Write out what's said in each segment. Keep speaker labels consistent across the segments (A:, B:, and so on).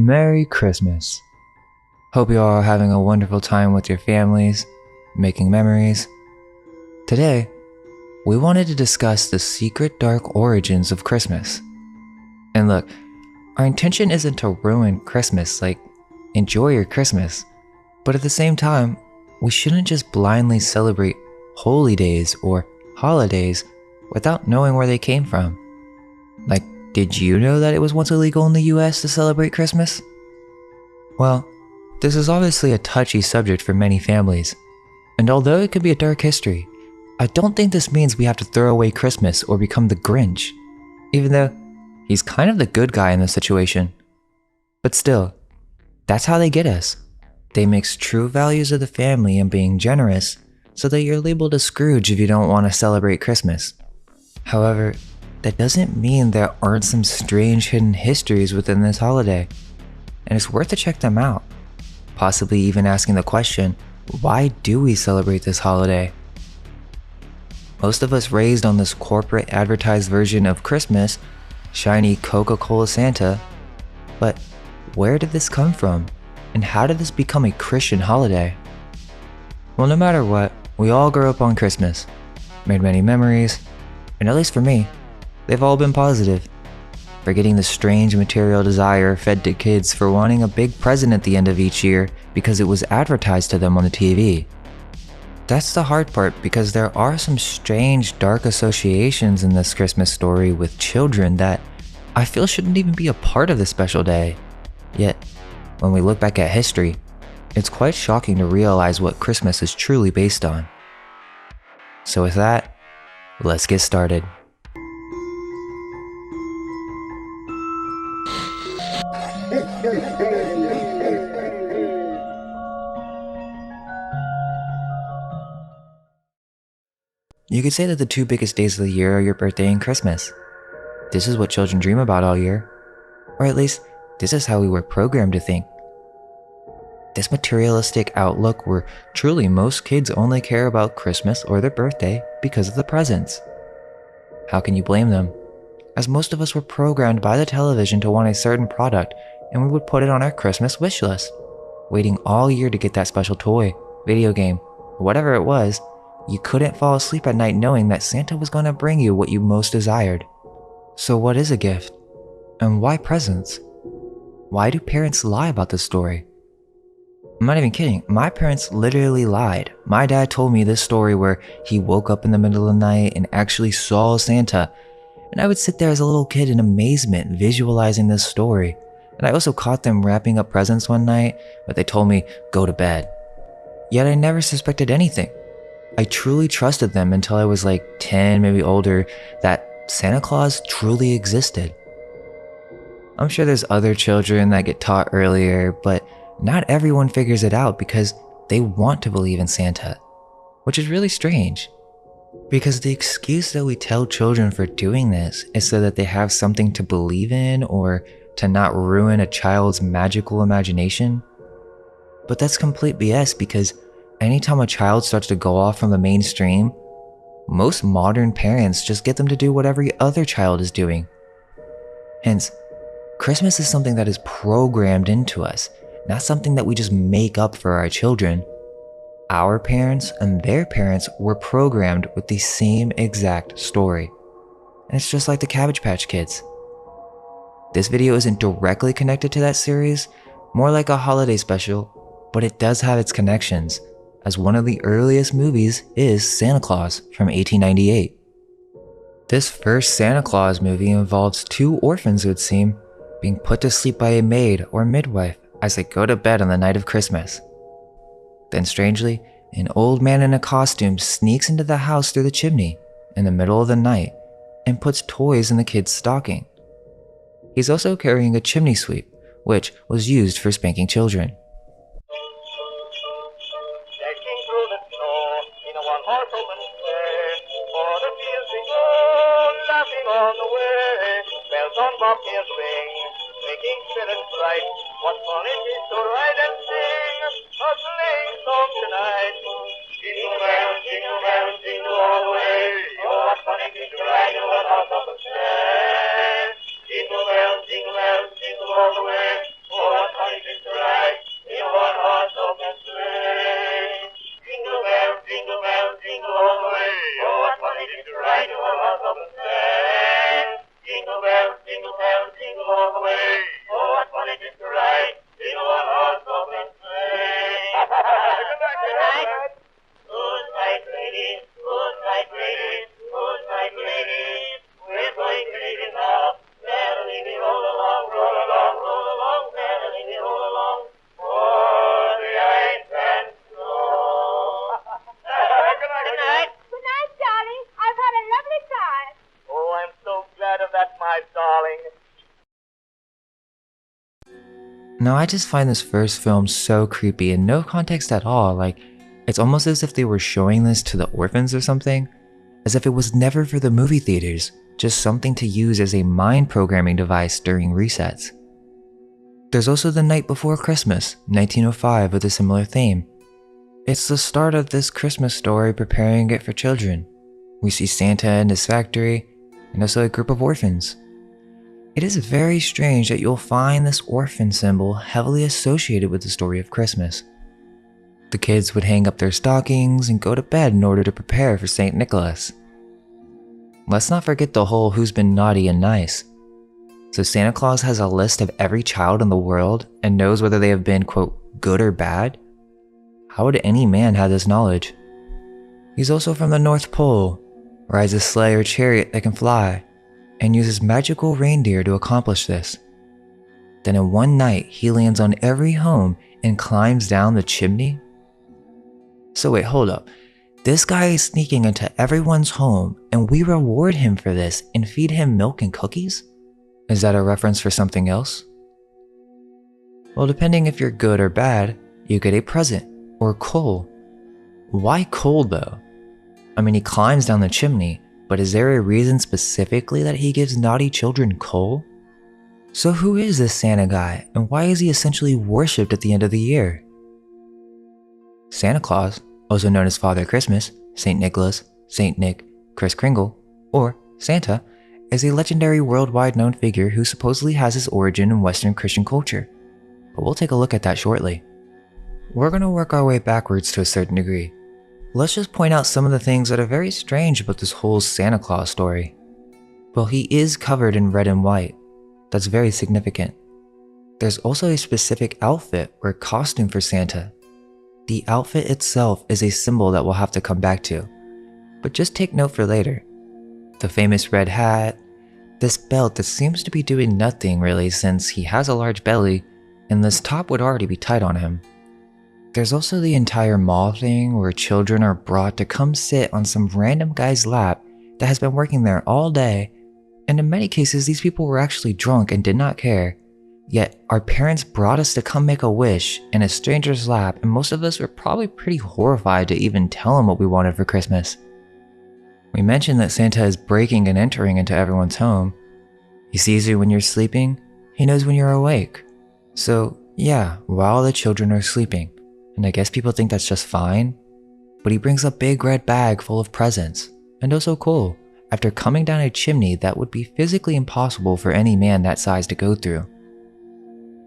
A: Merry Christmas. Hope you all are having a wonderful time with your families, making memories. Today, we wanted to discuss the secret dark origins of Christmas. And look, our intention isn't to ruin Christmas, like enjoy your Christmas, but at the same time, we shouldn't just blindly celebrate holy days or holidays without knowing where they came from. Like, did you know that it was once illegal in the US to celebrate Christmas? Well, this is obviously a touchy subject for many families, and although it could be a dark history, I don't think this means we have to throw away Christmas or become the Grinch, even though he's kind of the good guy in this situation. But still, that's how they get us. They mix true values of the family and being generous so that you're labeled a Scrooge if you don't want to celebrate Christmas. However, that doesn't mean there aren't some strange hidden histories within this holiday, and it's worth to check them out, possibly even asking the question, why do we celebrate this holiday? Most of us raised on this corporate advertised version of Christmas, shiny Coca-Cola Santa, but where did this come from, and how did this become a Christian holiday? Well, no matter what, we all grew up on Christmas, made many memories, and at least for me, they've all been positive. Forgetting the strange material desire fed to kids for wanting a big present at the end of each year because it was advertised to them on the TV. That's the hard part, because there are some strange dark associations in this Christmas story with children that I feel shouldn't even be a part of this special day. Yet, when we look back at history, it's quite shocking to realize what Christmas is truly based on. So with that, let's get started. You could say that the two biggest days of the year are your birthday and Christmas. This is what children dream about all year. Or at least, this is how we were programmed to think. This materialistic outlook where truly most kids only care about Christmas or their birthday because of the presents. How can you blame them? As most of us were programmed by the television to want a certain product, and we would put it on our Christmas wish list, waiting all year to get that special toy, video game, whatever it was. You couldn't fall asleep at night knowing that Santa was going to bring you what you most desired. So what is a gift? And why presents? Why do parents lie about this story? I'm not even kidding, my parents literally lied. My dad told me this story where he woke up in the middle of the night and actually saw Santa, and I would sit there as a little kid in amazement visualizing this story. And I also caught them wrapping up presents one night, but they told me, go to bed. Yet I never suspected anything. I truly trusted them until I was like 10, maybe older, that Santa Claus truly existed. I'm sure there's other children that get taught earlier, but not everyone figures it out because they want to believe in Santa, which is really strange. Because the excuse that we tell children for doing this is so that they have something to believe in or to not ruin a child's magical imagination. But that's complete BS, because anytime a child starts to go off from the mainstream, most modern parents just get them to do what every other child is doing. Hence, Christmas is something that is programmed into us, not something that we just make up for our children. Our parents and their parents were programmed with the same exact story. And it's just like the Cabbage Patch Kids. This video isn't directly connected to that series, more like a holiday special, but it does have its connections, as one of the earliest movies is Santa Claus from 1898. This first Santa Claus movie involves two orphans, it would seem, being put to sleep by a maid or midwife as they go to bed on the night of Christmas. Then strangely, an old man in a costume sneaks into the house through the chimney in the middle of the night and puts toys in the kids' stocking. He's also carrying a chimney sweep, which was used for spanking children.
B: What fun it is to ride and sing a sleighing song tonight. Jingle bells, jingle all the way. Oh, what fun it is to ride in one horse open sleigh. Jingle bells, jingle all the way. Oh,
A: Now, I just find this first film so creepy and no context at all. Like, it's almost as if they were showing this to the orphans or something, as if it was never for the movie theaters, just something to use as a mind programming device during resets. There's also The Night Before Christmas, 1905, with a similar theme. It's the start of this Christmas story preparing it for children. We see Santa in his factory, and also a group of orphans. It is very strange that you'll find this orphan symbol heavily associated with the story of Christmas. The kids would hang up their stockings and go to bed in order to prepare for St. Nicholas. Let's not forget the whole who's been naughty and nice. So Santa Claus has a list of every child in the world and knows whether they have been, quote, good or bad? How would any man have this knowledge? He's also from the North Pole, rides a sleigh or chariot that can fly, and uses magical reindeer to accomplish this. Then in one night, he lands on every home and climbs down the chimney? So wait, hold up. This guy is sneaking into everyone's home and we reward him for this and feed him milk and cookies? Is that a reference for something else? Well, depending if you're good or bad, you get a present, or coal. Why coal though? I mean, he climbs down the chimney, but is there a reason specifically that he gives naughty children coal? So who is this Santa guy, and why is he essentially worshipped at the end of the year? Santa Claus, also known as Father Christmas, St. Nicholas, St. Nick, Kris Kringle, or Santa, is a legendary worldwide known figure who supposedly has his origin in Western Christian culture, but we'll take a look at that shortly. We're going to work our way backwards to a certain degree. Let's just point out some of the things that are very strange about this whole Santa Claus story. Well, he is covered in red and white. That's very significant. There's also a specific outfit or costume for Santa. The outfit itself is a symbol that we'll have to come back to, but just take note for later. The famous red hat, this belt that seems to be doing nothing really since he has a large belly and this top would already be tight on him. There's also the entire mall thing where children are brought to come sit on some random guy's lap that has been working there all day, and in many cases these people were actually drunk and did not care. Yet our parents brought us to come make a wish in a stranger's lap, and most of us were probably pretty horrified to even tell him what we wanted for Christmas. We mentioned that Santa is breaking and entering into everyone's home. He sees you when you're sleeping, he knows when you're awake. So yeah, while the children are sleeping, and I guess people think that's just fine, but he brings a big red bag full of presents, and also coal, after coming down a chimney that would be physically impossible for any man that size to go through.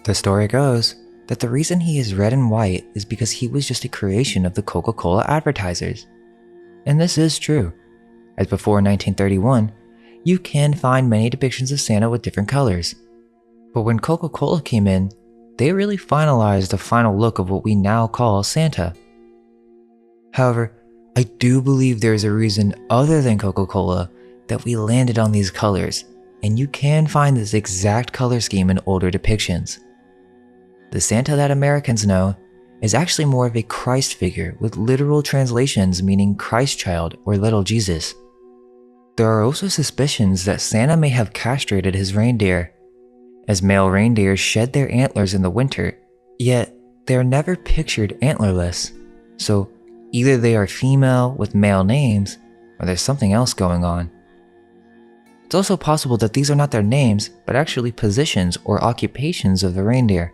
A: The story goes that the reason he is red and white is because he was just a creation of the Coca-Cola advertisers. And this is true, as before 1931, you can find many depictions of Santa with different colors. But when Coca-Cola came in, they really finalized the final look of what we now call Santa. However, I do believe there is a reason other than Coca-Cola that we landed on these colors, and you can find this exact color scheme in older depictions. The Santa that Americans know is actually more of a Christ figure with literal translations meaning Christ child or little Jesus. There are also suspicions that Santa may have castrated his reindeer, as male reindeer shed their antlers in the winter, yet they are never pictured antlerless, so either they are female with male names, or there's something else going on. It's also possible that these are not their names, but actually positions or occupations of the reindeer.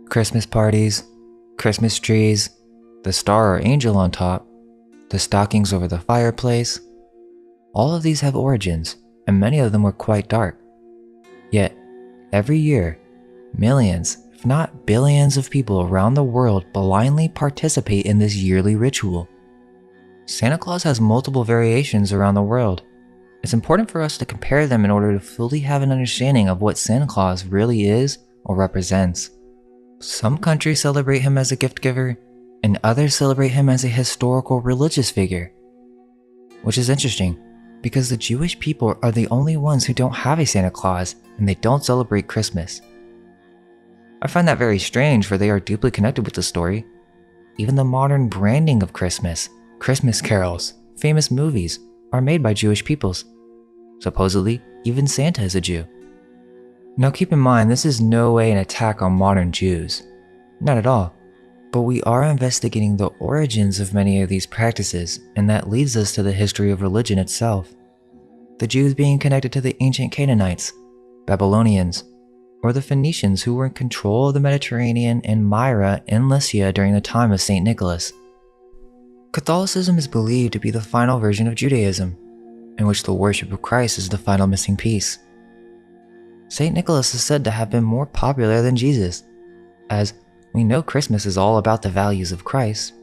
A: Christmas parties, Christmas trees, the star or angel on top, the stockings over the fireplace, all of these have origins, and many of them were quite dark. Yet, every year, millions, if not billions of people around the world blindly participate in this yearly ritual. Santa Claus has multiple variations around the world. It's important for us to compare them in order to fully have an understanding of what Santa Claus really is or represents. Some countries celebrate him as a gift giver, and others celebrate him as a historical religious figure. Which is interesting, because the Jewish people are the only ones who don't have a Santa Claus, and they don't celebrate Christmas. I find that very strange, for they are deeply connected with the story. Even the modern branding of Christmas, Christmas carols, famous movies, are made by Jewish peoples. Supposedly, even Santa is a Jew. Now keep in mind, this is no way an attack on modern Jews. Not at all. But we are investigating the origins of many of these practices, and that leads us to the history of religion itself. The Jews being connected to the ancient Canaanites, Babylonians, or the Phoenicians who were in control of the Mediterranean and Myra in Lycia during the time of St. Nicholas. Catholicism is believed to be the final version of Judaism, in which the worship of Christ is the final missing piece. St. Nicholas is said to have been more popular than Jesus, as we know Christmas is all about the values of Christ.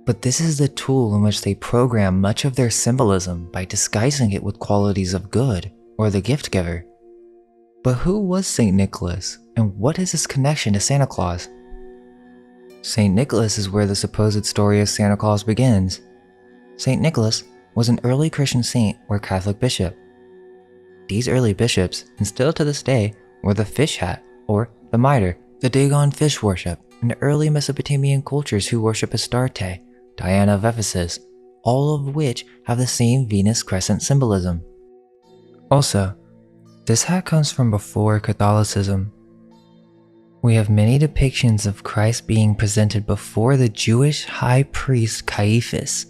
A: But this is the tool in which they program much of their symbolism by disguising it with qualities of good or the gift giver. But who was St. Nicholas, and what is his connection to Santa Claus? St. Nicholas is where the supposed story of Santa Claus begins. St. Nicholas was an early Christian saint or Catholic bishop. These early bishops, and still to this day, wore the fish hat or the mitre, the Dagon fish worship, and early Mesopotamian cultures who worship Astarte, Diana of Ephesus, all of which have the same Venus crescent symbolism. Also, this hat comes from before Catholicism. We have many depictions of Christ being presented before the Jewish high priest Caiaphas.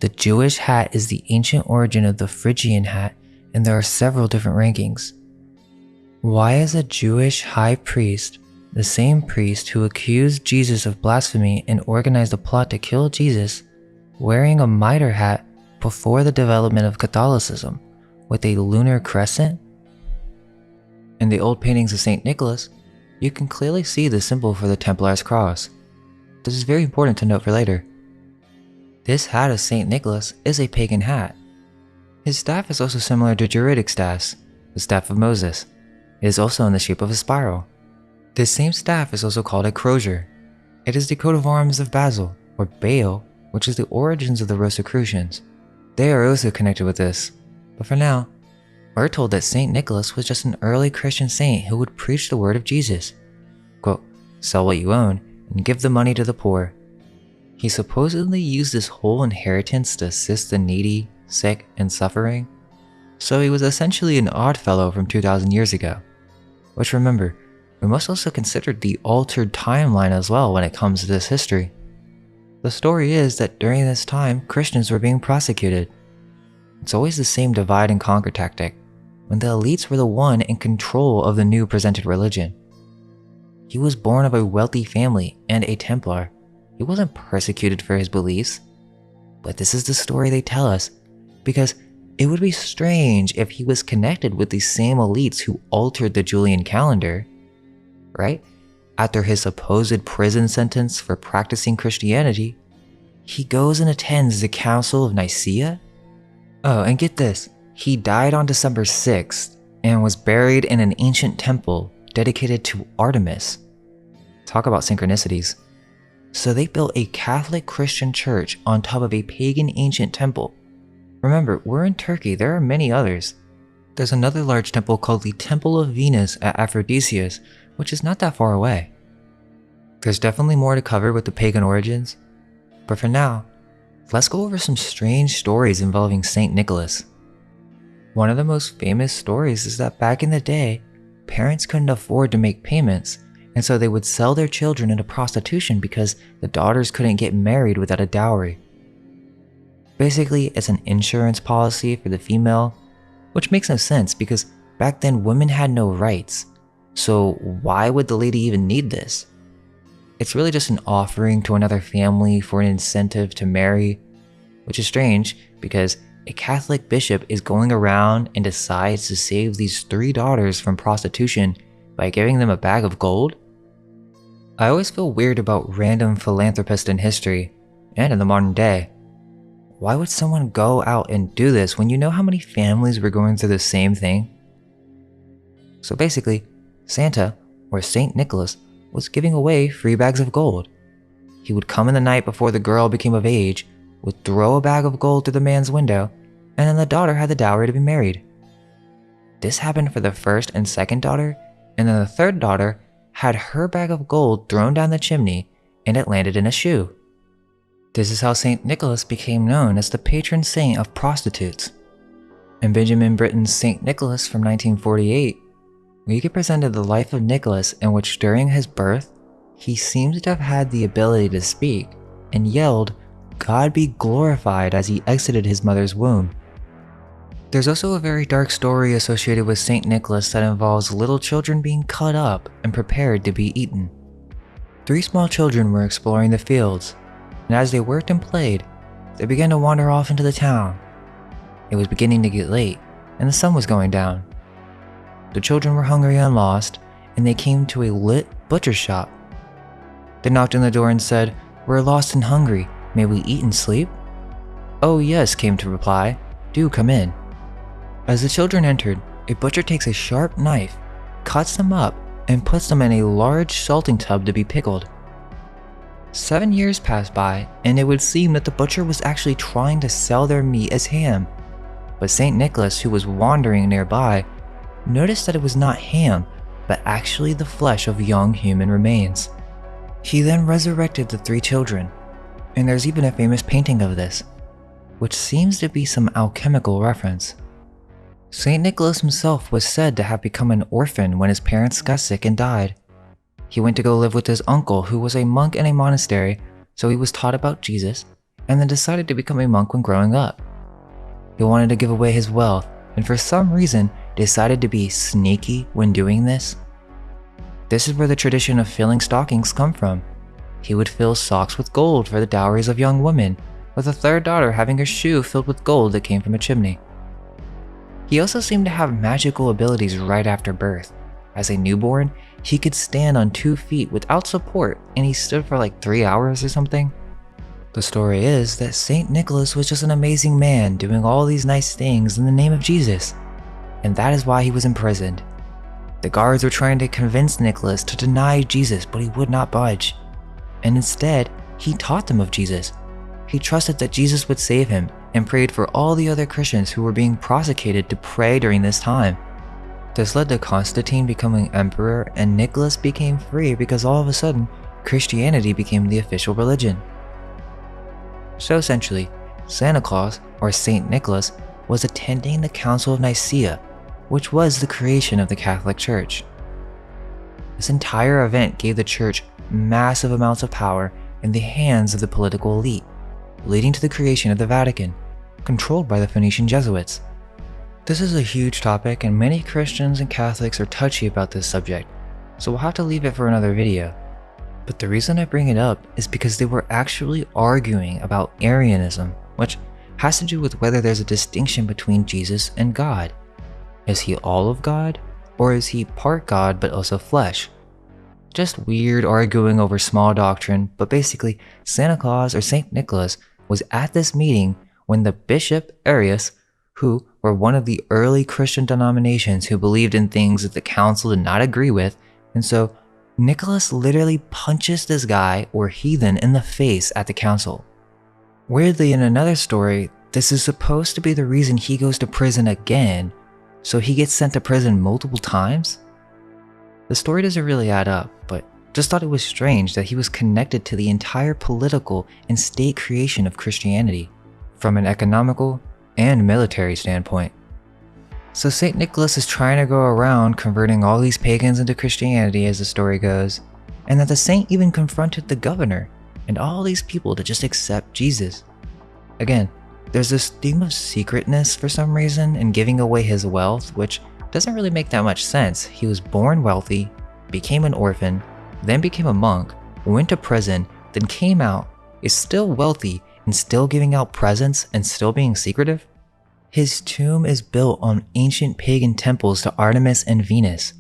A: The Jewish hat is the ancient origin of the Phrygian hat, and there are several different rankings. Why is a Jewish high priest, the same priest who accused Jesus of blasphemy and organized a plot to kill Jesus, wearing a mitre hat before the development of Catholicism, with a lunar crescent? In the old paintings of St. Nicholas, you can clearly see the symbol for the Templars cross. This is very important to note for later. This hat of St. Nicholas is a pagan hat. His staff is also similar to Druidic staffs, the staff of Moses. It is also in the shape of a spiral. This same staff is also called a crozier. It is the coat of arms of Basil, or Baal, which is the origins of the Rosicrucians. They are also connected with this, but for now, we're told that St. Nicholas was just an early Christian saint who would preach the word of Jesus. Quote, "Sell what you own and give the money to the poor." He supposedly used his whole inheritance to assist the needy, sick, and suffering. So he was essentially an odd fellow from 2,000 years ago. Which, remember, we must also consider the altered timeline as well when it comes to this history. The story is that during this time, Christians were being prosecuted. It's always the same divide and conquer tactic, when the elites were the one in control of the new presented religion. He was born of a wealthy family and a Templar. He wasn't persecuted for his beliefs. But this is the story they tell us, because it would be strange if he was connected with these same elites who altered the Julian calendar, right? After his supposed prison sentence for practicing Christianity, he goes and attends the Council of Nicaea? Oh, and get this, he died on December 6th and was buried in an ancient temple dedicated to Artemis. Talk about synchronicities. So they built a Catholic Christian church on top of a pagan ancient temple. Remember, we're in Turkey, there are many others. There's another large temple called the Temple of Venus at Aphrodisias, which is not that far away. There's definitely more to cover with the pagan origins, but for now, let's go over some strange stories involving St. Nicholas. One of the most famous stories is that back in the day, parents couldn't afford to make payments, and so they would sell their children into prostitution because the daughters couldn't get married without a dowry. Basically, it's an insurance policy for the female, which makes no sense because back then women had no rights. So why would the lady even need this? It's really just an offering to another family for an incentive to marry, which is strange because a Catholic bishop is going around and decides to save these 3 daughters from prostitution by giving them a bag of gold? I always feel weird about random philanthropists in history, and in the modern day. Why would someone go out and do this when you know how many families were going through the same thing? So basically, Santa, or St. Nicholas, was giving away free bags of gold. He would come in the night before the girl became of age, would throw a bag of gold through the man's window, and then the daughter had the dowry to be married. This happened for the first and second daughter, and then the third daughter had her bag of gold thrown down the chimney and it landed in a shoe. This is how St. Nicholas became known as the patron saint of prostitutes. And Benjamin Britten's St. Nicholas from 1948 we get presented the life of Nicholas, in which during his birth, he seems to have had the ability to speak and yelled, "God be glorified," as he exited his mother's womb. There's also a very dark story associated with Saint Nicholas that involves little children being cut up and prepared to be eaten. 3 small children were exploring the fields, and as they worked and played, they began to wander off into the town. It was beginning to get late, and the sun was going down. The children were hungry and lost, and they came to a lit butcher shop. They knocked on the door and said, "We're lost and hungry. May we eat and sleep?" "Oh yes," came to reply. "Do come in." As the children entered, a butcher takes a sharp knife, cuts them up, and puts them in a large salting tub to be pickled. 7 years passed by, and it would seem that the butcher was actually trying to sell their meat as ham. But Saint Nicholas, who was wandering nearby, noticed that it was not ham, but actually the flesh of young human remains. He then resurrected the 3 children, and there's even a famous painting of this, which seems to be some alchemical reference. Saint Nicholas himself was said to have become an orphan when his parents got sick and died. He went to go live with his uncle, who was a monk in a monastery, so he was taught about Jesus, and then decided to become a monk when growing up. He wanted to give away his wealth, and for some reason decided to be sneaky when doing this. This is where the tradition of filling stockings come from. He would fill socks with gold for the dowries of young women, with a 3rd daughter having her shoe filled with gold that came from a chimney. He also seemed to have magical abilities right after birth. As a newborn, he could stand on 2 feet without support, and he stood for like 3 hours or something. The story is that Saint Nicholas was just an amazing man doing all these nice things in the name of Jesus, and that is why he was imprisoned. The guards were trying to convince Nicholas to deny Jesus, but he would not budge. And instead, he taught them of Jesus. He trusted that Jesus would save him and prayed for all the other Christians who were being prosecuted to pray during this time. This led to Constantine becoming emperor, and Nicholas became free because all of a sudden, Christianity became the official religion. So essentially, Santa Claus, or Saint Nicholas, was attending the Council of Nicaea, which was the creation of the Catholic Church. This entire event gave the Church massive amounts of power in the hands of the political elite, leading to the creation of the Vatican, controlled by the Phoenician Jesuits. This is a huge topic, and many Christians and Catholics are touchy about this subject, so we'll have to leave it for another video. But the reason I bring it up is because they were actually arguing about Arianism, which has to do with whether there's a distinction between Jesus and God. Is he all of God, or is he part God but also flesh? Just weird arguing over small doctrine, but basically Santa Claus or Saint Nicholas was at this meeting when the Bishop Arius, who were one of the early Christian denominations who believed in things that the council did not agree with, and so Nicholas literally punches this guy or heathen in the face at the council. Weirdly, in another story, this is supposed to be the reason he goes to prison again, so he gets sent to prison multiple times? The story doesn't really add up, but just thought it was strange that he was connected to the entire political and state creation of Christianity, from an economical and military standpoint. So Saint Nicholas is trying to go around converting all these pagans into Christianity as the story goes, and that the saint even confronted the governor and all these people to just accept Jesus. Again, there's this theme of secretness for some reason in giving away his wealth, which doesn't really make that much sense. He was born wealthy, became an orphan, then became a monk, went to prison, then came out, is still wealthy, and still giving out presents and still being secretive? His tomb is built on ancient pagan temples to Artemis and Venus,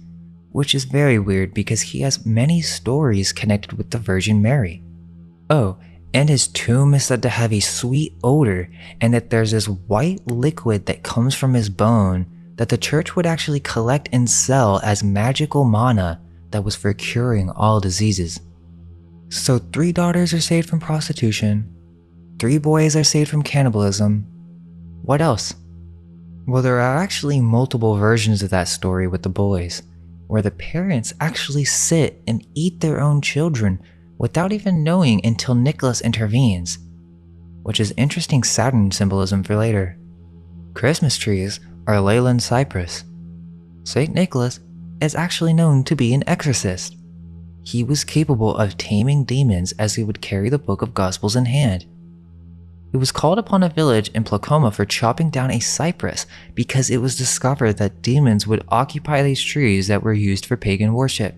A: which is very weird because he has many stories connected with the Virgin Mary. Oh, and his tomb is said to have a sweet odor, and that there's this white liquid that comes from his bone that the church would actually collect and sell as magical mana that was for curing all diseases. So 3 daughters are saved from prostitution, 3 boys are saved from cannibalism. What else? Well, there are actually multiple versions of that story with the boys, where the parents actually sit and eat their own children without even knowing until Nicholas intervenes, which is interesting Saturn symbolism for later. Christmas trees are Leyland cypress. Saint Nicholas is actually known to be an exorcist. He was capable of taming demons as he would carry the Book of Gospels in hand. He was called upon a village in Placoma for chopping down a cypress because it was discovered that demons would occupy these trees that were used for pagan worship.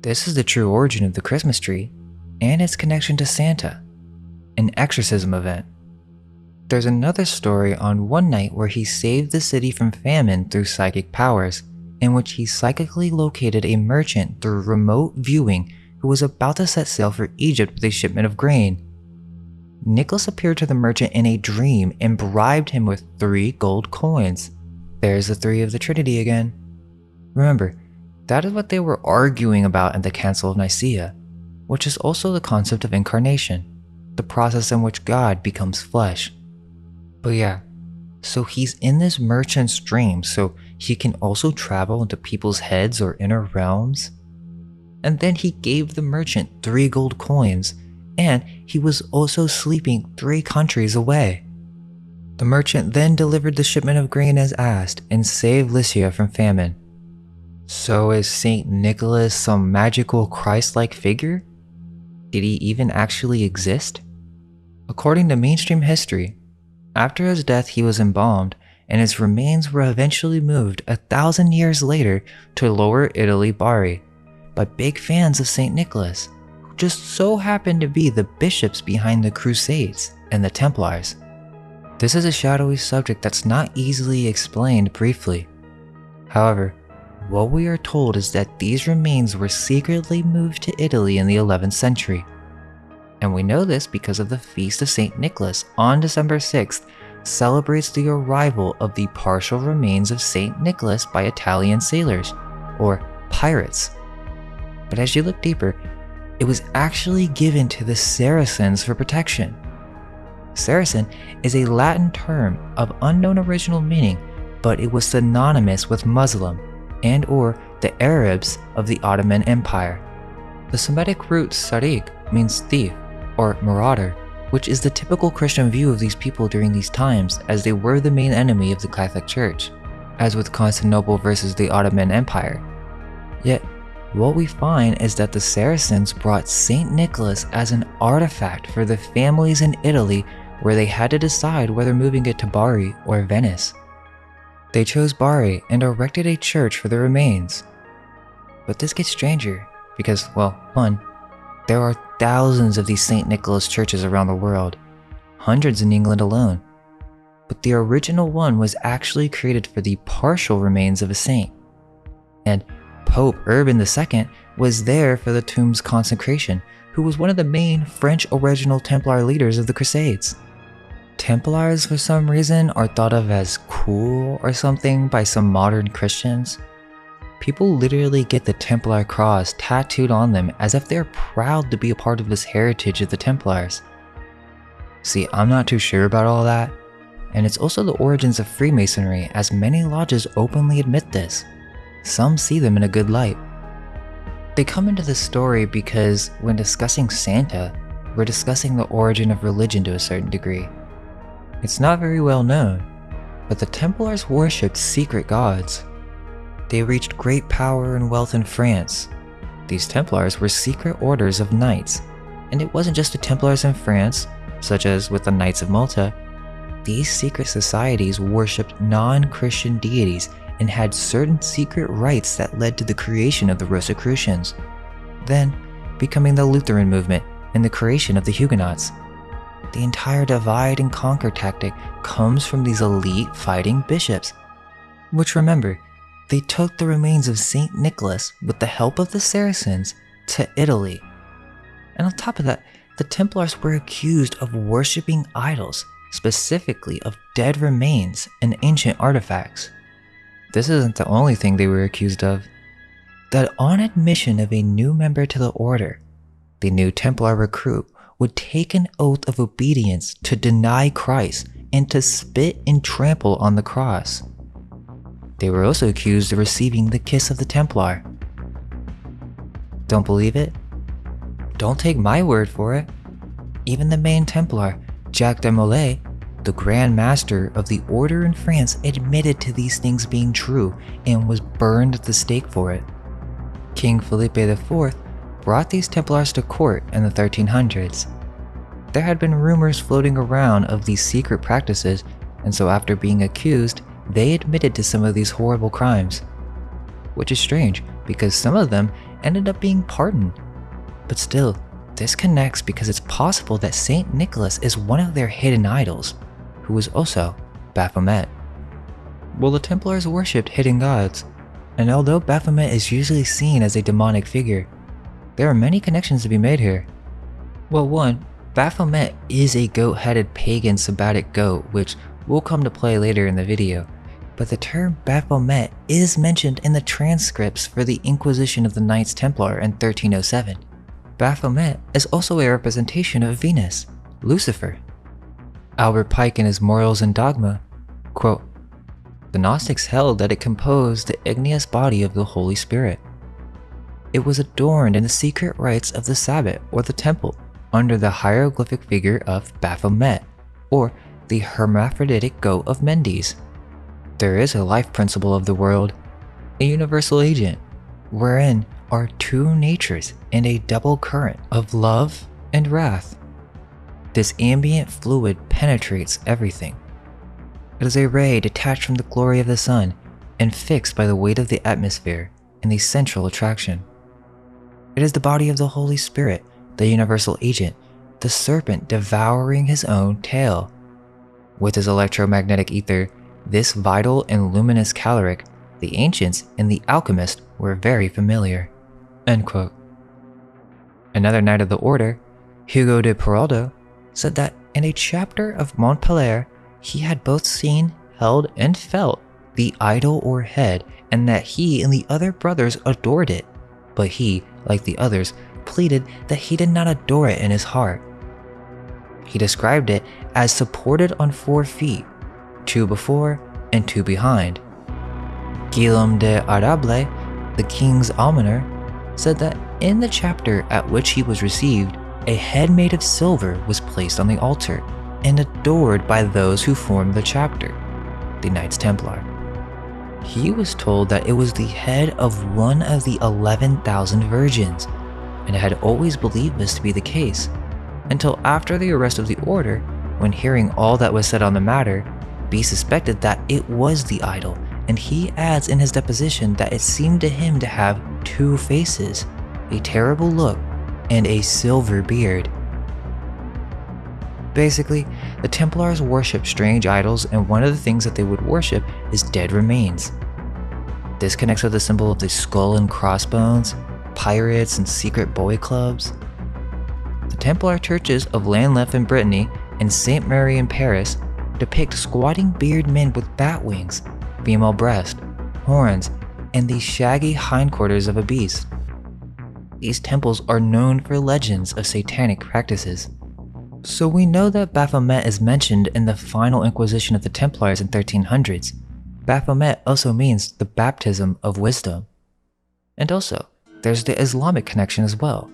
A: This is the true origin of the Christmas tree and its connection to Santa, an exorcism event. There's another story on one night where he saved the city from famine through psychic powers, in which he psychically located a merchant through remote viewing who was about to set sail for Egypt with a shipment of grain. Nicholas appeared to the merchant in a dream and bribed him with 3 gold coins. There's the 3 of the Trinity again. Remember, that is what they were arguing about at the Council of Nicaea, which is also the concept of incarnation, the process in which God becomes flesh. But yeah, so he's in this merchant's dream, so he can also travel into people's heads or inner realms. And then he gave the merchant 3 gold coins, and he was also sleeping 3 countries away. The merchant then delivered the shipment of grain as asked and saved Lycia from famine. So is Saint Nicholas some magical Christ-like figure? Did he even actually exist? According to mainstream history, after his death he was embalmed, and his remains were eventually moved 1,000 years later to Lower Italy, Bari, by big fans of Saint Nicholas, who just so happened to be the bishops behind the Crusades and the Templars. This is a shadowy subject that's not easily explained briefly. However, what we are told is that these remains were secretly moved to Italy in the 11th century. And we know this because of the Feast of St. Nicholas on December 6th celebrates the arrival of the partial remains of St. Nicholas by Italian sailors, or pirates. But as you look deeper, it was actually given to the Saracens for protection. Saracen is a Latin term of unknown original meaning, but it was synonymous with Muslim and or the Arabs of the Ottoman Empire. The Semitic root sariq means thief or marauder, which is the typical Christian view of these people during these times, as they were the main enemy of the Catholic Church, as with Constantinople versus the Ottoman Empire. Yet, what we find is that the Saracens brought St. Nicholas as an artifact for the families in Italy where they had to decide whether moving it to Bari or Venice. They chose Bari and erected a church for the remains. But this gets stranger because, well, 1, there are thousands of these St. Nicholas churches around the world, hundreds in England alone. But the original one was actually created for the partial remains of a saint. And Pope Urban II was there for the tomb's consecration, who was one of the main French original Templar leaders of the Crusades. Templars, for some reason, are thought of as cool or something by some modern Christians. People literally get the Templar cross tattooed on them as if they're proud to be a part of this heritage of the Templars. See, I'm not too sure about all that, and it's also the origins of Freemasonry, as many lodges openly admit this. Some see them in a good light. They come into the story because when discussing Santa, we're discussing the origin of religion to a certain degree. It's not very well known, but the Templars worshipped secret gods. They reached great power and wealth in France. These Templars were secret orders of knights, and it wasn't just the Templars in France, such as with the Knights of Malta. These secret societies worshipped non-Christian deities and had certain secret rites that led to the creation of the Rosicrucians, then becoming the Lutheran movement and the creation of the Huguenots. The entire divide and conquer tactic comes from these elite fighting bishops, which, remember, they took the remains of St. Nicholas with the help of the Saracens to Italy. And on top of that, the Templars were accused of worshipping idols, specifically of dead remains and ancient artifacts. This isn't the only thing they were accused of. That on admission of a new member to the order, the new Templar recruit would take an oath of obedience to deny Christ and to spit and trample on the cross. They were also accused of receiving the kiss of the Templar. Don't believe it? Don't take my word for it. Even the main Templar, Jacques de Molay, The Grand Master of the Order in France admitted to these things being true and was burned at the stake for it. King Philippe IV brought these Templars to court in the 1300s. There had been rumors floating around of these secret practices, and so after being accused, they admitted to some of these horrible crimes. Which is strange, because some of them ended up being pardoned. But still, this connects because it's possible that Saint Nicholas is one of their hidden idols, who was also Baphomet. Well, the Templars worshipped hidden gods, and although Baphomet is usually seen as a demonic figure, there are many connections to be made here. Well, one, Baphomet is a goat-headed pagan sabbatic goat, which will come to play later in the video, but the term Baphomet is mentioned in the transcripts for the Inquisition of the Knights Templar in 1307. Baphomet is also a representation of Venus, Lucifer. Albert Pike in his Morals and Dogma, quote, "The Gnostics held that it composed the igneous body of the Holy Spirit. It was adorned in the secret rites of the Sabbat or the temple under the hieroglyphic figure of Baphomet, or the hermaphroditic goat of Mendes. There is a life principle of the world, a universal agent, wherein are two natures and a double current of love and wrath. This ambient fluid penetrates everything. It is a ray detached from the glory of the sun and fixed by the weight of the atmosphere and the central attraction. It is the body of the Holy Spirit, the universal agent, the serpent devouring his own tail. With his electromagnetic ether, this vital and luminous caloric, the ancients and the alchemists were very familiar." End quote. Another knight of the order, Hugo de Peraldo, said that in a chapter of Montpellier, he had both seen, held, and felt the idol or head, and that he and the other brothers adored it, but he, like the others, pleaded that he did not adore it in his heart. He described it as supported on 4 feet, 2 before and 2 behind. Guillaume de Arable, the king's almoner, said that in the chapter at which he was received, a head made of silver was placed on the altar and adored by those who formed the chapter, the Knights Templar. He was told that it was the head of one of the 11,000 virgins, and had always believed this to be the case, until after the arrest of the order, when hearing all that was said on the matter, B suspected that it was the idol, and he adds in his deposition that it seemed to him to have 2 faces, a terrible look, and a silver beard. Basically, the Templars worship strange idols, and one of the things that they would worship is dead remains. This connects with the symbol of the skull and crossbones, pirates, and secret boy clubs. The Templar churches of Lanleff in Brittany and Saint Mary in Paris depict squatting bearded men with bat wings, female breast, horns, and the shaggy hindquarters of a beast. These temples are known for legends of satanic practices. So we know that Baphomet is mentioned in the final Inquisition of the Templars in 1300s. Baphomet also means the baptism of wisdom. And also, there's the Islamic connection as well.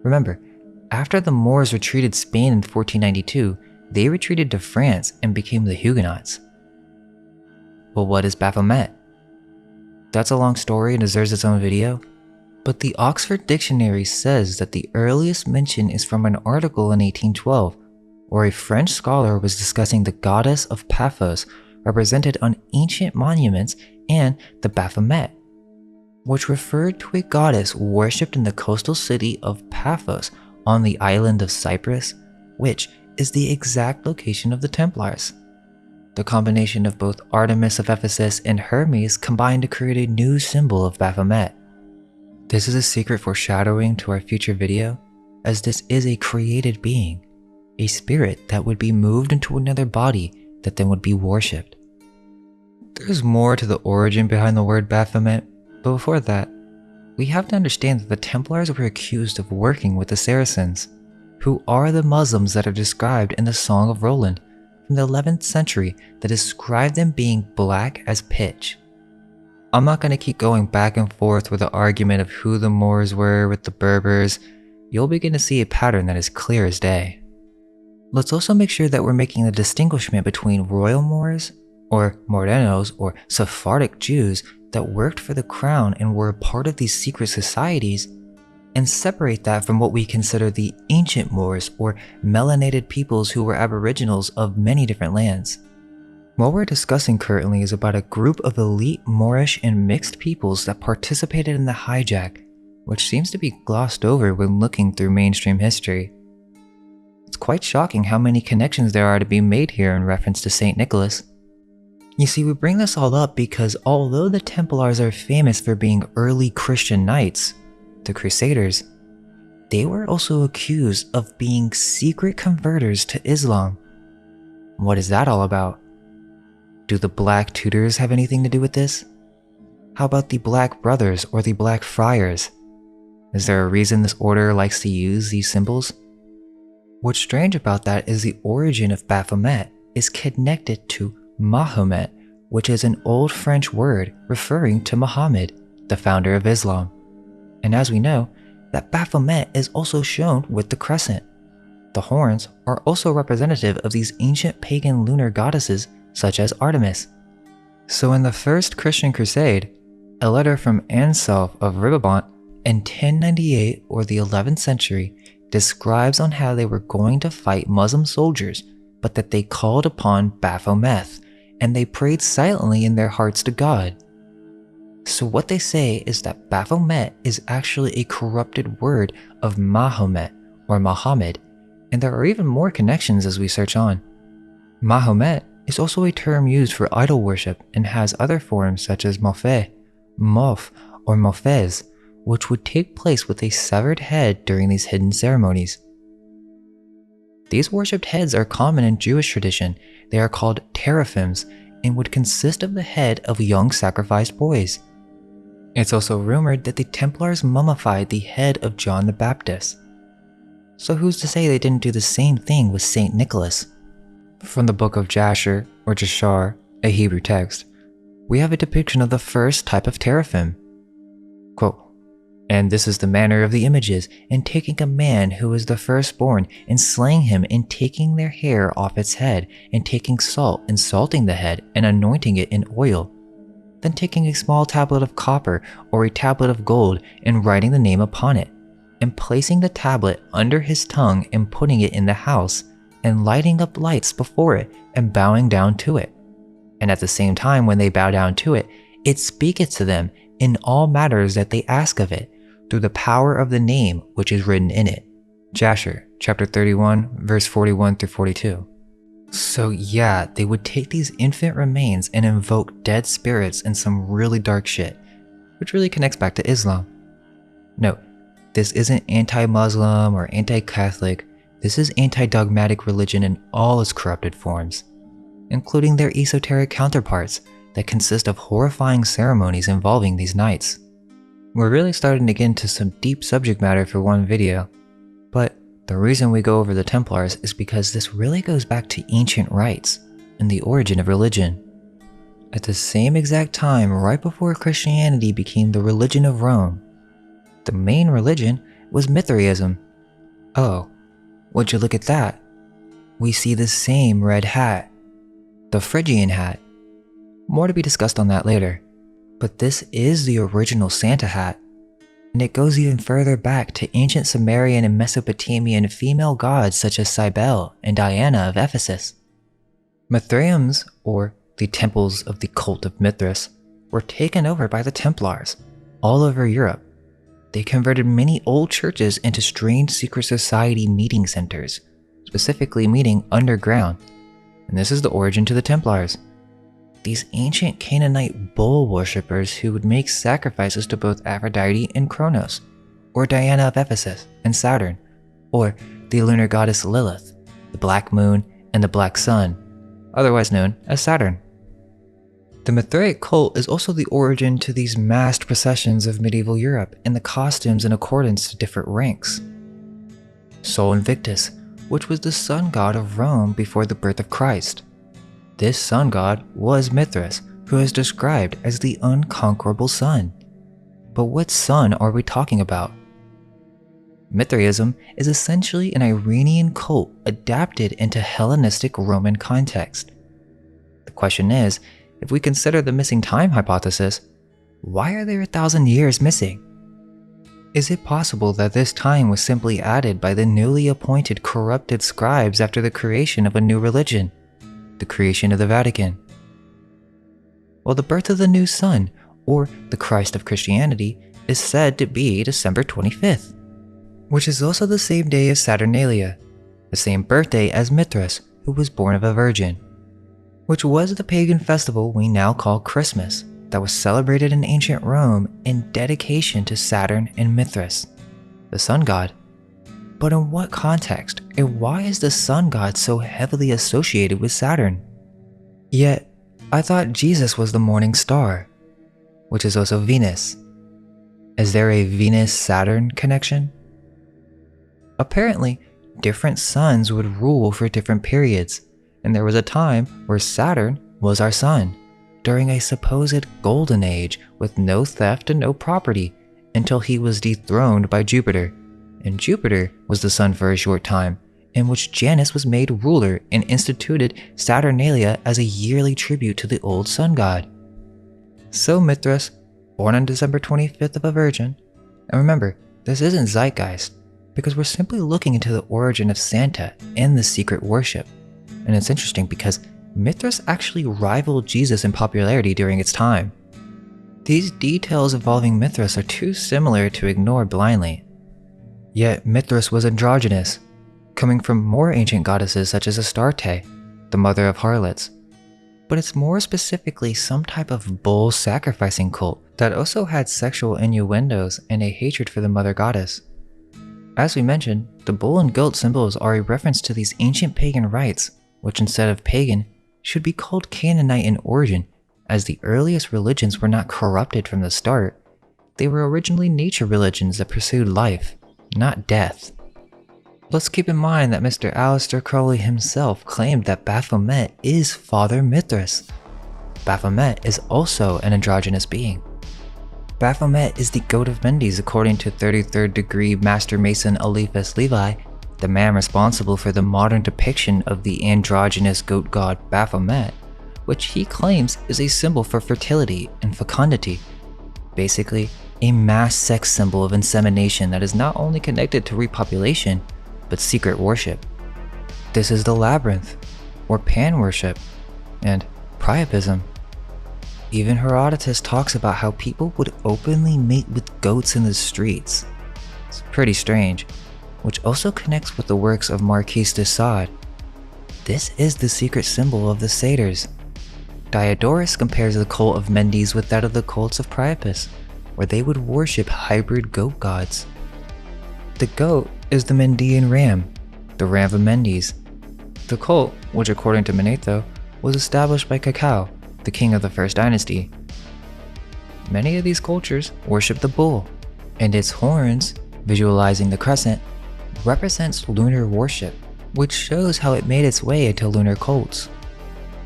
A: Remember, after the Moors retreated Spain in 1492, they retreated to France and became the Huguenots. Well, what is Baphomet? That's a long story and deserves its own video, but the Oxford Dictionary says that the earliest mention is from an article in 1812, where a French scholar was discussing the goddess of Paphos represented on ancient monuments and the Baphomet, which referred to a goddess worshipped in the coastal city of Paphos on the island of Cyprus, which is the exact location of the Templars. The combination of both Artemis of Ephesus and Hermes combined to create a new symbol of Baphomet. This is a secret foreshadowing to our future video, as this is a created being, a spirit that would be moved into another body that then would be worshipped. There's more to the origin behind the word Baphomet, but before that, we have to understand that the Templars were accused of working with the Saracens, who are the Muslims that are described in the Song of Roland from the 11th century that describe them being black as pitch. I'm not going to keep going back and forth with the argument of who the Moors were with the Berbers. You'll begin to see a pattern that is clear as day. Let's also make sure that we're making the distinguishment between royal Moors, or Morenos, or Sephardic Jews that worked for the crown and were a part of these secret societies, and separate that from what we consider the ancient Moors, or melanated peoples who were aboriginals of many different lands. What we're discussing currently is about a group of elite Moorish and mixed peoples that participated in the hijack, which seems to be glossed over when looking through mainstream history. It's quite shocking how many connections there are to be made here in reference to St. Nicholas. You see, we bring this all up because although the Templars are famous for being early Christian knights, the Crusaders, they were also accused of being secret converters to Islam. What is that all about? Do the Black Tutors have anything to do with this? How about the Black Brothers or the Black Friars? Is there a reason this order likes to use these symbols? What's strange about that is the origin of Baphomet is connected to Mahomet, which is an old French word referring to Muhammad, the founder of Islam. And as we know, that Baphomet is also shown with the crescent. The horns are also representative of these ancient pagan lunar goddesses such as Artemis. So in the First Christian Crusade, a letter from Anselm of Ribabont in 1098 or the 11th century describes on how they were going to fight Muslim soldiers, but that they called upon Baphomet, and they prayed silently in their hearts to God. So what they say is that Baphomet is actually a corrupted word of Mahomet or Muhammad, and there are even more connections as we search on. Mahomet is also a term used for idol worship and has other forms such as Mofeh, Mof, or Mofez, which would take place with a severed head during these hidden ceremonies. These worshipped heads are common in Jewish tradition. They are called teraphims and would consist of the head of young sacrificed boys. It's also rumored that the Templars mummified the head of John the Baptist. So who's to say they didn't do the same thing with St. Nicholas? From the book of Jasher, or Jashar, a Hebrew text, we have a depiction of the first type of teraphim. Quote, "And this is the manner of the images, in taking a man who is the firstborn, and slaying him, and taking their hair off its head, and taking salt, and salting the head, and anointing it in oil. Then taking a small tablet of copper, or a tablet of gold, and writing the name upon it, and placing the tablet under his tongue, and putting it in the house, and lighting up lights before it, and bowing down to it. And at the same time when they bow down to it, it speaketh to them in all matters that they ask of it, through the power of the name which is written in it." Jasher, chapter 31, verse 41 through 42. So yeah, they would take these infant remains and invoke dead spirits and some really dark shit, which really connects back to Islam. Note, this isn't anti-Muslim or anti-Catholic. This is anti-dogmatic religion in all its corrupted forms, including their esoteric counterparts that consist of horrifying ceremonies involving these knights. We're really starting to get into some deep subject matter for one video, but the reason we go over the Templars is because this really goes back to ancient rites and the origin of religion. At the same exact time, right before Christianity became the religion of Rome, the main religion was Mithraism. Oh, would you look at that? We see the same red hat, the Phrygian hat. More to be discussed on that later. But this is the original Santa hat, and it goes even further back to ancient Sumerian and Mesopotamian female gods such as Cybele and Diana of Ephesus. Mithraeums, or the temples of the cult of Mithras, were taken over by the Templars all over Europe. They converted many old churches into strange secret society meeting centers, specifically meeting underground, and this is the origin to the Templars. These ancient Canaanite bull worshippers who would make sacrifices to both Aphrodite and Kronos, or Diana of Ephesus and Saturn, or the lunar goddess Lilith, the black moon, and the black sun, otherwise known as Saturn. The Mithraic cult is also the origin to these massed processions of medieval Europe and the costumes in accordance to different ranks. Sol Invictus, which was the sun god of Rome before the birth of Christ. This sun god was Mithras, who is described as the unconquerable sun. But what sun are we talking about? Mithraism is essentially an Iranian cult adapted into Hellenistic Roman context. The question is, if we consider the missing time hypothesis, why are there 1,000 years missing? Is it possible that this time was simply added by the newly appointed corrupted scribes after the creation of a new religion, the creation of the Vatican? Well, the birth of the new sun, or the Christ of Christianity, is said to be December 25th, which is also the same day as Saturnalia, the same birthday as Mithras, who was born of a virgin, which was the pagan festival we now call Christmas, that was celebrated in ancient Rome in dedication to Saturn and Mithras, the sun god. But in what context, and why is the sun god so heavily associated with Saturn? Yet, I thought Jesus was the morning star, which is also Venus. Is there a Venus-Saturn connection? Apparently, different suns would rule for different periods, and there was a time where Saturn was our sun, during a supposed golden age with no theft and no property, until he was dethroned by Jupiter, and Jupiter was the sun for a short time, in which Janus was made ruler and instituted Saturnalia as a yearly tribute to the old sun god. So Mithras, born on December 25th of a virgin, and remember, this isn't zeitgeist, because we're simply looking into the origin of Santa and the secret worship. And it's interesting because Mithras actually rivaled Jesus in popularity during its time. These details involving Mithras are too similar to ignore blindly. Yet Mithras was androgynous, coming from more ancient goddesses such as Astarte, the mother of harlots. But it's more specifically some type of bull sacrificing cult that also had sexual innuendos and a hatred for the mother goddess. As we mentioned, the bull and goat symbols are a reference to these ancient pagan rites, which instead of pagan, should be called Canaanite in origin, as the earliest religions were not corrupted from the start. They were originally nature religions that pursued life, not death. Let's keep in mind that Mr. Aleister Crowley himself claimed that Baphomet is Father Mithras. Baphomet is also an androgynous being. Baphomet is the goat of Mendes according to 33rd degree Master Mason Eliphas Levi, the man responsible for the modern depiction of the androgynous goat god Baphomet, which he claims is a symbol for fertility and fecundity. Basically, a mass sex symbol of insemination that is not only connected to repopulation, but secret worship. This is the labyrinth, or pan worship, and priapism. Even Herodotus talks about how people would openly mate with goats in the streets. It's pretty strange, which also connects with the works of Marquis de Sade. This is the secret symbol of the satyrs. Diodorus compares the cult of Mendes with that of the cults of Priapus, where they would worship hybrid goat gods. The goat is the Mendean ram, the ram of Mendes. The cult, which according to Manetho, was established by Cacao, the king of the first dynasty. Many of these cultures worship the bull, and its horns, visualizing the crescent, represents lunar worship, which shows how it made its way into lunar cults.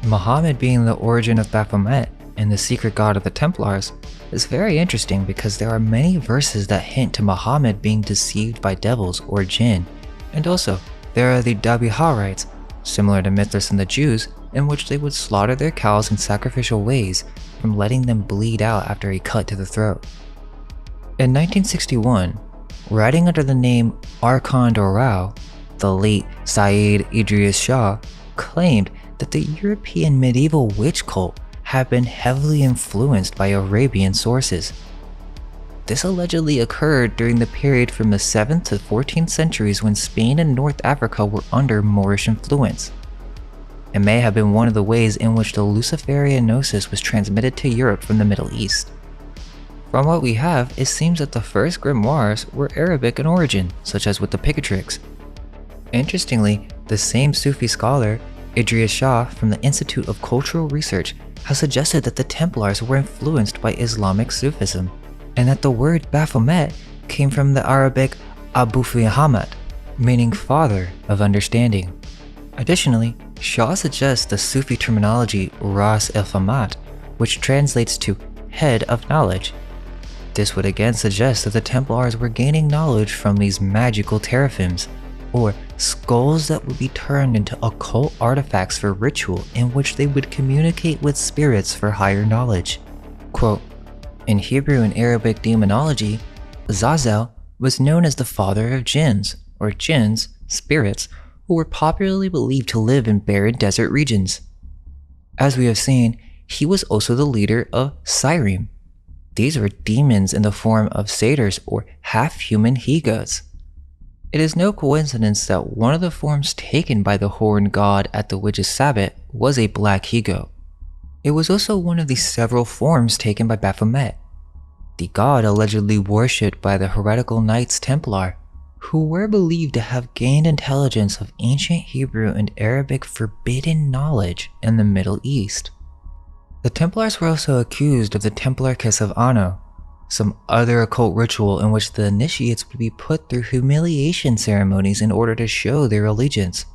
A: Muhammad being the origin of Baphomet and the secret god of the Templars is very interesting because there are many verses that hint to Muhammad being deceived by devils or jinn, and also there are the Dabiha rites, similar to Mithras and the Jews, in which they would slaughter their cows in sacrificial ways from letting them bleed out after a cut to the throat. In 1961, writing under the name Archon Dorau, the late Sayyid Idris Shah claimed that the European medieval witch cult had been heavily influenced by Arabian sources. This allegedly occurred during the period from the 7th to 14th centuries when Spain and North Africa were under Moorish influence. It may have been one of the ways in which the Luciferian gnosis was transmitted to Europe from the Middle East. From what we have, it seems that the first grimoires were Arabic in origin, such as with the Picatrix. Interestingly, the same Sufi scholar, Idris Shah from the Institute of Cultural Research, has suggested that the Templars were influenced by Islamic Sufism, and that the word Baphomet came from the Arabic Abu Fihamat, meaning father of understanding. Additionally, Shah suggests the Sufi terminology Ras el Famat, which translates to head of knowledge. This would again suggest that the Templars were gaining knowledge from these magical teraphims, or skulls that would be turned into occult artifacts for ritual in which they would communicate with spirits for higher knowledge. Quote, in Hebrew and Arabic demonology, Azazel was known as the father of jinns, or jinns, spirits, who were popularly believed to live in barren desert regions. As we have seen, he was also the leader of Sirim. These were demons in the form of satyrs or half-human he-goats. It is no coincidence that one of the forms taken by the horned god at the witch's sabbat was a black he-goat. It was also one of the several forms taken by Baphomet, the god allegedly worshipped by the heretical Knights Templar, who were believed to have gained intelligence of ancient Hebrew and Arabic forbidden knowledge in the Middle East. The Templars were also accused of the Templar Kiss of Anno, some other occult ritual in which the initiates would be put through humiliation ceremonies in order to show their allegiance,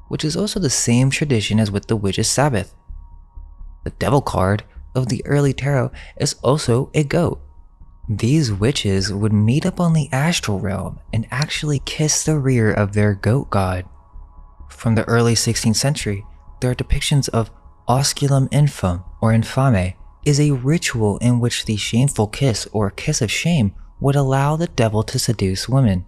A: which is also the same tradition as with the witch's Sabbath. The devil card of the early tarot is also a goat. These witches would meet up on the astral realm and actually kiss the rear of their goat god. From the early 16th century, there are depictions of osculum infam or infame is a ritual in which the shameful kiss or kiss of shame would allow the devil to seduce women.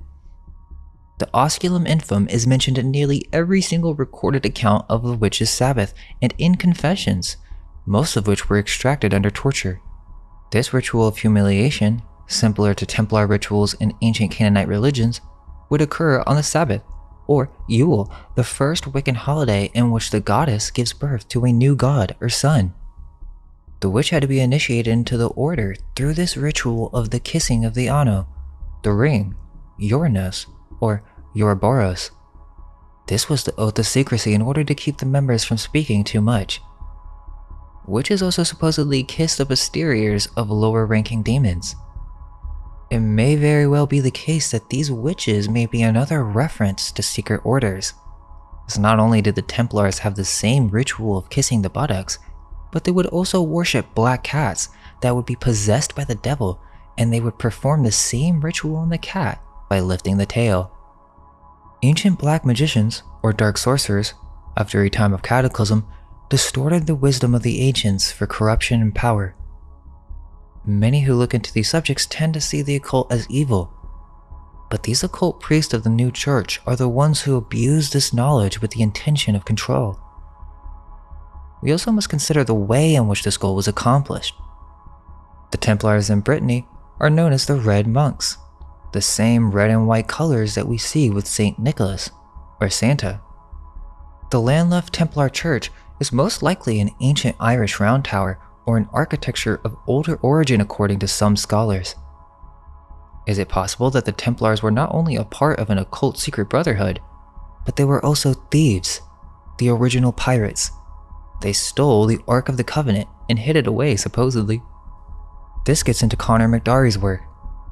A: The osculum infam is mentioned in nearly every single recorded account of the witch's Sabbath and in confessions, most of which were extracted under torture. This ritual of humiliation, similar to Templar rituals in ancient Canaanite religions, would occur on the Sabbath, or Yule, the first Wiccan holiday in which the goddess gives birth to a new god or son. The witch had to be initiated into the order through this ritual of the kissing of the Anno, the ring, Uranus, or Ouroboros. This was the oath of secrecy in order to keep the members from speaking too much. Witches also supposedly kissed the posteriors of lower-ranking demons. It may very well be the case that these witches may be another reference to secret orders, as not only did the Templars have the same ritual of kissing the buttocks, but they would also worship black cats that would be possessed by the devil, and they would perform the same ritual on the cat by lifting the tail. Ancient black magicians, or dark sorcerers, after a time of cataclysm, distorted the wisdom of the ancients for corruption and power. Many who look into these subjects tend to see the occult as evil, but these occult priests of the new church are the ones who abuse this knowledge with the intention of control. We also must consider the way in which this goal was accomplished. The Templars in Brittany are known as the Red Monks, the same red and white colors that we see with Saint Nicholas, or Santa. The land-left Templar church is most likely an ancient Irish round tower or an architecture of older origin according to some scholars. Is it possible that the Templars were not only a part of an occult secret brotherhood, but they were also thieves, the original pirates? They stole the Ark of the Covenant and hid it away, supposedly. This gets into Connor McDarry's work,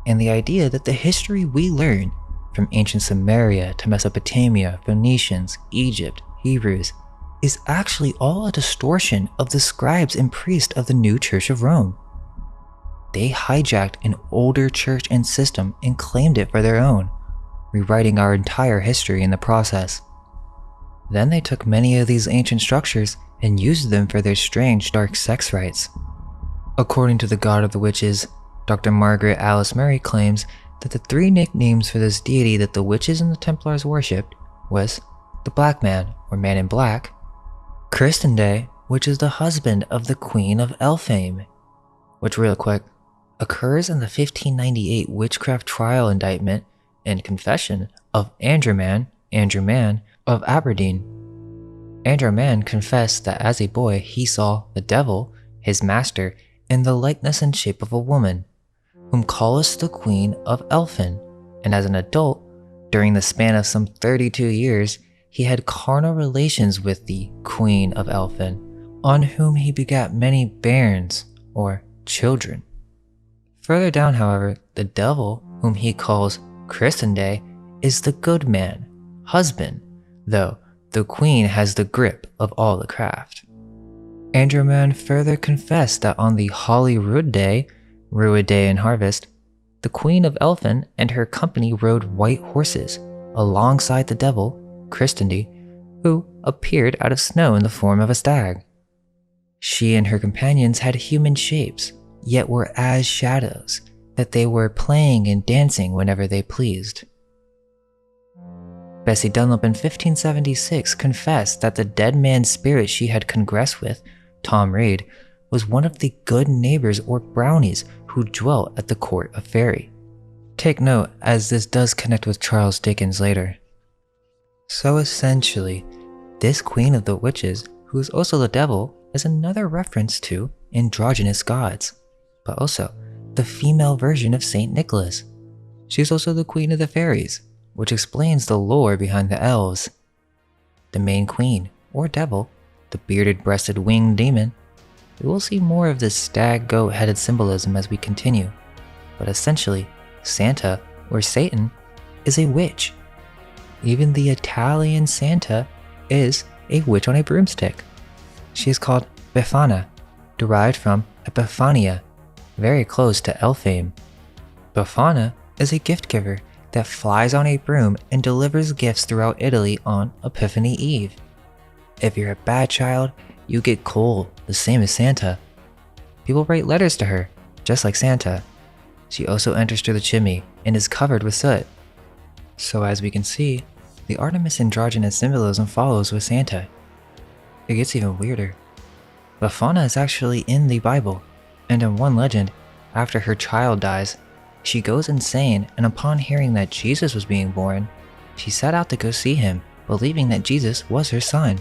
A: and the idea that the history we learn, from ancient Samaria to Mesopotamia, Phoenicians, Egypt, Hebrews, is actually all a distortion of the scribes and priests of the new Church of Rome. They hijacked an older church and system and claimed it for their own, rewriting our entire history in the process. Then they took many of these ancient structures and used them for their strange dark sex rites. According to the god of the witches, Dr. Margaret Alice Murray claims that the three nicknames for this deity that the witches and the Templars worshipped was the Black Man, or Man in Black, Christendé, which is the husband of the Queen of Elfame, which real quick, occurs in the 1598 witchcraft trial indictment and confession of Andrew Man of Aberdeen. Andrew Man confessed that as a boy he saw the devil, his master, in the likeness and shape of a woman, whom calleth the Queen of Elfin, and as an adult, during the span of some 32 years, he had carnal relations with the Queen of Elfin, on whom he begat many bairns, or children. Further down, however, the devil, whom he calls Christendé, is the good man, husband, though the queen has the grip of all the craft. Andrew Man further confessed that on the Holyrood Day, Ruidae in harvest, the queen of Elfin and her company rode white horses alongside the devil, Christende, who appeared out of snow in the form of a stag. She and her companions had human shapes, yet were as shadows, that they were playing and dancing whenever they pleased. Bessie Dunlop in 1576 confessed that the dead man's spirit she had congressed with, Tom Reed, was one of the good neighbors or brownies who dwelt at the court of Fairy. Take note, as this does connect with Charles Dickens later. So essentially, this queen of the witches, who is also the devil, is another reference to androgynous gods, but also the female version of Saint Nicholas. She's also the queen of the fairies, which explains the lore behind the elves. The main queen, or devil, the bearded-breasted winged demon. We will see more of this stag-goat-headed symbolism as we continue, but essentially, Santa, or Satan, is a witch. Even the Italian Santa is a witch on a broomstick. She is called Befana, derived from Epiphania, very close to Elfame. Befana is a gift giver that flies on a broom and delivers gifts throughout Italy on Epiphany Eve. If you're a bad child, you get coal, the same as Santa. People write letters to her, just like Santa. She also enters through the chimney and is covered with soot. So as we can see, the Artemis androgynous symbolism follows with Santa. It gets even weirder. Befana is actually in the Bible, and in one legend, after her child dies, she goes insane, and upon hearing that Jesus was being born, she set out to go see him, believing that Jesus was her son.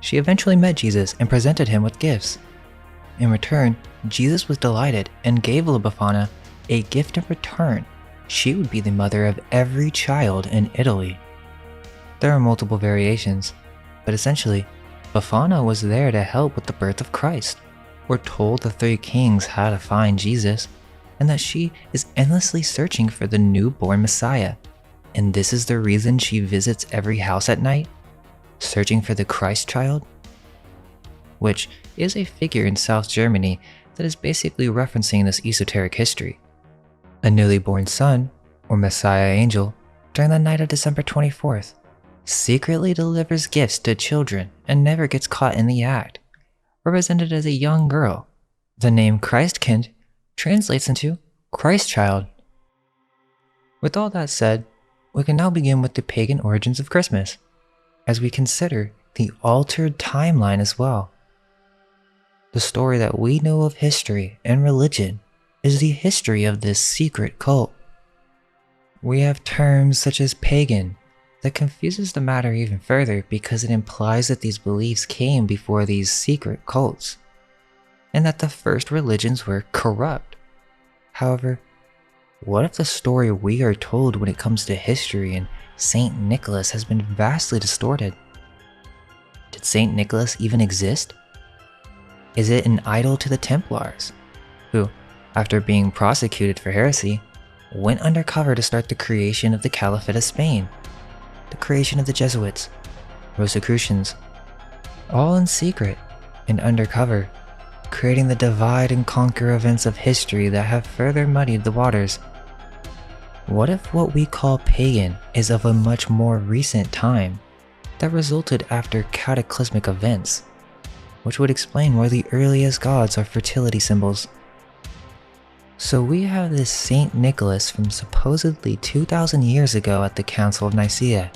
A: She eventually met Jesus and presented him with gifts. In return, Jesus was delighted and gave La Befana a gift in return. She would be the mother of every child in Italy. There are multiple variations, but essentially, Befana was there to help with the birth of Christ, or told the three kings how to find Jesus, and that she is endlessly searching for the newborn Messiah. And this is the reason she visits every house at night, searching for the Christ child? Which is a figure in South Germany that is basically referencing this esoteric history. A newly born son, or Messiah angel, during the night of December 24th, secretly delivers gifts to children and never gets caught in the act, represented as a young girl. The name Christkind translates into Christ child. With all that said, we can now begin with the pagan origins of Christmas, as we consider the altered timeline as well. The story that we know of history and religion is the history of this secret cult. We have terms such as pagan that confuses the matter even further because it implies that these beliefs came before these secret cults, and that the first religions were corrupt. However, what if the story we are told when it comes to history and Saint Nicholas has been vastly distorted? Did Saint Nicholas even exist? Is it an idol to the Templars, who, after being prosecuted for heresy, went undercover to start the creation of the Caliphate of Spain, the creation of the Jesuits, Rosicrucians, all in secret and undercover, creating the divide and conquer events of history that have further muddied the waters? What if what we call pagan is of a much more recent time that resulted after cataclysmic events, which would explain why the earliest gods are fertility symbols? So we have this Saint Nicholas from supposedly 2,000 years ago at the Council of Nicaea.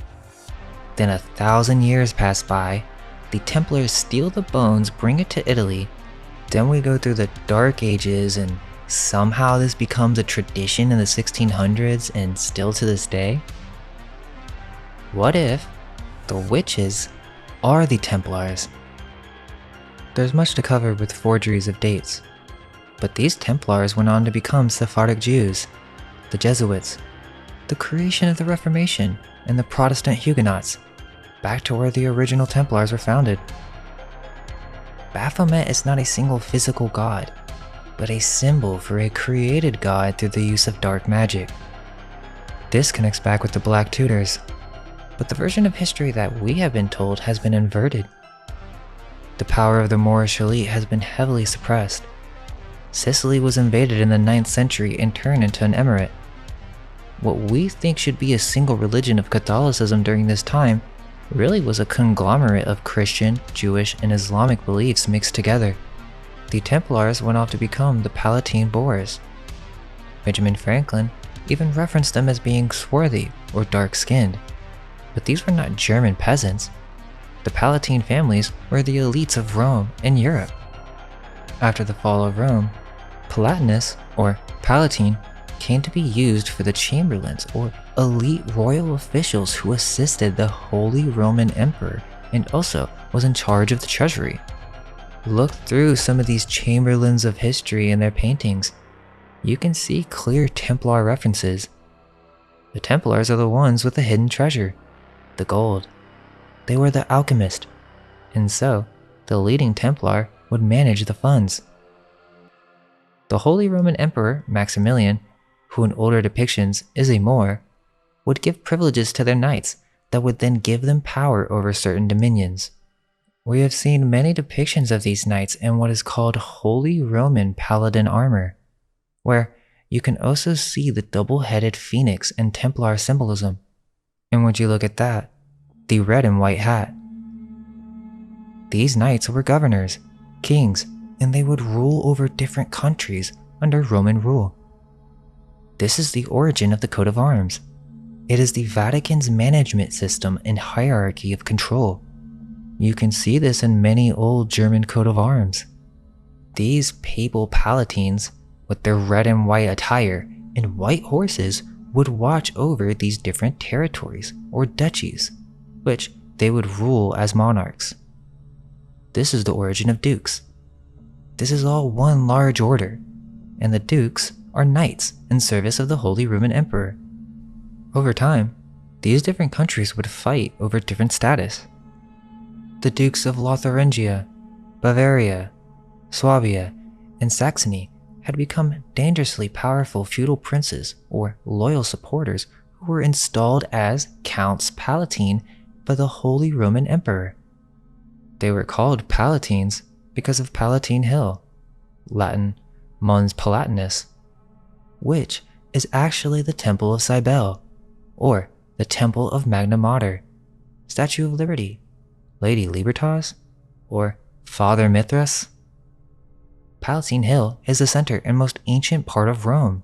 A: Then 1,000 years pass by, the Templars steal the bones, bring it to Italy, then we go through the Dark Ages, and somehow this becomes a tradition in the 1600s and still to this day? What if the witches are the Templars? There's much to cover with forgeries of dates, but these Templars went on to become Sephardic Jews, the Jesuits, the creation of the Reformation, and the Protestant Huguenots, back to where the original Templars were founded. Baphomet is not a single physical god, but a symbol for a created god through the use of dark magic. This connects back with the Black Tudors, but the version of history that we have been told has been inverted. The power of the Moorish elite has been heavily suppressed. Sicily was invaded in the 9th century and turned into an emirate. What we think should be a single religion of Catholicism during this time really was a conglomerate of Christian, Jewish, and Islamic beliefs mixed together. The Templars went off to become the Palatine Boers. Benjamin Franklin even referenced them as being swarthy or dark-skinned, but these were not German peasants. The Palatine families were the elites of Rome and Europe. After the fall of Rome, Palatinus, or Palatine, came to be used for the chamberlains or elite royal officials who assisted the Holy Roman Emperor and also was in charge of the treasury. Look through some of these chamberlains of history in their paintings. You can see clear Templar references. The Templars are the ones with the hidden treasure, the gold. They were the alchemist, and so the leading Templar would manage the funds. The Holy Roman Emperor Maximilian, who in older depictions is a Moor, would give privileges to their knights that would then give them power over certain dominions. We have seen many depictions of these knights in what is called Holy Roman Paladin armor, where you can also see the double-headed phoenix and Templar symbolism. And would you look at that, the red and white hat. These knights were governors, kings, and they would rule over different countries under Roman rule. This is the origin of the coat of arms. It is the Vatican's management system and hierarchy of control. You can see this in many old German coat of arms. These papal palatines, with their red and white attire and white horses, would watch over these different territories or duchies, which they would rule as monarchs. This is the origin of dukes. This is all one large order, and the dukes are knights in service of the Holy Roman Emperor. Over time, these different countries would fight over different status. The dukes of Lotharingia, Bavaria, Swabia, and Saxony had become dangerously powerful feudal princes or loyal supporters who were installed as Counts Palatine by the Holy Roman Emperor. They were called Palatines because of Palatine Hill, Latin Mons Palatinus, which is actually the Temple of Cybele, or the Temple of Magna Mater, Statue of Liberty, Lady Libertas, or Father Mithras. Palatine Hill is the center and most ancient part of Rome.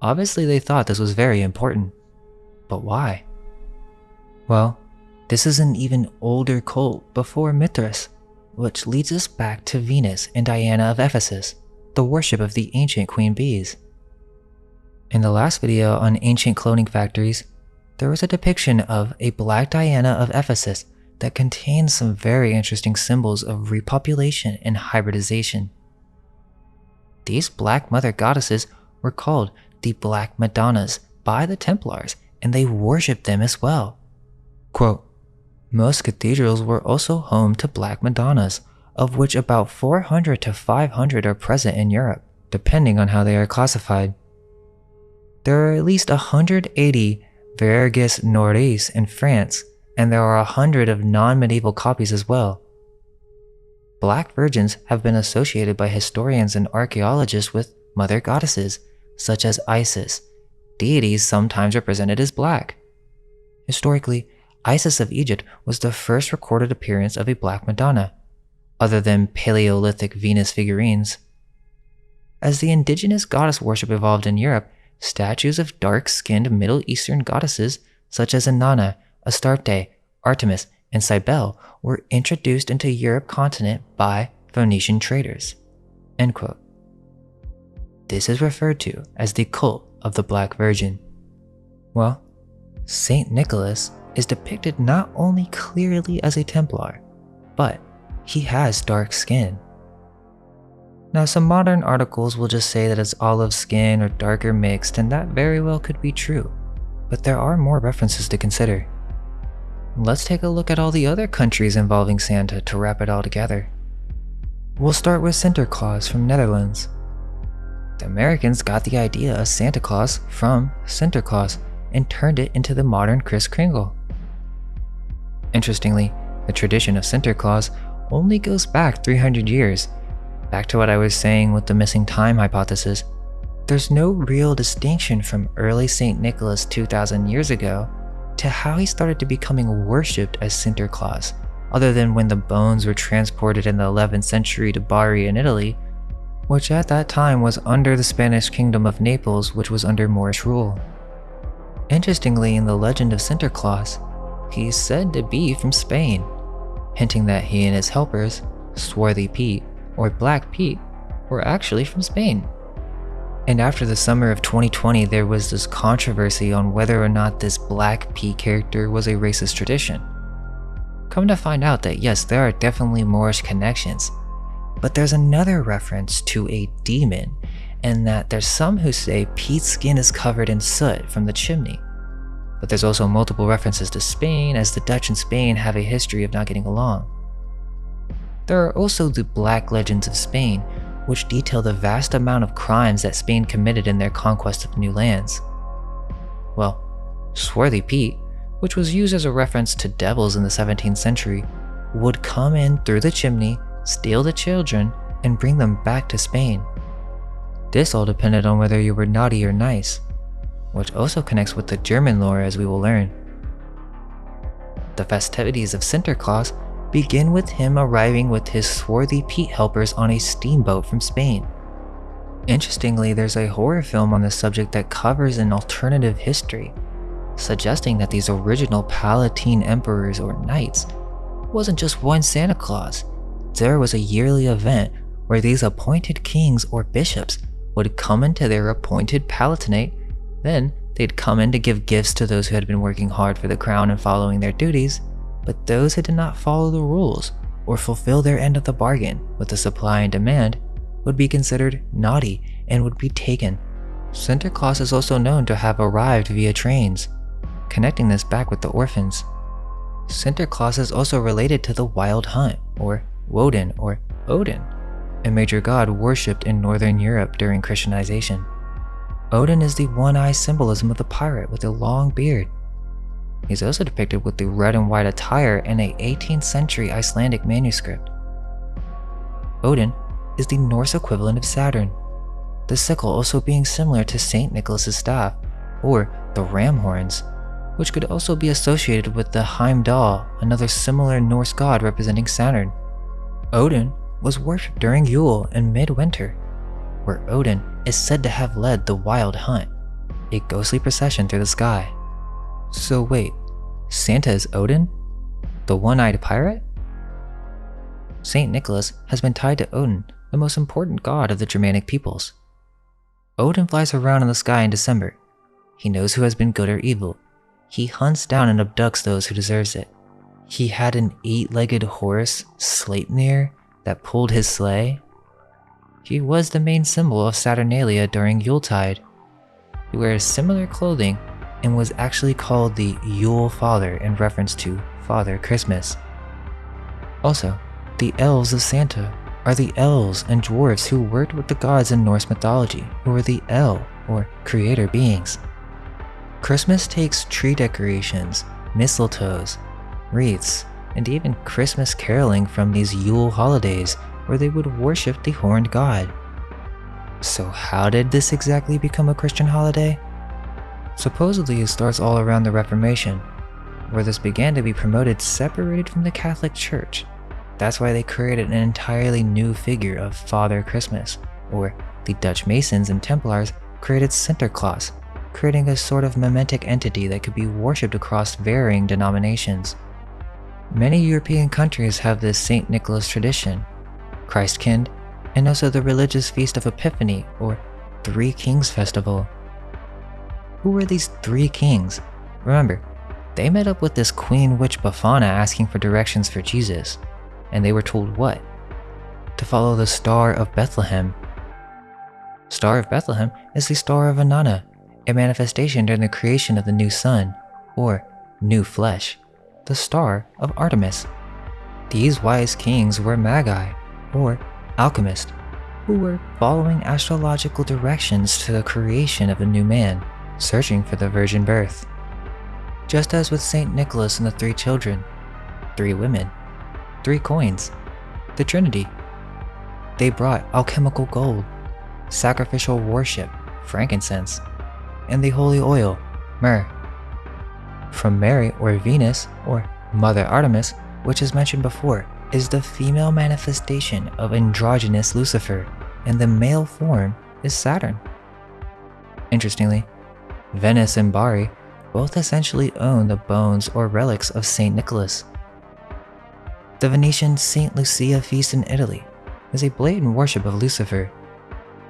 A: Obviously they thought this was very important, but why? Well, this is an even older cult before Mithras, which leads us back to Venus and Diana of Ephesus, the worship of the ancient queen bees. In the last video on ancient cloning factories, there was a depiction of a Black Diana of Ephesus that contains some very interesting symbols of repopulation and hybridization. These Black Mother goddesses were called the Black Madonnas by the Templars, and they worshipped them as well. Quote, most cathedrals were also home to Black Madonnas, of which about 400 to 500 are present in Europe, depending on how they are classified. There are at least 180 Vierges Noires in France, and there are 100 of non-medieval copies as well. Black virgins have been associated by historians and archaeologists with mother goddesses, such as Isis, deities sometimes represented as black. Historically, Isis of Egypt was the first recorded appearance of a Black Madonna, other than Paleolithic Venus figurines. As the indigenous goddess worship evolved in Europe, statues of dark-skinned Middle Eastern goddesses such as Inanna, Astarte, Artemis, and Cybele were introduced into Europe continent by Phoenician traders. End quote. This is referred to as the cult of the Black Virgin. Well, Saint Nicholas is depicted not only clearly as a Templar, but he has dark skin. Now, some modern articles will just say that it's olive skin or darker mixed, and that very well could be true, but there are more references to consider. Let's take a look at all the other countries involving Santa to wrap it all together. We'll start with Sinterklaas from Netherlands. The Americans got the idea of Santa Claus from Sinterklaas and turned it into the modern Kris Kringle. Interestingly, the tradition of Sinterklaas only goes back 300 years, Back to what I was saying with the missing time hypothesis, there's no real distinction from early St. Nicholas 2,000 years ago to how he started to becoming worshipped as Sinterklaas, other than when the bones were transported in the 11th century to Bari in Italy, which at that time was under the Spanish kingdom of Naples, which was under Moorish rule. Interestingly, in the legend of Sinterklaas, he's said to be from Spain, hinting that he and his helpers, Swarthy Pete or Black Pete, were actually from Spain. And after the summer of 2020, there was this controversy on whether or not this Black Pete character was a racist tradition. Come to find out that yes, there are definitely Moorish connections, but there's another reference to a demon, and that there's some who say Pete's skin is covered in soot from the chimney. But there's also multiple references to Spain, as the Dutch and Spain have a history of not getting along. There are also the Black Legends of Spain, which detail the vast amount of crimes that Spain committed in their conquest of new lands. Well, Swarthy Pete, which was used as a reference to devils in the 17th century, would come in through the chimney, steal the children, and bring them back to Spain. This all depended on whether you were naughty or nice, which also connects with the German lore, as we will learn. The festivities of Sinterklaas begin with him arriving with his Swarthy Pete helpers on a steamboat from Spain. Interestingly, there's a horror film on the subject that covers an alternative history, suggesting that these original Palatine emperors or knights wasn't just one Santa Claus. There was a yearly event where these appointed kings or bishops would come into their appointed palatinate, then they'd come in to give gifts to those who had been working hard for the crown and following their duties, but those who did not follow the rules or fulfill their end of the bargain with the supply and demand would be considered naughty and would be taken. Sinterklaas is also known to have arrived via trains, connecting this back with the orphans. Sinterklaas is also related to the Wild Hunt, or Woden or Odin, a major god worshipped in Northern Europe during Christianization. Odin is the one-eye symbolism of the pirate with a long beard. He's also depicted with the red and white attire in a 18th century Icelandic manuscript. Odin is the Norse equivalent of Saturn, the sickle also being similar to St. Nicholas's staff, or the ram horns, which could also be associated with the Heimdall, another similar Norse god representing Saturn. Odin was worshipped during Yule in midwinter, where Odin is said to have led the Wild Hunt, a ghostly procession through the sky. So wait, Santa is Odin? The one-eyed pirate? St. Nicholas has been tied to Odin, the most important god of the Germanic peoples. Odin flies around in the sky in December. He knows who has been good or evil. He hunts down and abducts those who deserves it. He had an 8-legged horse, Sleipnir, that pulled his sleigh. He was the main symbol of Saturnalia during Yuletide. He wears similar clothing and was actually called the Yule Father in reference to Father Christmas. Also, the elves of Santa are the elves and dwarves who worked with the gods in Norse mythology, who were the El, or creator beings. Christmas takes tree decorations, mistletoes, wreaths, and even Christmas caroling from these Yule holidays where they would worship the horned god. So how did this exactly become a Christian holiday? Supposedly it starts all around the Reformation, where this began to be promoted separated from the Catholic Church. That's why they created an entirely new figure of Father Christmas, or the Dutch Masons and Templars created Sinterklaas, creating a sort of mimetic entity that could be worshipped across varying denominations. Many European countries have this St. Nicholas tradition, Christkind, and also the religious Feast of Epiphany, or Three Kings Festival. Who were these three kings? Remember, they met up with this queen witch Bafana asking for directions for Jesus, and they were told what? To follow the Star of Bethlehem. Star of Bethlehem is the Star of Inanna, a manifestation during the creation of the new sun, or new flesh, the Star of Artemis. These wise kings were magi, or alchemists, who were following astrological directions to the creation of a new man, searching for the virgin birth. Just as with St. Nicholas and the three children, 3 women, 3 coins, the Trinity. They brought alchemical gold, sacrificial worship, frankincense, and the holy oil, myrrh. From Mary or Venus or Mother Artemis, which is mentioned before, is the female manifestation of androgynous Lucifer, and the male form is Saturn. Interestingly, Venice and Bari both essentially own the bones or relics of Saint Nicholas. The Venetian Saint Lucia feast in Italy is a blatant worship of Lucifer,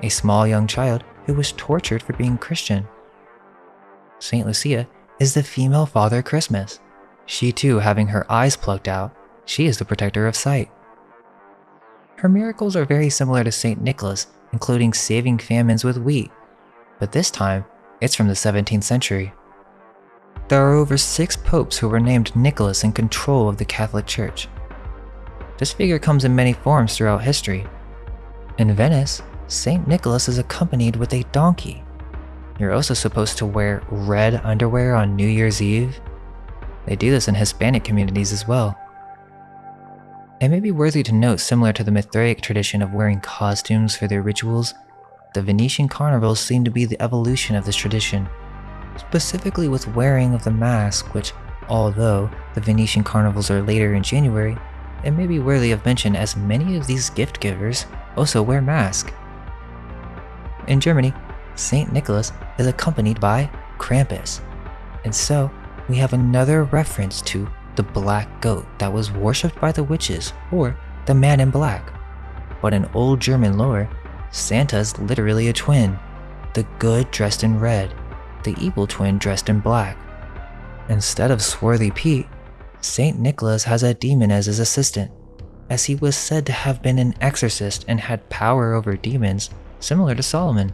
A: a small young child who was tortured for being Christian. Saint Lucia is the female Father Christmas. She too having her eyes plucked out, she is the protector of sight. Her miracles are very similar to Saint Nicholas, including saving famines with wheat, but this time, it's from the 17th century. There are over 6 popes who were named Nicholas in control of the Catholic Church. This figure comes in many forms throughout history. In Venice, Saint Nicholas is accompanied with a donkey. You're also supposed to wear red underwear on New Year's Eve. They do this in Hispanic communities as well. It may be worthy to note, similar to the Mithraic tradition of wearing costumes for their rituals, the Venetian carnivals seem to be the evolution of this tradition, specifically with wearing of the mask, which, although the Venetian carnivals are later in January, it may be worthy of mention as many of these gift givers also wear masks. In Germany, Saint Nicholas is accompanied by Krampus, and so we have another reference to the black goat that was worshipped by the witches, or the man in black. But in old German lore, Santa's literally a twin, the good dressed in red, the evil twin dressed in black. Instead of swarthy Pete, Saint Nicholas has a demon as his assistant, as he was said to have been an exorcist and had power over demons, similar to Solomon.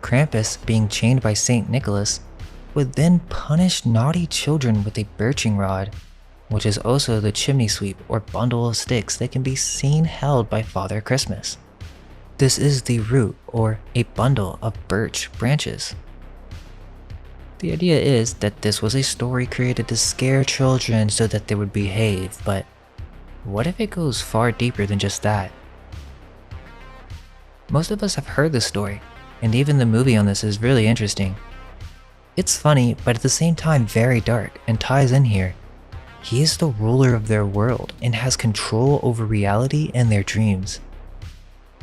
A: Krampus, being chained by Saint Nicholas, would then punish naughty children with a birching rod, which is also the chimney sweep or bundle of sticks that can be seen held by Father Christmas. This is the root or a bundle of birch branches. The idea is that this was a story created to scare children so that they would behave, but what if it goes far deeper than just that? Most of us have heard this story, and even the movie on this is really interesting. It's funny, but at the same time very dark, and ties in here. He is the ruler of their world and has control over reality and their dreams.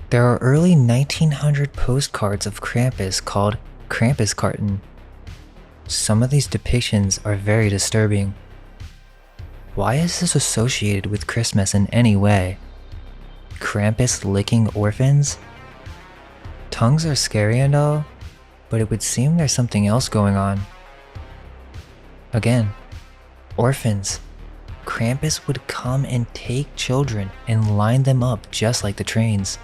A: There are early 1900 postcards of Krampus called Krampuskarten. Some of these depictions are very disturbing. Why is this associated with Christmas in any way? Krampus licking orphans? Tongues are scary and all, but it would seem there's something else going on. Again, orphans. Krampus would come and take children and line them up just like the trains.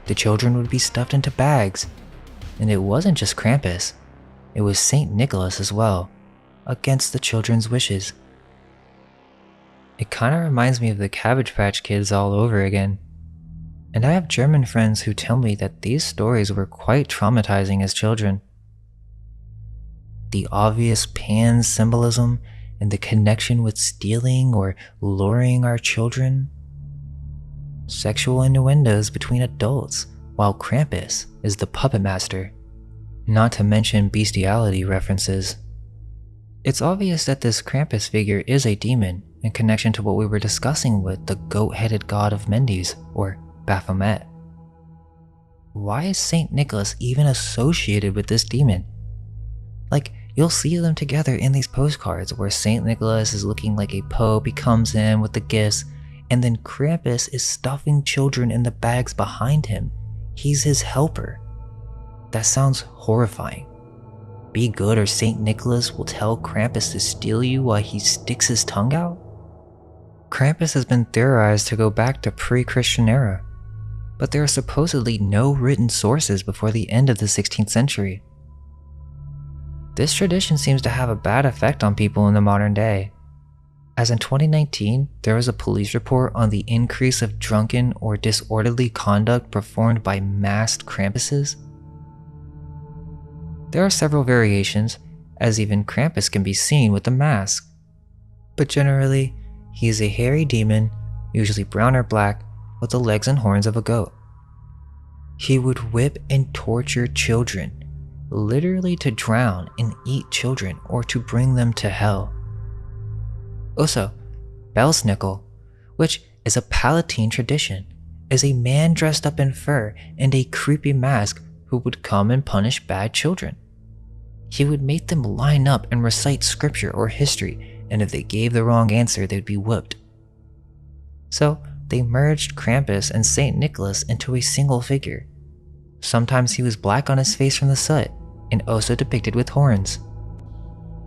A: The children would be stuffed into bags, and it wasn't just Krampus, it was Saint Nicholas as well, against the children's wishes. It kinda reminds me of the Cabbage Patch Kids all over again. And I have German friends who tell me that these stories were quite traumatizing as children. The obvious pan symbolism and the connection with stealing or luring our children. Sexual innuendos between adults, while Krampus is the puppet master. Not to mention bestiality references. It's obvious that this Krampus figure is a demon in connection to what we were discussing with the goat-headed god of Mendes, or Baphomet. Why is Saint Nicholas even associated with this demon? Like, you'll see them together in these postcards where Saint Nicholas is looking like a pope, he comes in with the gifts, and then Krampus is stuffing children in the bags behind him. He's his helper. That sounds horrifying. Be good or Saint Nicholas will tell Krampus to steal you while he sticks his tongue out? Krampus has been theorized to go back to pre-Christian era, but there are supposedly no written sources before the end of the 16th century. This tradition seems to have a bad effect on people in the modern day, as in 2019 there was a police report on the increase of drunken or disorderly conduct performed by masked Krampuses. There are several variations, as even Krampus can be seen with a mask, but generally he is a hairy demon, usually brown or black, with the legs and horns of a goat. He would whip and torture children, literally to drown and eat children or to bring them to hell. Also, 𝘚𝘦𝘤, which is a Palatine tradition, is a man dressed up in fur and a creepy mask who would come and punish bad children. He would make them line up and recite scripture or history, and if they gave the wrong answer, they'd be whooped. So they merged Krampus and St. Nicholas into a single figure. Sometimes he was black on his face from the soot, and also depicted with horns.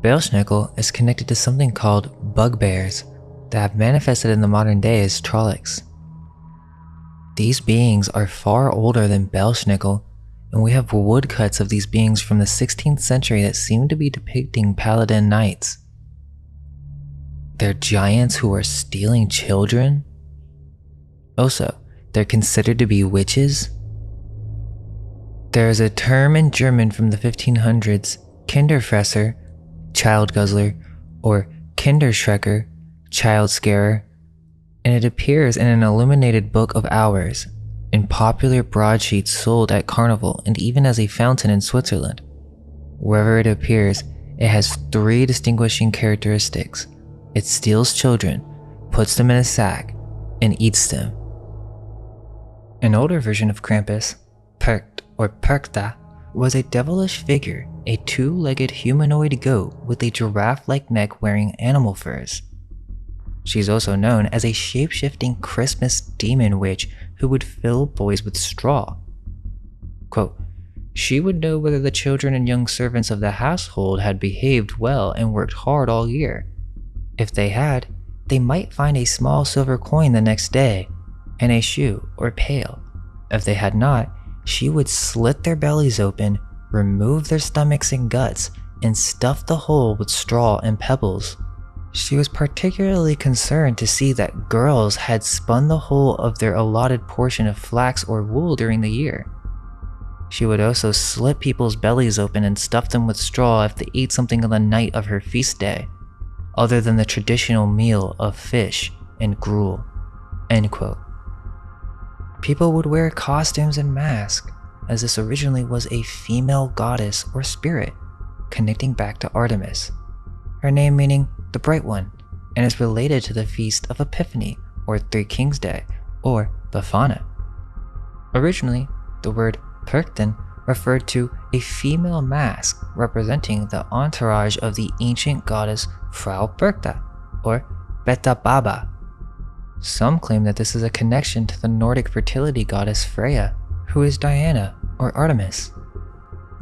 A: 𝘚𝘦𝘤 is connected to something called bugbears that have manifested in the modern day as Trollocs. These beings are far older than 𝘚𝘦𝘤, and we have woodcuts of these beings from the 16th century that seem to be depicting paladin knights. They're giants who are stealing children? Also, they're considered to be witches? There is a term in German from the 1500s, Kinderfresser, child guzzler, or Kinderschrecker, child scarer, and it appears in an illuminated book of hours, in popular broadsheets sold at Carnival and even as a fountain in Switzerland. Wherever it appears, it has 3 distinguishing characteristics. It steals children, puts them in a sack, and eats them. An older version of Krampus, Percht or Perchta, was a devilish figure, a 2-legged humanoid goat with a giraffe-like neck wearing animal furs. She's also known as a shape-shifting Christmas demon witch who would fill boys with straw. Quote, she would know whether the children and young servants of the household had behaved well and worked hard all year. If they had, they might find a small silver coin the next day, and a shoe or pail. If they had not, she would slit their bellies open, remove their stomachs and guts, and stuff the hole with straw and pebbles. She was particularly concerned to see that girls had spun the whole of their allotted portion of flax or wool during the year. She would also slit people's bellies open and stuff them with straw if they ate something on the night of her feast day, other than the traditional meal of fish and gruel." End quote. People would wear costumes and masks, as this originally was a female goddess or spirit, connecting back to Artemis, her name meaning the Bright One, and is related to the Feast of Epiphany or Three Kings Day or Befana. Originally, the word Perchten referred to a female mask representing the entourage of the ancient goddess Frau Perchta or Beta Baba. Some claim that this is a connection to the Nordic fertility goddess Freya, who is Diana or Artemis.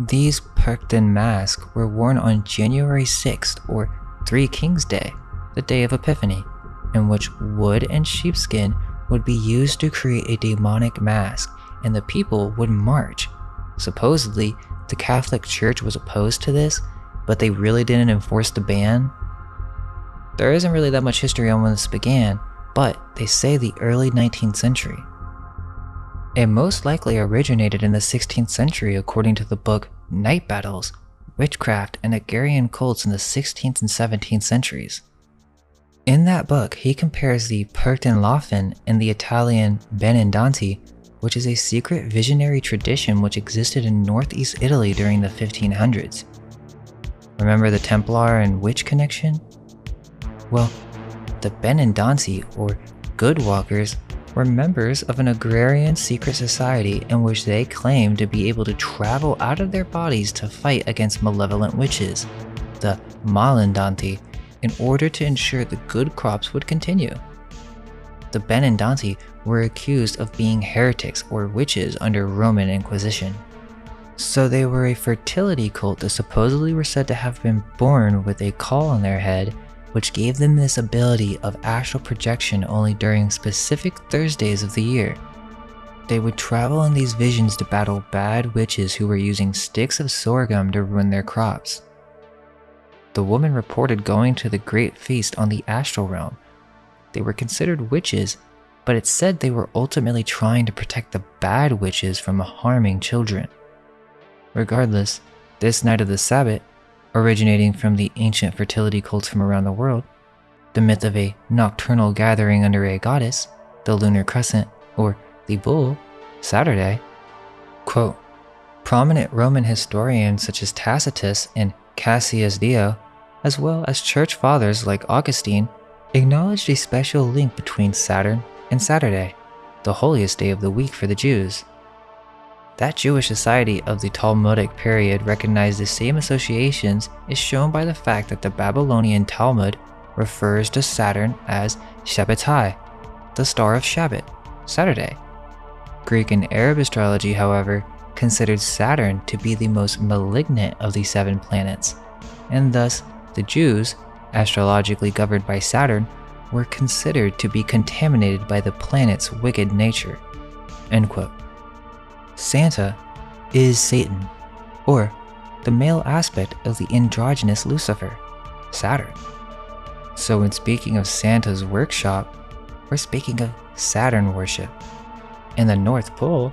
A: These Perchten masks were worn on January 6th or Three Kings Day, the day of Epiphany, in which wood and sheepskin would be used to create a demonic mask, and the people would march. Supposedly, the Catholic Church was opposed to this, but they really didn't enforce the ban. There isn't really that much history on when this began, but they say the early 19th century. It most likely originated in the 16th century according to the book Night Battles, Witchcraft and Agrarian Cults in the 16th and 17th centuries. In that book, he compares the Perchtenlaufen and the Italian Benedante, which is a secret visionary tradition which existed in northeast Italy during the 1500s. Remember the Templar and witch connection? Well, the Benedante, or Good Walkers, were members of an agrarian secret society in which they claimed to be able to travel out of their bodies to fight against malevolent witches, the Malandanti, in order to ensure the good crops would continue. The Benedante were accused of being heretics or witches under Roman Inquisition. So they were a fertility cult that supposedly were said to have been born with a caul on their head, which gave them this ability of astral projection only during specific Thursdays of the year. They would travel in these visions to battle bad witches who were using sticks of sorghum to ruin their crops. The woman reported going to the great feast on the astral realm. They were considered witches, but it said they were ultimately trying to protect the bad witches from harming children. Regardless, this night of the Sabbath, originating from the ancient fertility cults from around the world, the myth of a nocturnal gathering under a goddess, the lunar crescent, or the bull, Saturday. Quote, prominent Roman historians such as Tacitus and Cassius Dio, as well as church fathers like Augustine, acknowledged a special link between Saturn and Saturday, the holiest day of the week for the Jews. That Jewish society of the Talmudic period recognized the same associations is shown by the fact that the Babylonian Talmud refers to Saturn as Shabbatai, the star of Shabbat, Saturday. Greek and Arab astrology, however, considered Saturn to be the most malignant of the 7 planets, and thus the Jews, astrologically governed by Saturn, were considered to be contaminated by the planet's wicked nature. End quote. Santa is Satan, or the male aspect of the androgynous Lucifer, Saturn. So when speaking of Santa's workshop, we're speaking of Saturn worship. In the North Pole,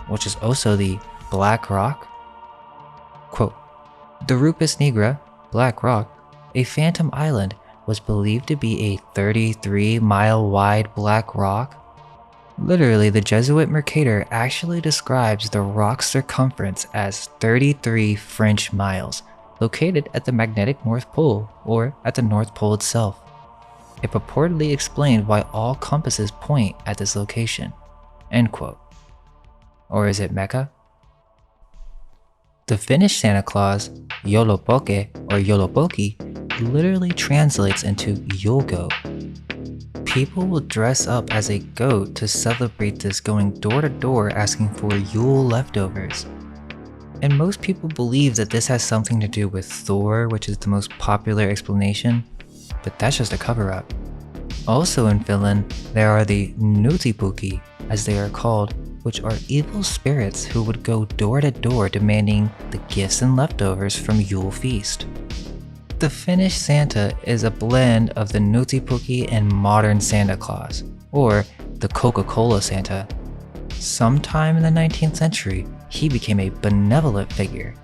A: which is also the Black Rock, quote, the Rupus Nigra, Black Rock, a phantom island, was believed to be a 33-mile wide black rock. Literally, the Jesuit Mercator actually describes the rock's circumference as 33 French miles, located at the magnetic North Pole, or at the North Pole itself. It purportedly explained why all compasses point at this location. End quote. Or is it Mecca? The Finnish Santa Claus, Joulupoke or Joulupoki, literally translates into Yule goat. People will dress up as a goat to celebrate this, going door to door asking for Yule leftovers. And most people believe that this has something to do with Thor, which is the most popular explanation, but that's just a cover-up. Also in Finland, there are the Nuutipuki, as they are called, which are evil spirits who would go door to door demanding the gifts and leftovers from Yule feast. The Finnish Santa is a blend of the Nuutipuki and modern Santa Claus, or the Coca-Cola Santa. Sometime in the 19th century, he became a benevolent figure,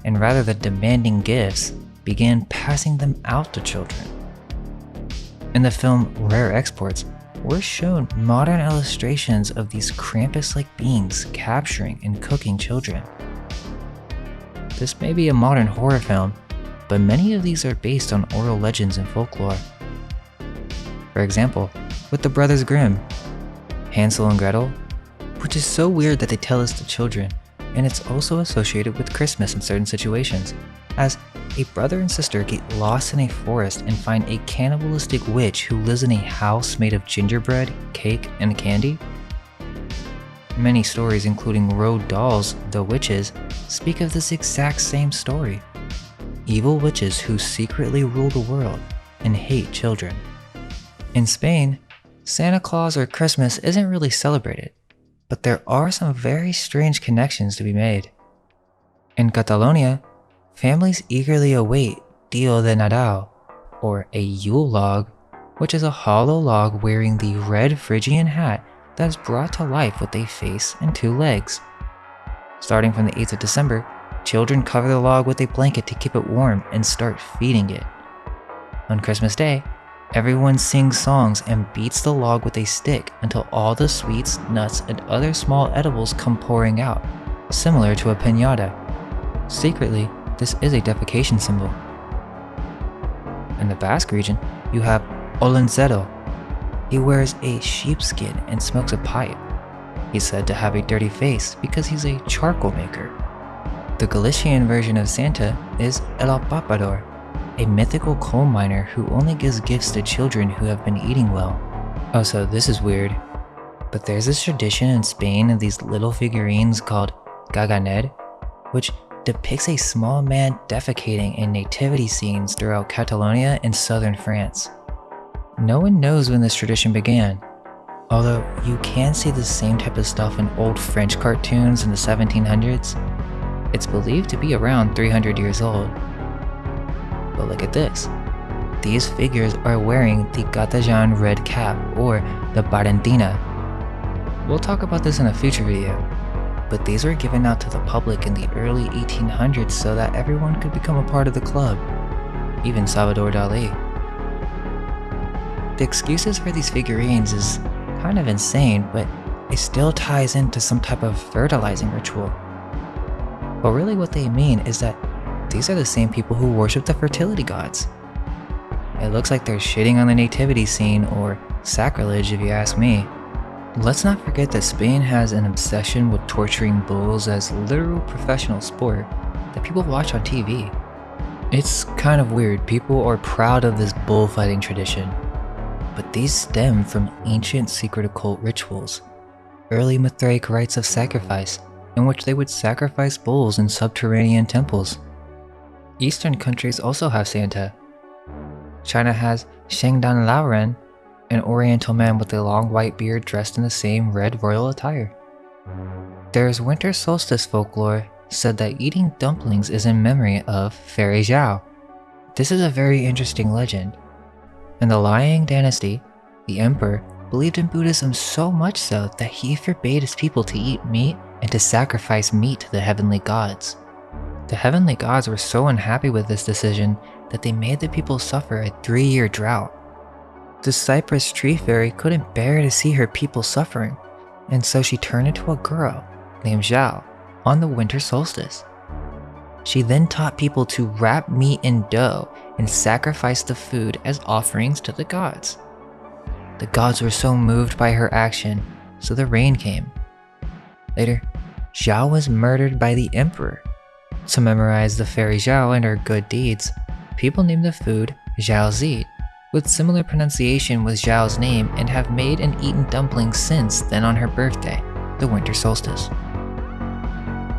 A: and rather than demanding gifts, began passing them out to children. In the film Rare Exports, we're shown modern illustrations of these Krampus-like beings capturing and cooking children. This may be a modern horror film, but many of these are based on oral legends and folklore. For example, with the Brothers Grimm, Hansel and Gretel, which is so weird that they tell us to children, and it's also associated with Christmas in certain situations, as a brother and sister get lost in a forest and find a cannibalistic witch who lives in a house made of gingerbread, cake, and candy. Many stories, including Roald Dahl's The Witches, speak of this exact same story. Evil witches who secretly rule the world and hate children. In Spain, Santa Claus or Christmas isn't really celebrated, but there are some very strange connections to be made. In Catalonia, families eagerly await Dia de Nadal, or a Yule log, which is a hollow log wearing the red Phrygian hat that is brought to life with a face and 2 legs. Starting from the 8th of December, children cover the log with a blanket to keep it warm and start feeding it. On Christmas Day, everyone sings songs and beats the log with a stick until all the sweets, nuts, and other small edibles come pouring out, similar to a piñata. Secretly, this is a defecation symbol. In the Basque region, you have Olentzero. He wears a sheepskin and smokes a pipe. He's said to have a dirty face because he's a charcoal maker. The Galician version of Santa is El Papador, a mythical coal miner who only gives gifts to children who have been eating well. Oh, so this is weird, but there's this tradition in Spain of these little figurines called Gaganer, which depicts a small man defecating in nativity scenes throughout Catalonia and southern France. No one knows when this tradition began, although you can see the same type of stuff in old French cartoons in the 1700s. It's believed to be around 300 years old. But look at this. These figures are wearing the Gatajan red cap, or the Barentina. We'll talk about this in a future video, but these were given out to the public in the early 1800s so that everyone could become a part of the club, even Salvador Dali. The excuses for these figurines is kind of insane, but it still ties into some type of fertilizing ritual. But really what they mean is that these are the same people who worship the fertility gods. It looks like they're shitting on the nativity scene, or sacrilege if you ask me. Let's not forget that Spain has an obsession with torturing bulls as literal professional sport that people watch on TV. It's kind of weird, people are proud of this bullfighting tradition, but these stem from ancient secret occult rituals, early Mithraic rites of sacrifice, in which they would sacrifice bulls in subterranean temples. Eastern countries also have Santa. China has Shengdan Laoren, an oriental man with a long white beard dressed in the same red royal attire. There's winter solstice folklore said that eating dumplings is in memory of Fairy Zhao. This is a very interesting legend. In the Liang dynasty, the emperor believed in Buddhism so much so that he forbade his people to eat meat and to sacrifice meat to the heavenly gods. The heavenly gods were so unhappy with this decision that they made the people suffer a 3-year drought. The cypress tree fairy couldn't bear to see her people suffering, and so she turned into a girl named Zhao on the winter solstice. She then taught people to wrap meat in dough and sacrifice the food as offerings to the gods. The gods were so moved by her action, so the rain came. Later, Zhao was murdered by the emperor. To memorize the fairy Zhao and her good deeds, people named the food Zhaozi, with similar pronunciation with Zhao's name, and have made and eaten dumplings since then on her birthday, the winter solstice.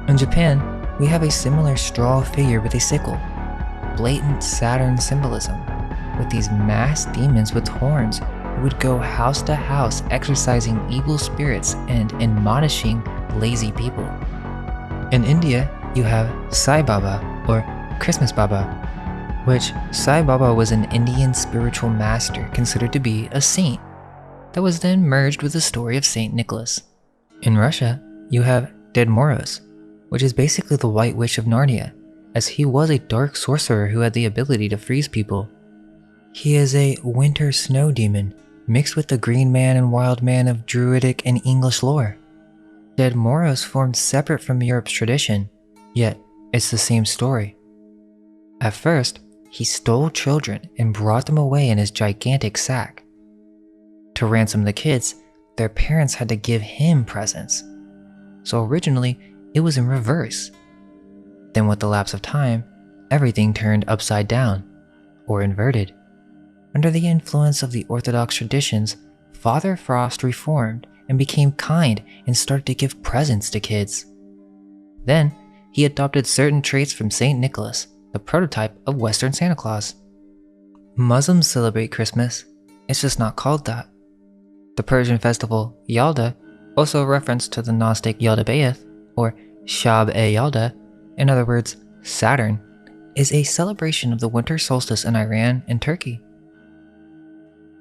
A: In Japan, we have a similar straw figure with a sickle, blatant Saturn symbolism, with these masked demons with horns who would go house to house exorcising evil spirits and admonishing lazy people. In India, you have Sai Baba, or Christmas Baba, which Sai Baba was an Indian spiritual master considered to be a saint that was then merged with the story of Saint Nicholas. In Russia, you have Ded Moroz, which is basically the White Witch of Narnia, as he was a dark sorcerer who had the ability to freeze people. He is a winter snow demon mixed with the Green Man and Wild Man of Druidic and English lore. Ded Moroz formed separate from Europe's tradition, yet it's the same story. At first, he stole children and brought them away in his gigantic sack. To ransom the kids, their parents had to give him presents. So originally, it was in reverse. Then with the lapse of time, everything turned upside down, or inverted. Under the influence of the Orthodox traditions, Father Frost reformed and became kind and started to give presents to kids. Then, he adopted certain traits from Saint Nicholas, the prototype of Western Santa Claus. Muslims celebrate Christmas, it's just not called that. The Persian festival Yalda, also a reference to the Gnostic Yaldabaoth, or Shab-e-Yalda, in other words, Saturn, is a celebration of the winter solstice in Iran and Turkey.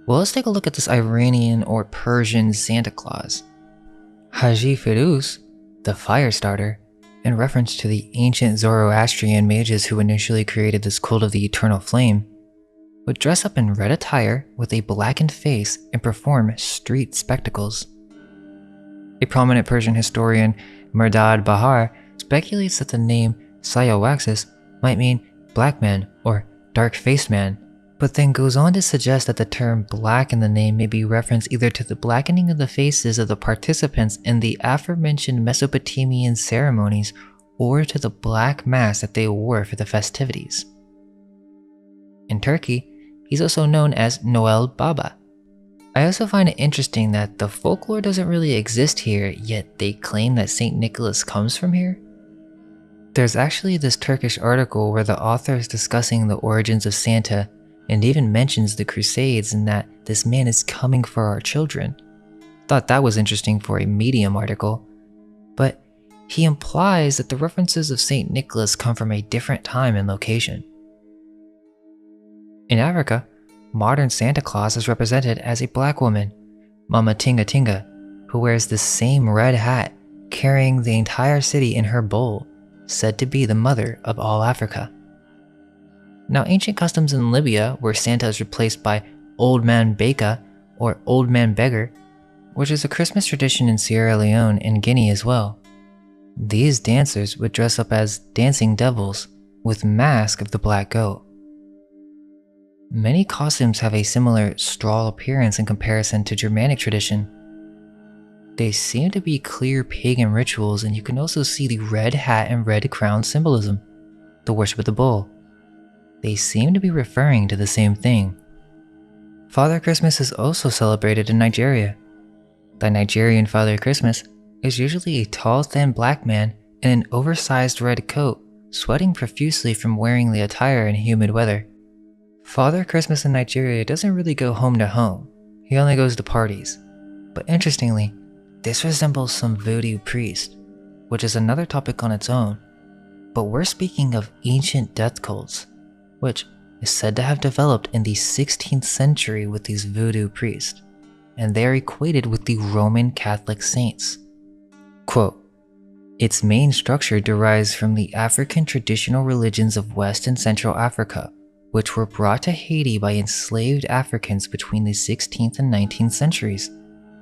A: Well, let's take a look at this Iranian or Persian Santa Claus. Haji Firuz, the fire starter, in reference to the ancient Zoroastrian mages who initially created this cult of the eternal flame, would dress up in red attire with a blackened face and perform street spectacles. A prominent Persian historian, Merdad Bahar, speculates that the name Sayawaxis might mean black man or dark-faced man, but then goes on to suggest that the term black in the name may be referenced either to the blackening of the faces of the participants in the aforementioned Mesopotamian ceremonies or to the black mask that they wore for the festivities. In Turkey, he's also known as Noel Baba. I also find it interesting that the folklore doesn't really exist here, yet they claim that Saint Nicholas comes from here. There's actually this Turkish article where the author is discussing the origins of Santa and even mentions the Crusades and that this man is coming for our children. Thought that was interesting for a Medium article, but he implies that the references of Saint Nicholas come from a different time and location. In Africa, modern Santa Claus is represented as a black woman, Mama Tinga Tinga, who wears the same red hat, carrying the entire city in her bowl, said to be the mother of all Africa. Now, ancient customs in Libya, where Santa is replaced by Old Man Beka or Old Man Beggar, which is a Christmas tradition in Sierra Leone and Guinea as well. These dancers would dress up as dancing devils with masks of the black goat. Many costumes have a similar straw appearance in comparison to Germanic tradition. They seem to be clear pagan rituals, and you can also see the red hat and red crown symbolism, the worship of the bull. They seem to be referring to the same thing. Father Christmas is also celebrated in Nigeria. The Nigerian Father Christmas is usually a tall, thin black man in an oversized red coat, sweating profusely from wearing the attire in humid weather. Father Christmas in Nigeria doesn't really go home to home, he only goes to parties. But interestingly, this resembles some voodoo priest, which is another topic on its own. But we're speaking of ancient death cults, which is said to have developed in the 16th century with these voodoo priests, and they are equated with the Roman Catholic saints. Quote, its main structure derives from the African traditional religions of West and Central Africa, which were brought to Haiti by enslaved Africans between the 16th and 19th centuries.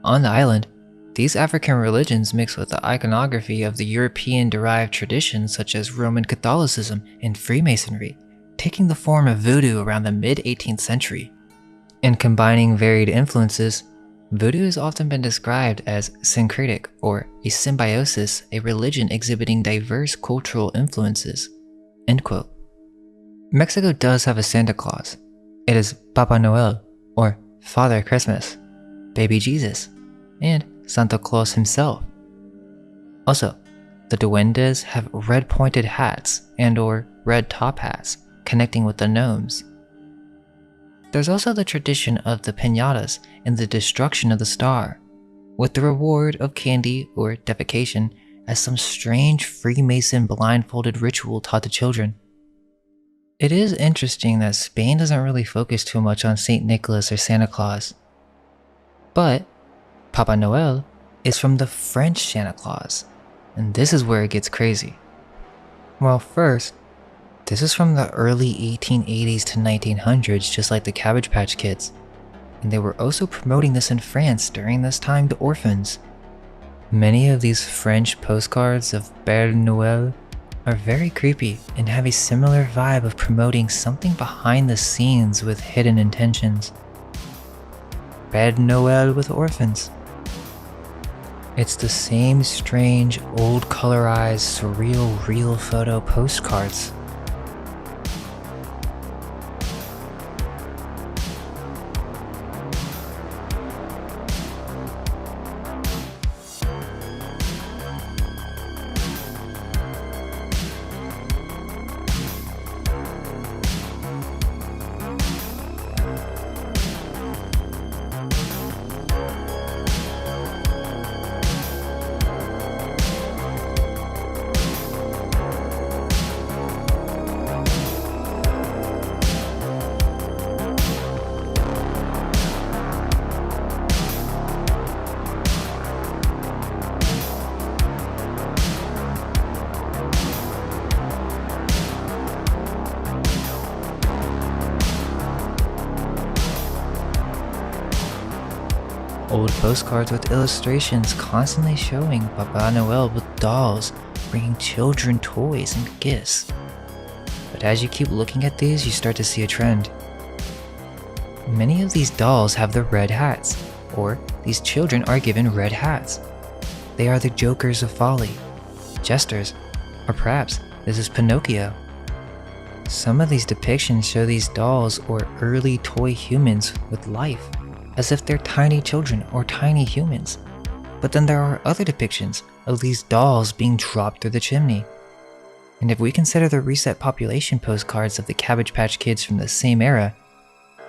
A: On the island, these African religions mix with the iconography of the European-derived traditions such as Roman Catholicism and Freemasonry, taking the form of voodoo around the mid-18th century. In combining varied influences, voodoo has often been described as syncretic or a symbiosis, a religion exhibiting diverse cultural influences. End quote. Mexico does have a Santa Claus. It is Papa Noel, or Father Christmas, Baby Jesus, and Santa Claus himself. Also, the duendes have red pointed hats and or red top hats connecting with the gnomes. There's also the tradition of the piñatas and the destruction of the star, with the reward of candy or defecation as some strange Freemason blindfolded ritual taught to children. It is interesting that Spain doesn't really focus too much on St. Nicholas or Santa Claus. But Papa Noel is from the French Santa Claus, and this is where it gets crazy. Well, first, this is from the early 1880s to 1900s, just like the Cabbage Patch Kids, and they were also promoting this in France during this time to orphans. Many of these French postcards of Père Noël are very creepy and have a similar vibe of promoting something behind the scenes with hidden intentions. Père Noël with orphans. It's the same strange, old colorized, surreal, real photo postcards. Old postcards with illustrations constantly showing Papa Noel with dolls, bringing children toys and gifts. But as you keep looking at these, you start to see a trend. Many of these dolls have the red hats, or these children are given red hats. They are the jokers of folly, jesters, or perhaps this is Pinocchio. Some of these depictions show these dolls or early toy humans with life, as if they're tiny children or tiny humans. But then there are other depictions of these dolls being dropped through the chimney. And if we consider the reset population postcards of the Cabbage Patch Kids from the same era,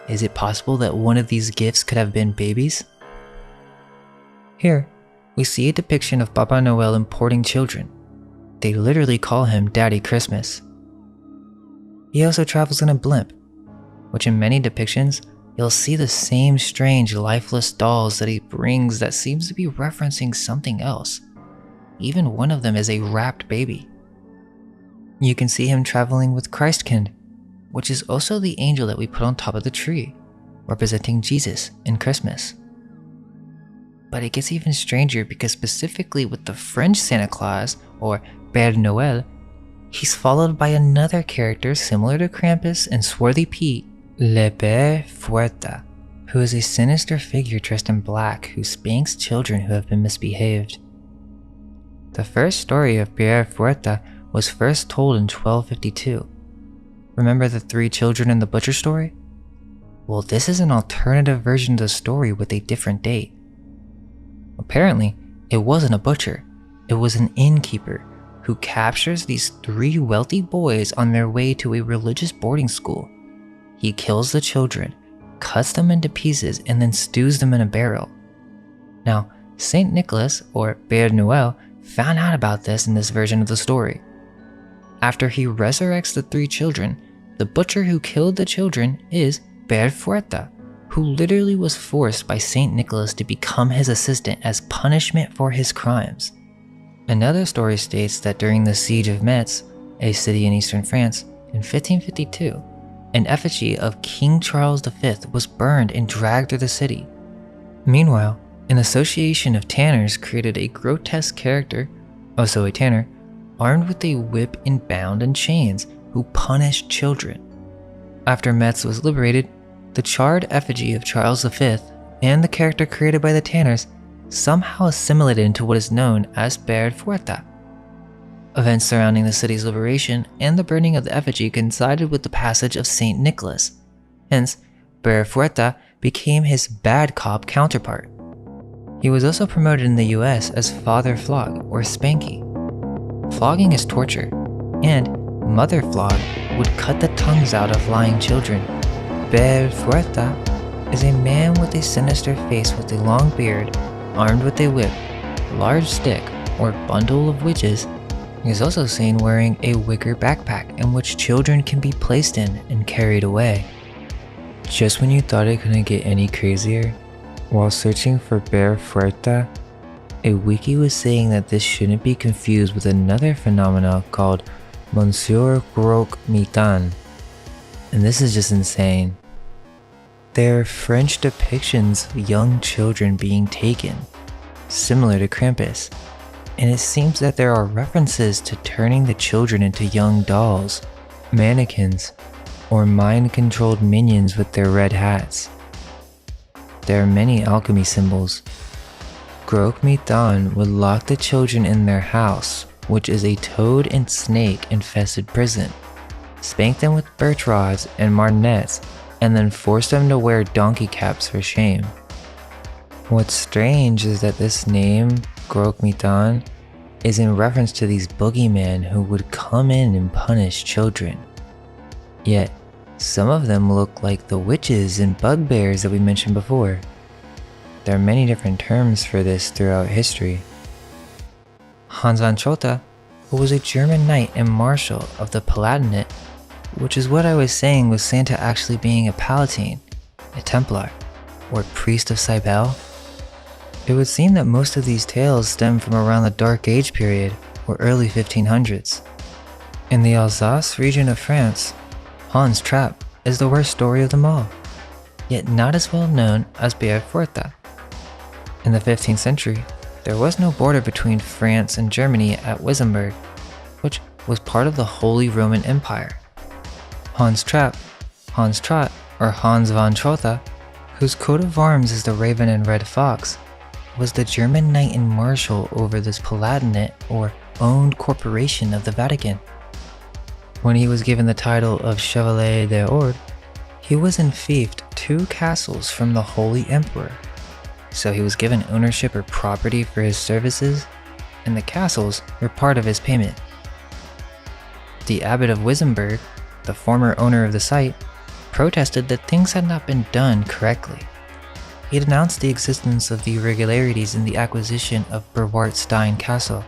A: is it possible that one of these gifts could have been babies? Here, we see a depiction of Papa Noel importing children. They literally call him Daddy Christmas. He also travels in a blimp, which in many depictions, you'll see the same strange lifeless dolls that he brings that seems to be referencing something else. Even one of them is a wrapped baby. You can see him traveling with Christkind, which is also the angel that we put on top of the tree, representing Jesus in Christmas. But it gets even stranger because specifically with the French Santa Claus, or Père Noël, he's followed by another character similar to Krampus and Swarthy Pete, Le Père Fouettard, who is a sinister figure dressed in black who spanks children who have been misbehaved. The first story of Père Fouettard was first told in 1252. Remember the 3 children in the butcher story? Well, this is an alternative version of the story with a different date. Apparently, it wasn't a butcher, it was an innkeeper who captures these 3 wealthy boys on their way to a religious boarding school. He kills the children, cuts them into pieces, and then stews them in a barrel. Now, Saint Nicholas, or Père Noël, found out about this in this version of the story. After he resurrects the 3 children, the butcher who killed the children is Père Fouettard, who literally was forced by Saint Nicholas to become his assistant as punishment for his crimes. Another story states that during the Siege of Metz, a city in eastern France, in 1552, an effigy of King Charles V was burned and dragged through the city. Meanwhile, an association of tanners created a grotesque character, also a tanner, armed with a whip and bound in chains, who punished children. After Metz was liberated, the charred effigy of Charles V and the character created by the tanners somehow assimilated into what is known as Père Fouettard. Events surrounding the city's liberation and the burning of the effigy coincided with the passage of Saint Nicholas. Hence, Père Fouettard became his bad cop counterpart. He was also promoted in the US as Father Flog or Spanky. Flogging is torture, and Mother Flog would cut the tongues out of lying children. Père Fouettard is a man with a sinister face with a long beard, armed with a whip, large stick, or bundle of witches. He is also seen wearing a wicker backpack in which children can be placed in and carried away. Just when you thought it couldn't get any crazier, while searching for Père Fouettard, a wiki was saying that this shouldn't be confused with another phenomena called Monsieur Croque-Mitaine. And this is just insane. There are French depictions of young children being taken, similar to Krampus, and it seems that there are references to turning the children into young dolls, mannequins, or mind-controlled minions with their red hats. There are many alchemy symbols. Croque-Mitaine would lock the children in their house, which is a toad and snake infested prison, spank them with birch rods and martinets, and then force them to wear donkey caps for shame. What's strange is that this name, Croque-Mitaine, is in reference to these boogeymen who would come in and punish children. Yet, some of them look like the witches and bugbears that we mentioned before. There are many different terms for this throughout history. Hans von Schotte, who was a German knight and marshal of the Palatinate, which is what I was saying with Santa actually being a Palatine, a Templar, or priest of Cybele. It would seem that most of these tales stem from around the Dark Age period, or early 1500s. In the Alsace region of France, Hans Trapp is the worst story of them all, yet not as well known as Père Fouettard. In the 15th century, there was no border between France and Germany at Wissembourg, which was part of the Holy Roman Empire. Hans Trapp, Hans Trott, or Hans von Schotte, whose coat of arms is the raven and red fox, was the German knight and marshal over this Palatinate or owned corporation of the Vatican. When he was given the title of Chevalier d'Ordre, he was enfiefed 2 castles from the Holy Emperor. So he was given ownership or property for his services, and the castles were part of his payment. The abbot of Wissembourg, the former owner of the site, protested that things had not been done correctly. He denounced the existence of the irregularities in the acquisition of Berwartstein Castle.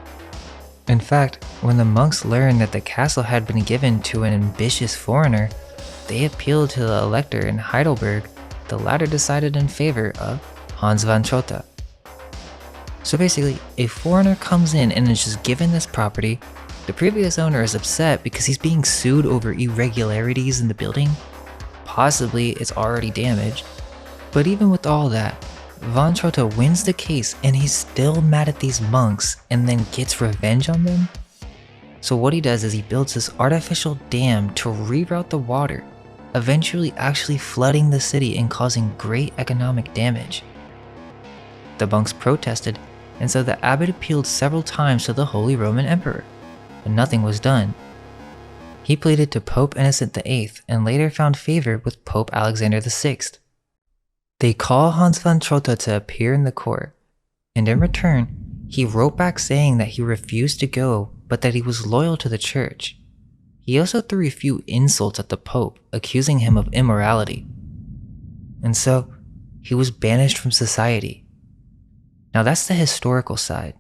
A: In fact, when the monks learned that the castle had been given to an ambitious foreigner, they appealed to the elector in Heidelberg. The latter decided in favor of Hans von Schotte. So basically, a foreigner comes in and is just given this property. The previous owner is upset because he's being sued over irregularities in the building. Possibly it's already damaged. But even with all that, Von Trotha wins the case and he's still mad at these monks and then gets revenge on them. So what he does is he builds this artificial dam to reroute the water, eventually actually flooding the city and causing great economic damage. The monks protested, and so the abbot appealed several times to the Holy Roman Emperor, but nothing was done. He pleaded to Pope Innocent VIII and later found favor with Pope Alexander VI. They call Hans von Trotha to appear in the court, and in return, he wrote back saying that he refused to go, but that he was loyal to the church. He also threw a few insults at the Pope, accusing him of immorality. And so, he was banished from society. Now that's the historical side.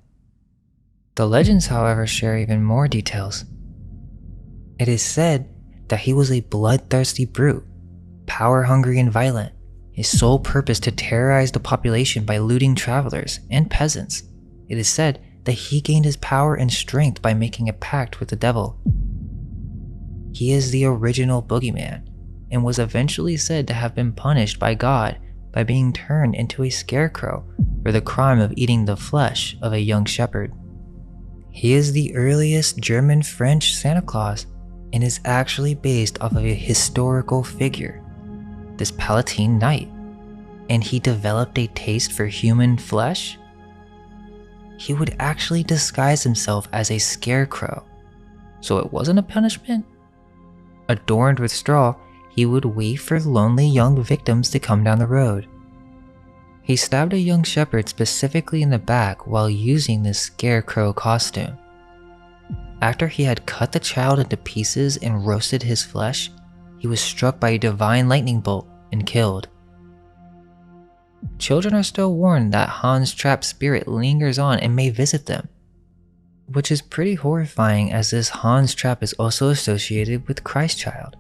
A: The legends, however, share even more details. It is said that he was a bloodthirsty brute, power-hungry and violent, his sole purpose to terrorize the population by looting travelers and peasants. It is said that he gained his power and strength by making a pact with the devil. He is the original boogeyman, and was eventually said to have been punished by God by being turned into a scarecrow for the crime of eating the flesh of a young shepherd. He is the earliest German-French Santa Claus, and is actually based off of a historical figure, this Palatine knight, and he developed a taste for human flesh? He would actually disguise himself as a scarecrow, so it wasn't a punishment? Adorned with straw, he would wait for lonely young victims to come down the road. He stabbed a young shepherd specifically in the back while using this scarecrow costume. After he had cut the child into pieces and roasted his flesh, he was struck by a divine lightning bolt and killed. Children are still warned that Hans Trapp's spirit lingers on and may visit them, which is pretty horrifying as this Hans Trapp is also associated with Christ Child,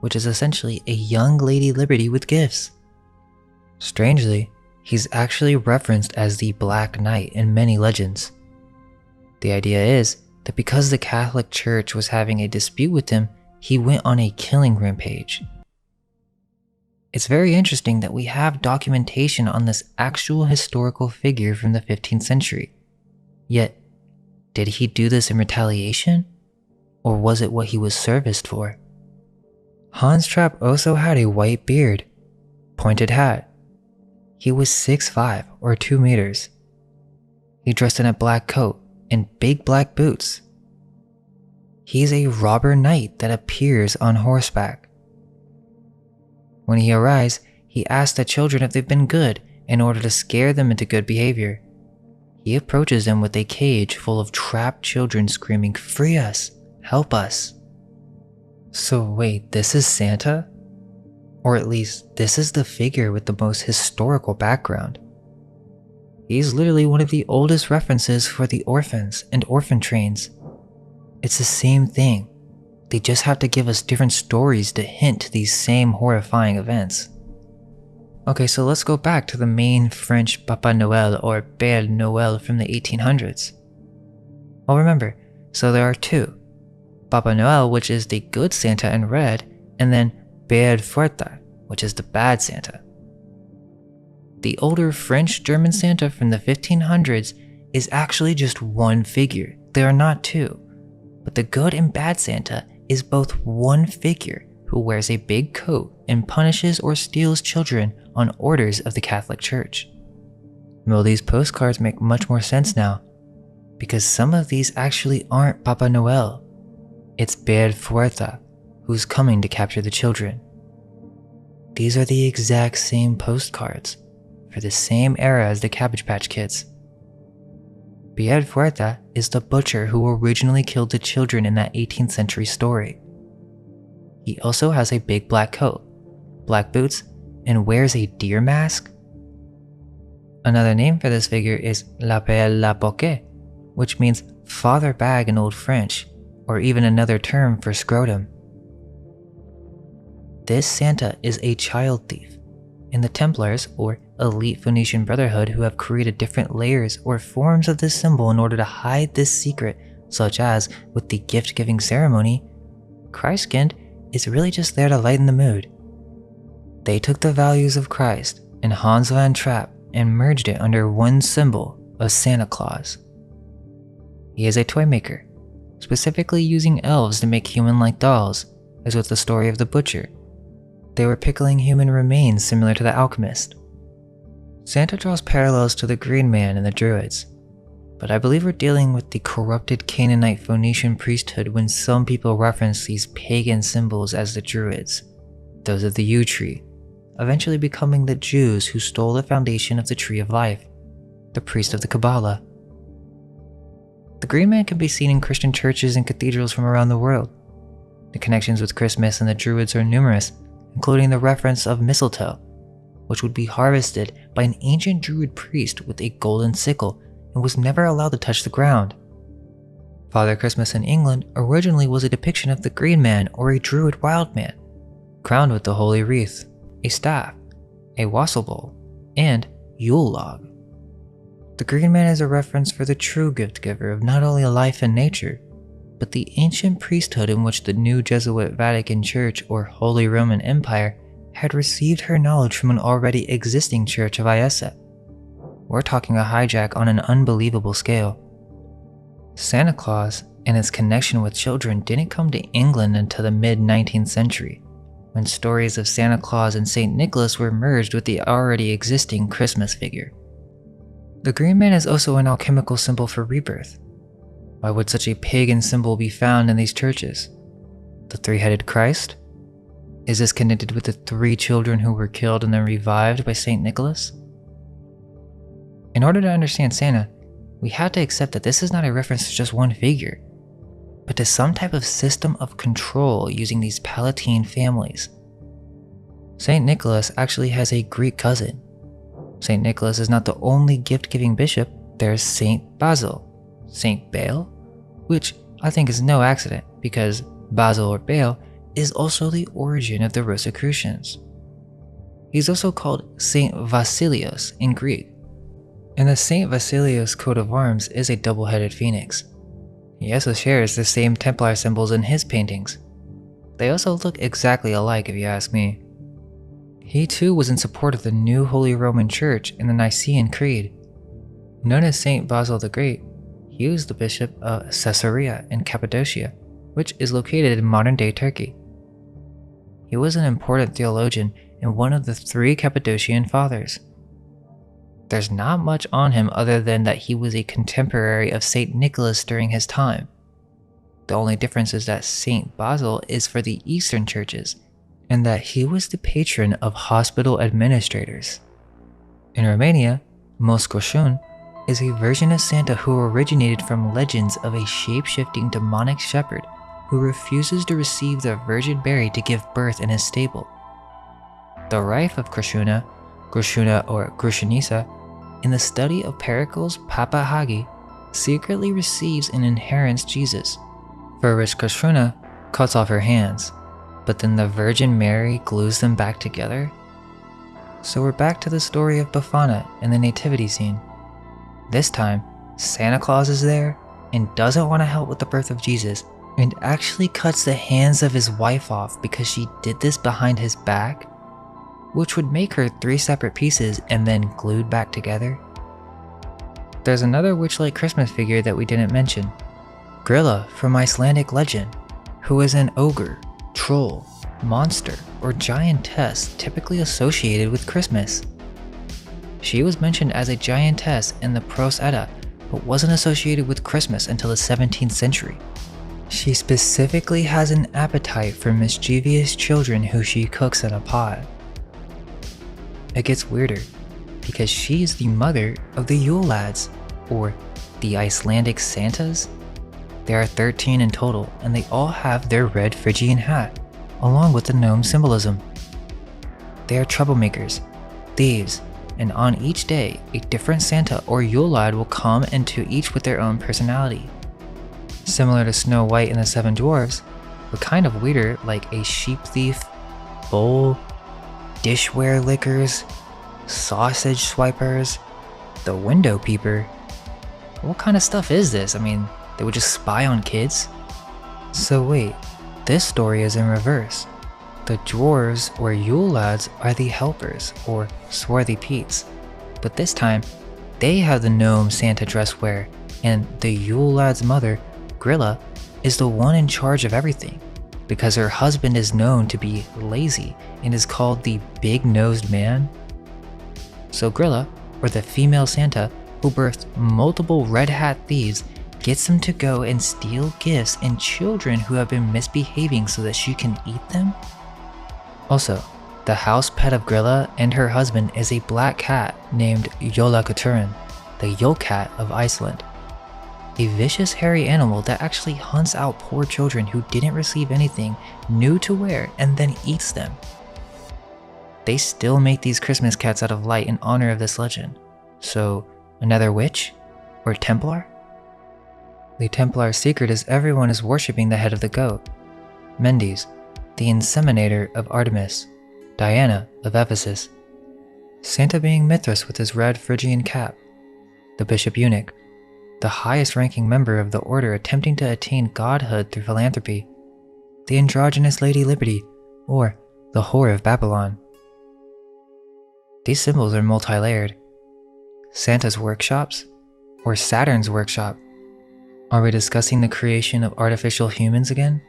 A: which is essentially a young Lady Liberty with gifts. Strangely, he's actually referenced as the Black Knight in many legends. The idea is that because the Catholic Church was having a dispute with him, he went on a killing rampage. It's very interesting that we have documentation on this actual historical figure from the 15th century. Yet, did he do this in retaliation? Or was it what he was serviced for? Hans Trapp also had a white beard, pointed hat. He was 6'5" or 2 meters. He dressed in a black coat and big black boots. He's a robber knight that appears on horseback. When he arrives, he asks the children if they've been good in order to scare them into good behavior. He approaches them with a cage full of trapped children screaming, "Free us! Help us!" So wait, this is Santa? Or at least, this is the figure with the most historical background. He's literally one of the oldest references for the orphans and orphan trains. It's the same thing. They just have to give us different stories to hint to these same horrifying events. Okay, so let's go back to the main French Papa Noel or Père Noël from the 1800s. Well, remember, so there are two. Papa Noel, which is the good Santa in red, and then Père Fouettard, which is the bad Santa. The older French-German Santa from the 1500s is actually just one figure. There are not two. But the good and bad Santa is both one figure who wears a big coat and punishes or steals children on orders of the Catholic Church. Well, these postcards make much more sense now, because some of these actually aren't Papa Noel. It's Père Fouettard, who's coming to capture the children. These are the exact same postcards, for the same era as the Cabbage Patch Kids. Père Fouettard is the butcher who originally killed the children in that 18th century story. He also has a big black coat, black boots, and wears a deer mask. Another name for this figure is La Père la Poquet, which means father bag in Old French, or even another term for scrotum. This Santa is a child thief, and the Templars, or elite Phoenician brotherhood, who have created different layers or forms of this symbol in order to hide this secret, such as with the gift-giving ceremony, Christkind is really just there to lighten the mood. They took the values of Christ and Hans von Trapp and merged it under one symbol of Santa Claus. He is a toy maker, specifically using elves to make human-like dolls, as with the story of the butcher. They were pickling human remains similar to the alchemist. Santa draws parallels to the Green Man and the Druids, but I believe we're dealing with the corrupted Canaanite Phoenician priesthood when some people reference these pagan symbols as the Druids, those of the yew tree, eventually becoming the Jews who stole the foundation of the Tree of Life, the priest of the Kabbalah. The Green Man can be seen in Christian churches and cathedrals from around the world. The connections with Christmas and the Druids are numerous, including the reference of mistletoe, which would be harvested by an ancient Druid priest with a golden sickle and was never allowed to touch the ground. Father Christmas in England originally was a depiction of the Green Man or a Druid wild man, crowned with the holy wreath, a staff, a wassail bowl, and Yule log. The Green Man is a reference for the true gift giver of not only life and nature, but the ancient priesthood in which the new Jesuit Vatican Church or Holy Roman Empire had received her knowledge from an already existing Church of Iessa. We're talking a hijack on an unbelievable scale. Santa Claus and its connection with children didn't come to England until the mid-19th century, when stories of Santa Claus and St. Nicholas were merged with the already existing Christmas figure. The Green Man is also an alchemical symbol for rebirth. Why would such a pagan symbol be found in these churches? The three-headed Christ? Is this connected with the 3 children who were killed and then revived by St. Nicholas? In order to understand Santa, we have to accept that this is not a reference to just one figure, but to some type of system of control using these Palatine families. St. Nicholas actually has a Greek cousin. St. Nicholas is not the only gift-giving bishop. There's St. Basil, St. Baal, which I think is no accident because Basil or Baal is also the origin of the Rosicrucians. He's also called St. Vasilios in Greek, and the St. Vasilios coat of arms is a double-headed phoenix. He also shares the same Templar symbols in his paintings. They also look exactly alike if you ask me. He too was in support of the new Holy Roman Church in the Nicene Creed. Known as St. Basil the Great, he was the bishop of Caesarea in Cappadocia, which is located in modern-day Turkey. He was an important theologian and one of the 3 Cappadocian fathers. There's not much on him other than that he was a contemporary of St. Nicholas during his time. The only difference is that St. Basil is for the Eastern churches, and that he was the patron of hospital administrators. In Romania, Moș Crăciun is a version of Santa who originated from legends of a shape-shifting demonic shepherd who refuses to receive the Virgin Mary to give birth in his stable. The wife of Crăciuna, Crăciuna or Crăciunica, in the study of Pericles Papa Hagi, secretly receives and inherits Jesus, for which Crăciuna cuts off her hands, but then the Virgin Mary glues them back together? So we're back to the story of Befana in the nativity scene. This time, Santa Claus is there and doesn't want to help with the birth of Jesus, and actually cuts the hands of his wife off because she did this behind his back, which would make her 3 separate pieces and then glued back together. There's another witch-like Christmas figure that we didn't mention, Grilla from Icelandic legend, who is an ogre, troll, monster, or giantess typically associated with Christmas. She was mentioned as a giantess in the Prose Edda, but wasn't associated with Christmas until the 17th century. She specifically has an appetite for mischievous children who she cooks in a pot. It gets weirder, because she is the mother of the Yule lads, or the Icelandic Santas. There are 13 in total, and they all have their red Phrygian hat, along with the gnome symbolism. They are troublemakers, thieves, and on each day, a different Santa or Yule lad will come, and to each with their own personality. Similar to Snow White and the 7 Dwarfs, but kind of weirder, like a sheep thief, bowl, dishware lickers, sausage swipers, the window peeper. What kind of stuff is this? I mean, they would just spy on kids? So wait, this story is in reverse. The dwarves or Yule lads are the helpers or swarthy Petes, but this time, they have the gnome Santa dress wear, and the Yule lad's mother, Grilla, is the one in charge of everything, because her husband is known to be lazy and is called the big-nosed man. So Grilla, or the female Santa, who birthed multiple red hat thieves, gets them to go and steal gifts and children who have been misbehaving so that she can eat them? Also, the house pet of Grilla and her husband is a black cat named uoıÿɾ, the Yule cat of Iceland. A vicious hairy animal that actually hunts out poor children who didn't receive anything new to wear and then eats them. They still make these Christmas cats out of light in honor of this legend. So, another witch? Or Templar? The Templar secret is everyone is worshipping the head of the goat, Mendes, the inseminator of Artemis, Diana of Ephesus, Santa being Mithras with his red Phrygian cap, the bishop eunuch, the highest ranking member of the order attempting to attain godhood through philanthropy, the androgynous Lady Liberty, or the Whore of Babylon. These symbols are multi-layered. Santa's workshops, or Saturn's workshop? Are we discussing the creation of artificial humans again?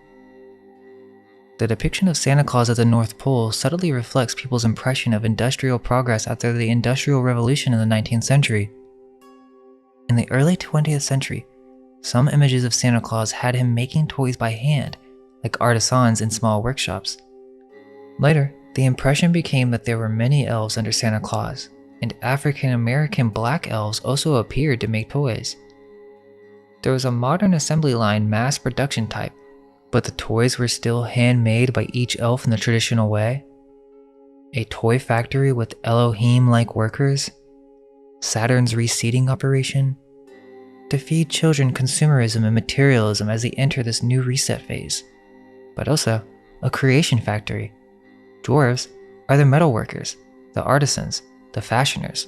A: The depiction of Santa Claus at the North Pole subtly reflects people's impression of industrial progress after the Industrial Revolution in the 19th century. In the early 20th century, some images of Santa Claus had him making toys by hand, like artisans in small workshops. Later, the impression became that there were many elves under Santa Claus, and African-American black elves also appeared to make toys. There was a modern assembly line mass production type, but the toys were still handmade by each elf in the traditional way. A toy factory with Elohim-like workers, Saturn's reseeding operation, to feed children consumerism and materialism as they enter this new reset phase, but also a creation factory. Dwarves are the metalworkers, the artisans, the fashioners,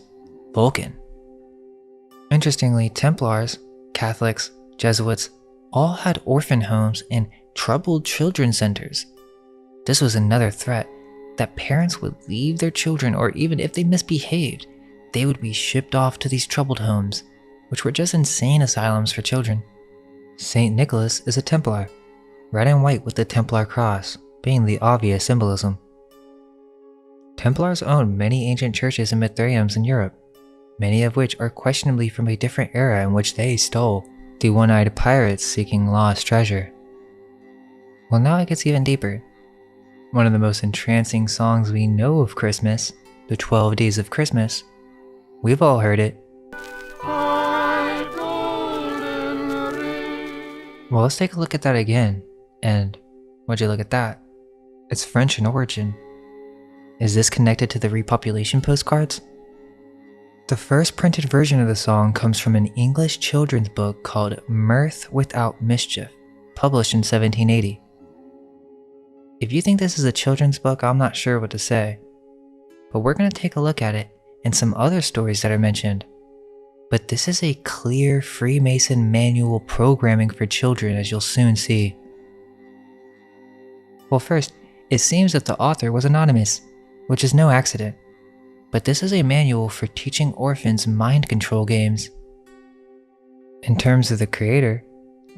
A: Vulcan. Interestingly, Templars, Catholics, Jesuits, all had orphan homes and troubled children centers. This was another threat, that parents would leave their children, or even if they misbehaved, they would be shipped off to these troubled homes, which were just insane asylums for children. Saint Nicholas is a Templar, red and white with the Templar cross being the obvious symbolism. Templars owned many ancient churches and mithraeums in Europe, many of which are questionably from a different era in which they stole, the one-eyed pirates seeking lost treasure. Well, now it gets even deeper. One of the most entrancing songs we know of Christmas, the 12 Days of Christmas, we've all heard it. Well, let's take a look at that again. And would you look at that? It's French in origin. Is this connected to the repopulation postcards? The first printed version of the song comes from an English children's book called Mirth Without Mischief, published in 1780. If you think this is a children's book, I'm not sure what to say. But we're going to take a look at it and some other stories that are mentioned. But this is a clear Freemason manual programming for children, as you'll soon see. Well, first, it seems that the author was anonymous, which is no accident. But this is a manual for teaching orphans mind control games. In terms of the creator,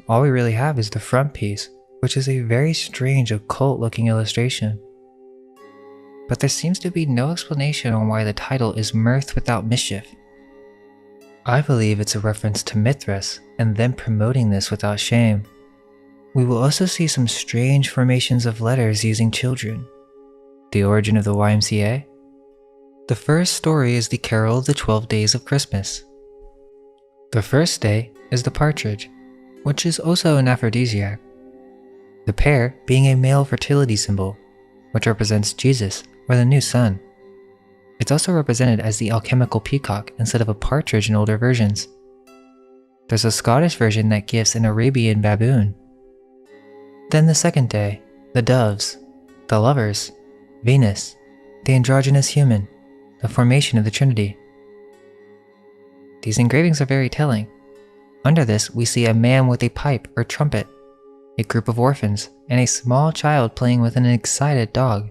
A: all we really have is the front piece, which is a very strange occult-looking illustration. But there seems to be no explanation on why the title is Mirth Without Mischief. I believe it's a reference to Mithras and them promoting this without shame. We will also see some strange formations of letters using children. The origin of the YMCA? The first story is the Carol of the 12 Days of Christmas. The first day is the partridge, which is also an aphrodisiac. The pear being a male fertility symbol, which represents Jesus or the new sun. It's also represented as the alchemical peacock instead of a partridge in older versions. There's a Scottish version that gives an Arabian baboon. Then the second day, the doves, the lovers, Venus, the androgynous human, the formation of the Trinity. These engravings are very telling. Under this, we see a man with a pipe or trumpet, a group of orphans, and a small child playing with an excited dog.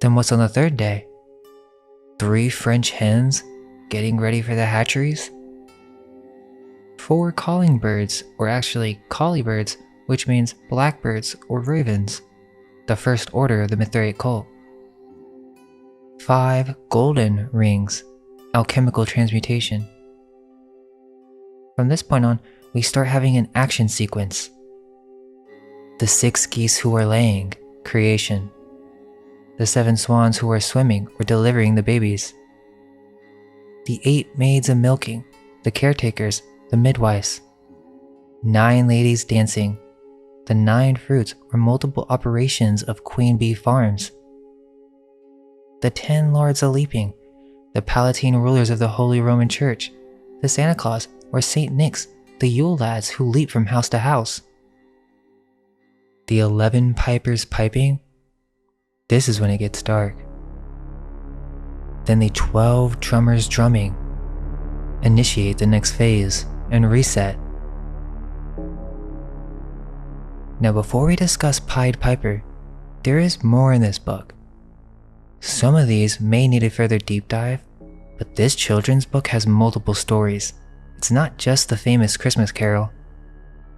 A: Then what's on the third day? 3 French hens getting ready for the hatcheries? 4 calling birds, or actually collie birds, which means blackbirds or ravens, the first order of the Mithraic cult. 5 golden rings, alchemical transmutation. From this point on, we start having an action sequence. The 6 geese who are laying, creation. The 7 swans who are swimming or delivering the babies. The 8 maids a milking, the caretakers, the midwives. 9 ladies dancing, the 9 fruits or multiple operations of queen bee farms. The 10 lords a leaping, the Palatine rulers of the Holy Roman Church, the Santa Claus or Saint Nick's, the Yule lads who leap from house to house. The 11 pipers piping. This is when it gets dark. Then the 12 drummers drumming. Initiate the next phase and reset. Now before we discuss Pied Piper, there is more in this book. Some of these may need a further deep dive, but this children's book has multiple stories. It's not just the famous Christmas Carol,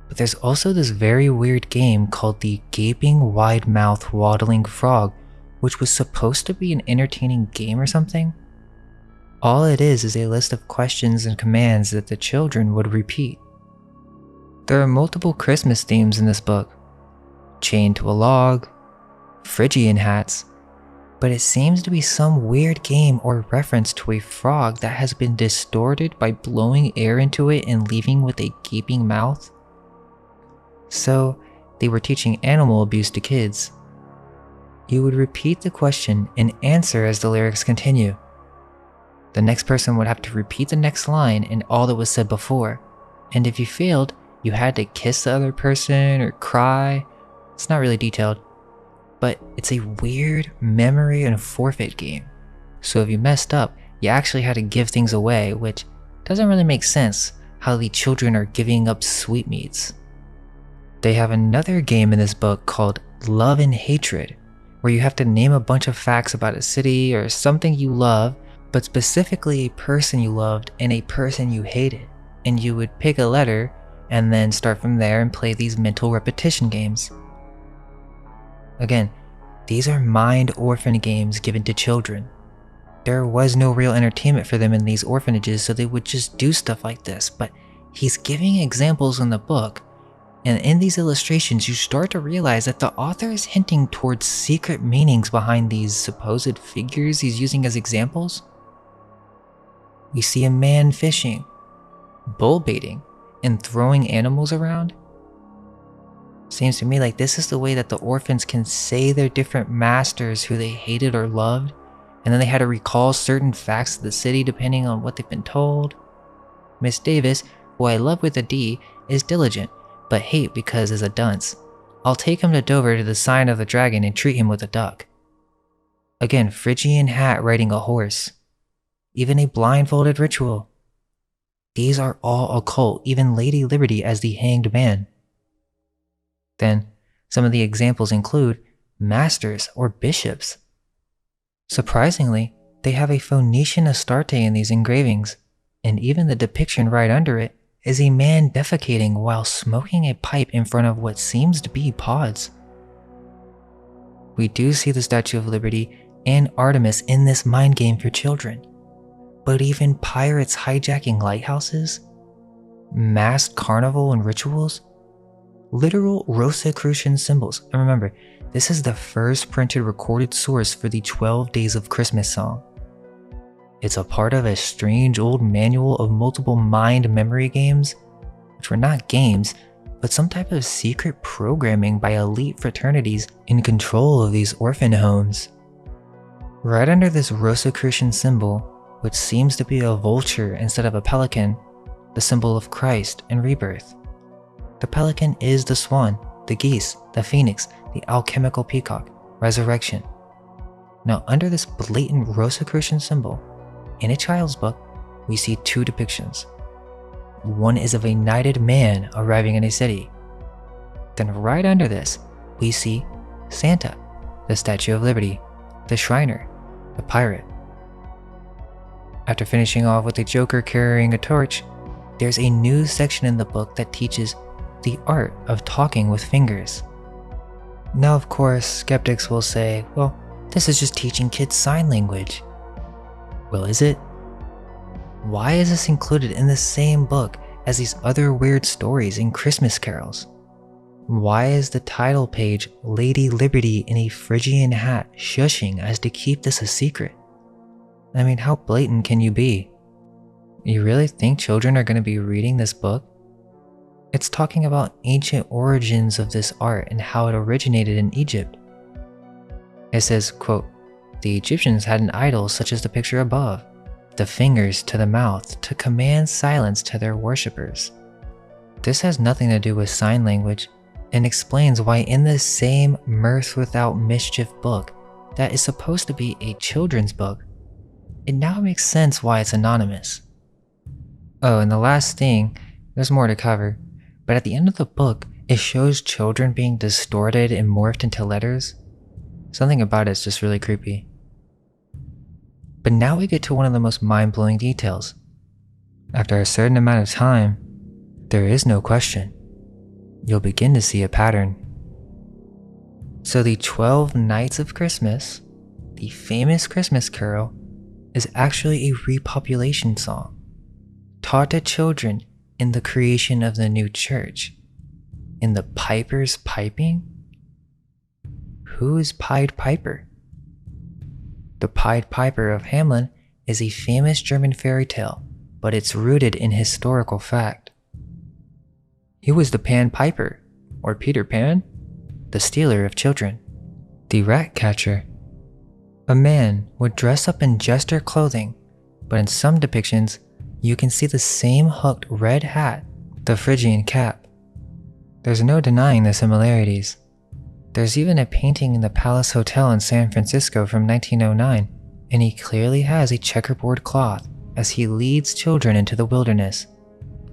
A: but there's also this very weird game called the Gaping Wide-Mouth Waddling Frog, which was supposed to be an entertaining game or something. All it is a list of questions and commands that the children would repeat. There are multiple Christmas themes in this book. Chained to a log, Phrygian hats, but it seems to be some weird game or reference to a frog that has been distorted by blowing air into it and leaving with a gaping mouth. So they were teaching animal abuse to kids. You would repeat the question and answer as the lyrics continue. The next person would have to repeat the next line and all that was said before, and if you failed, you had to kiss the other person or cry. It's not really detailed, but it's a weird memory and forfeit game. So if you messed up, you actually had to give things away, which doesn't really make sense how the children are giving up sweetmeats. They have another game in this book called Love and Hatred, where you have to name a bunch of facts about a city or something you love, but specifically a person you loved and a person you hated, and you would pick a letter and then start from there and play these mental repetition games. Again, these are mind orphan games given to children. There was no real entertainment for them in these orphanages, so they would just do stuff like this, but he's giving examples in the book, and in these illustrations you start to realize that the author is hinting towards secret meanings behind these supposed figures he's using as examples. We see a man fishing, bull baiting, and throwing animals around. Seems to me like this is the way that the orphans can say their different masters who they hated or loved, and then they had to recall certain facts of the city depending on what they've been told. Miss Davis, who I love with a D, is diligent, but hate because is a dunce. I'll take him to Dover to the sign of the dragon and treat him with a duck. Again, Phrygian hat riding a horse. Even a blindfolded ritual. These are all occult, even Lady Liberty as the hanged man. Then, some of the examples include masters or bishops. Surprisingly, they have a Phoenician Astarte in these engravings, and even the depiction right under it is a man defecating while smoking a pipe in front of what seems to be pods. We do see the Statue of Liberty and Artemis in this mind game for children, but even pirates hijacking lighthouses, masked carnival and rituals, literal Rosicrucian symbols. And remember, this is the first printed recorded source for the 12 Days of Christmas song. It's a part of a strange old manual of multiple mind memory games, which were not games, but some type of secret programming by elite fraternities in control of these orphan homes. Right under this Rosicrucian symbol, which seems to be a vulture instead of a pelican, the symbol of Christ and rebirth. The pelican is the swan, the geese, the phoenix, the alchemical peacock, resurrection. Now under this blatant Rosicrucian symbol, in a child's book, we see 2 depictions. One is of a knighted man arriving in a city. Then right under this, we see Santa, the Statue of Liberty, the Shriner, the pirate. After finishing off with the Joker carrying a torch, there's a new section in the book that teaches the art of talking with fingers. Now, of course, skeptics will say, well, this is just teaching kids sign language. Well, is it? Why is this included in the same book as these other weird stories and Christmas carols? Why is the title page Lady Liberty in a Phrygian hat shushing as to keep this a secret? I mean, how blatant can you be? You really think children are going to be reading this book? It's talking about ancient origins of this art and how it originated in Egypt. It says, quote, "The Egyptians had an idol such as the picture above, the fingers to the mouth to command silence to their worshippers." This has nothing to do with sign language and explains why in the same Mirth Without Mischief book that is supposed to be a children's book, it now makes sense why it's anonymous. Oh, and the last thing, there's more to cover, but at the end of the book, it shows children being distorted and morphed into letters. Something about it's just really creepy. But now we get to one of the most mind-blowing details. After a certain amount of time, there is no question. You'll begin to see a pattern. So the 12 Nights of Christmas, the famous Christmas carol, is actually a repopulation song taught to children in the creation of the new church. In the Piper's piping? Who is Pied Piper? The Pied Piper of Hamelin is a famous German fairy tale, but it's rooted in historical fact. He was the Pan Piper, or Peter Pan, the stealer of children, the rat catcher. A man would dress up in jester clothing, but in some depictions, you can see the same hooked red hat, the Phrygian cap. There's no denying the similarities. There's even a painting in the Palace Hotel in San Francisco from 1909, and he clearly has a checkerboard cloth as he leads children into the wilderness.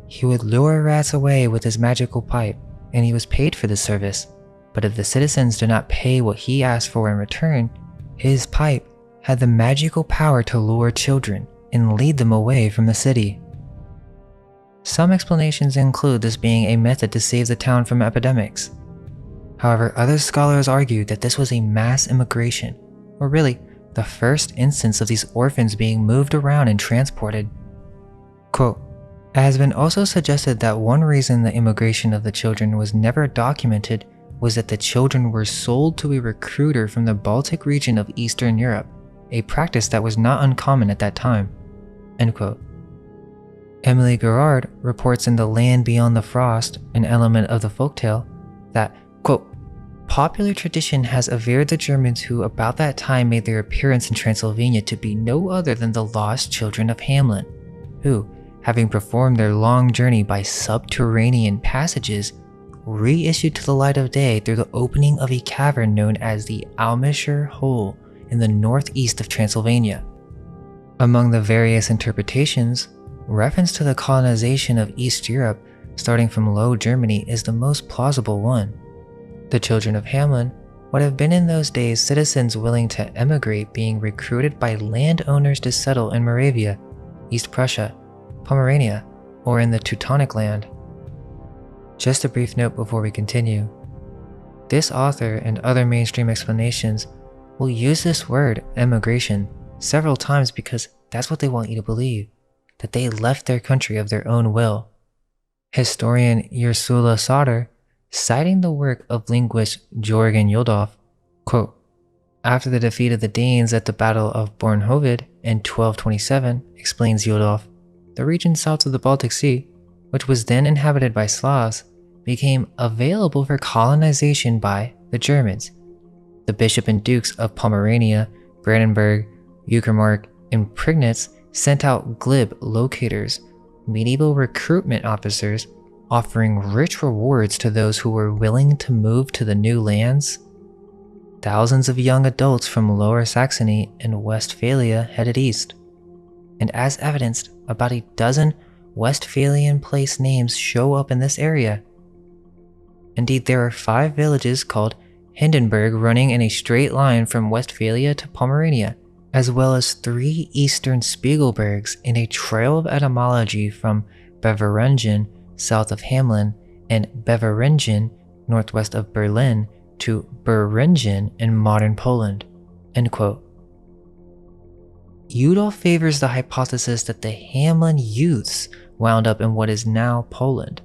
A: He would lure rats away with his magical pipe, and he was paid for this service, but if the citizens did not pay what he asked for in return, his pipe had the magical power to lure children and lead them away from the city. Some explanations include this being a method to save the town from epidemics. However, other scholars argue that this was a mass immigration, or really, the first instance of these orphans being moved around and transported. Quote, "It has been also suggested that one reason the immigration of the children was never documented was that the children were sold to a recruiter from the Baltic region of Eastern Europe, a practice that was not uncommon at that time." End quote. Emily Gerard reports in The Land Beyond the Frost, an element of the folktale, that, quote, "Popular tradition has averred the Germans who about that time made their appearance in Transylvania to be no other than the lost children of Hamelin, who, having performed their long journey by subterranean passages, reissued to the light of day through the opening of a cavern known as the Almischer Hole in the northeast of Transylvania." Among the various interpretations, reference to the colonization of East Europe starting from Low Germany is the most plausible one. The children of Hamelin would have been in those days citizens willing to emigrate, being recruited by landowners to settle in Moravia, East Prussia, Pomerania, or in the Teutonic land. Just a brief note before we continue. This author and other mainstream explanations will use this word, emigration, several times because that's what they want you to believe, that they left their country of their own will. Historian Ursula Sauter, citing the work of linguist Jørgen Yuldof, quote, "After the defeat of the Danes at the Battle of Bornhoved in 1227, explains Yuldof, the region south of the Baltic Sea, which was then inhabited by Slavs, became available for colonization by the Germans. The bishop and dukes of Pomerania, Brandenburg, Uckermark, and Prignitz sent out glib locators, medieval recruitment officers, offering rich rewards to those who were willing to move to the new lands. Thousands of young adults from Lower Saxony and Westphalia headed east, and as evidenced, about a dozen Westphalian place names show up in this area. Indeed, there are 5 villages called Hindenburg running in a straight line from Westphalia to Pomerania, as well as 3 Eastern Spiegelbergs in a trail of etymology from Beveringen, south of Hamelin, and Beveringen, northwest of Berlin, to Beringen in modern Poland." End quote. Udall favors the hypothesis that the Hamelin youths wound up in what is now Poland.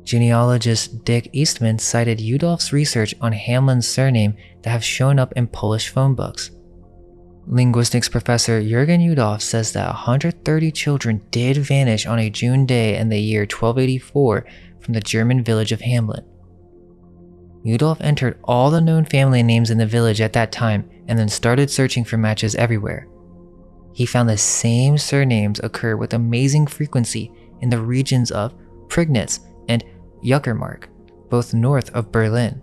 A: Genealogist Dick Eastman cited Udall's research on Hamelin's surname that have shown up in Polish phone books. Linguistics professor Jürgen Udall says that 130 children did vanish on a June day in the year 1284 from the German village of Hamelin. Udall entered all the known family names in the village at that time and then started searching for matches everywhere. He found the same surnames occur with amazing frequency in the regions of Prignitz and Uckermark, both north of Berlin.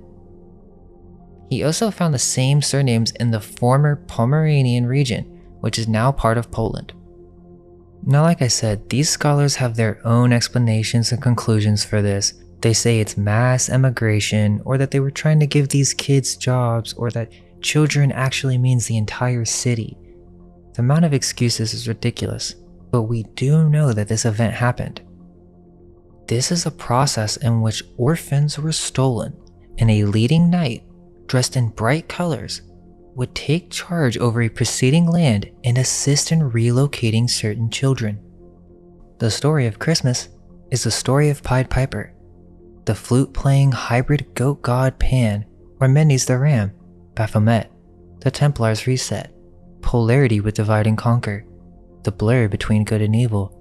A: He also found the same surnames in the former Pomeranian region, which is now part of Poland. Now, like I said, these scholars have their own explanations and conclusions for this. They say it's mass emigration, or that they were trying to give these kids jobs, or that children actually means the entire city. The amount of excuses is ridiculous, but we do know that this event happened. This is a process in which orphans were stolen, and a leading knight, dressed in bright colors, would take charge over a preceding land and assist in relocating certain children. The story of Christmas is the story of Pied Piper, the flute-playing hybrid goat god Pan, or Mendes the Ram, Baphomet, the Templars' reset, polarity with divide and conquer, the blur between good and evil,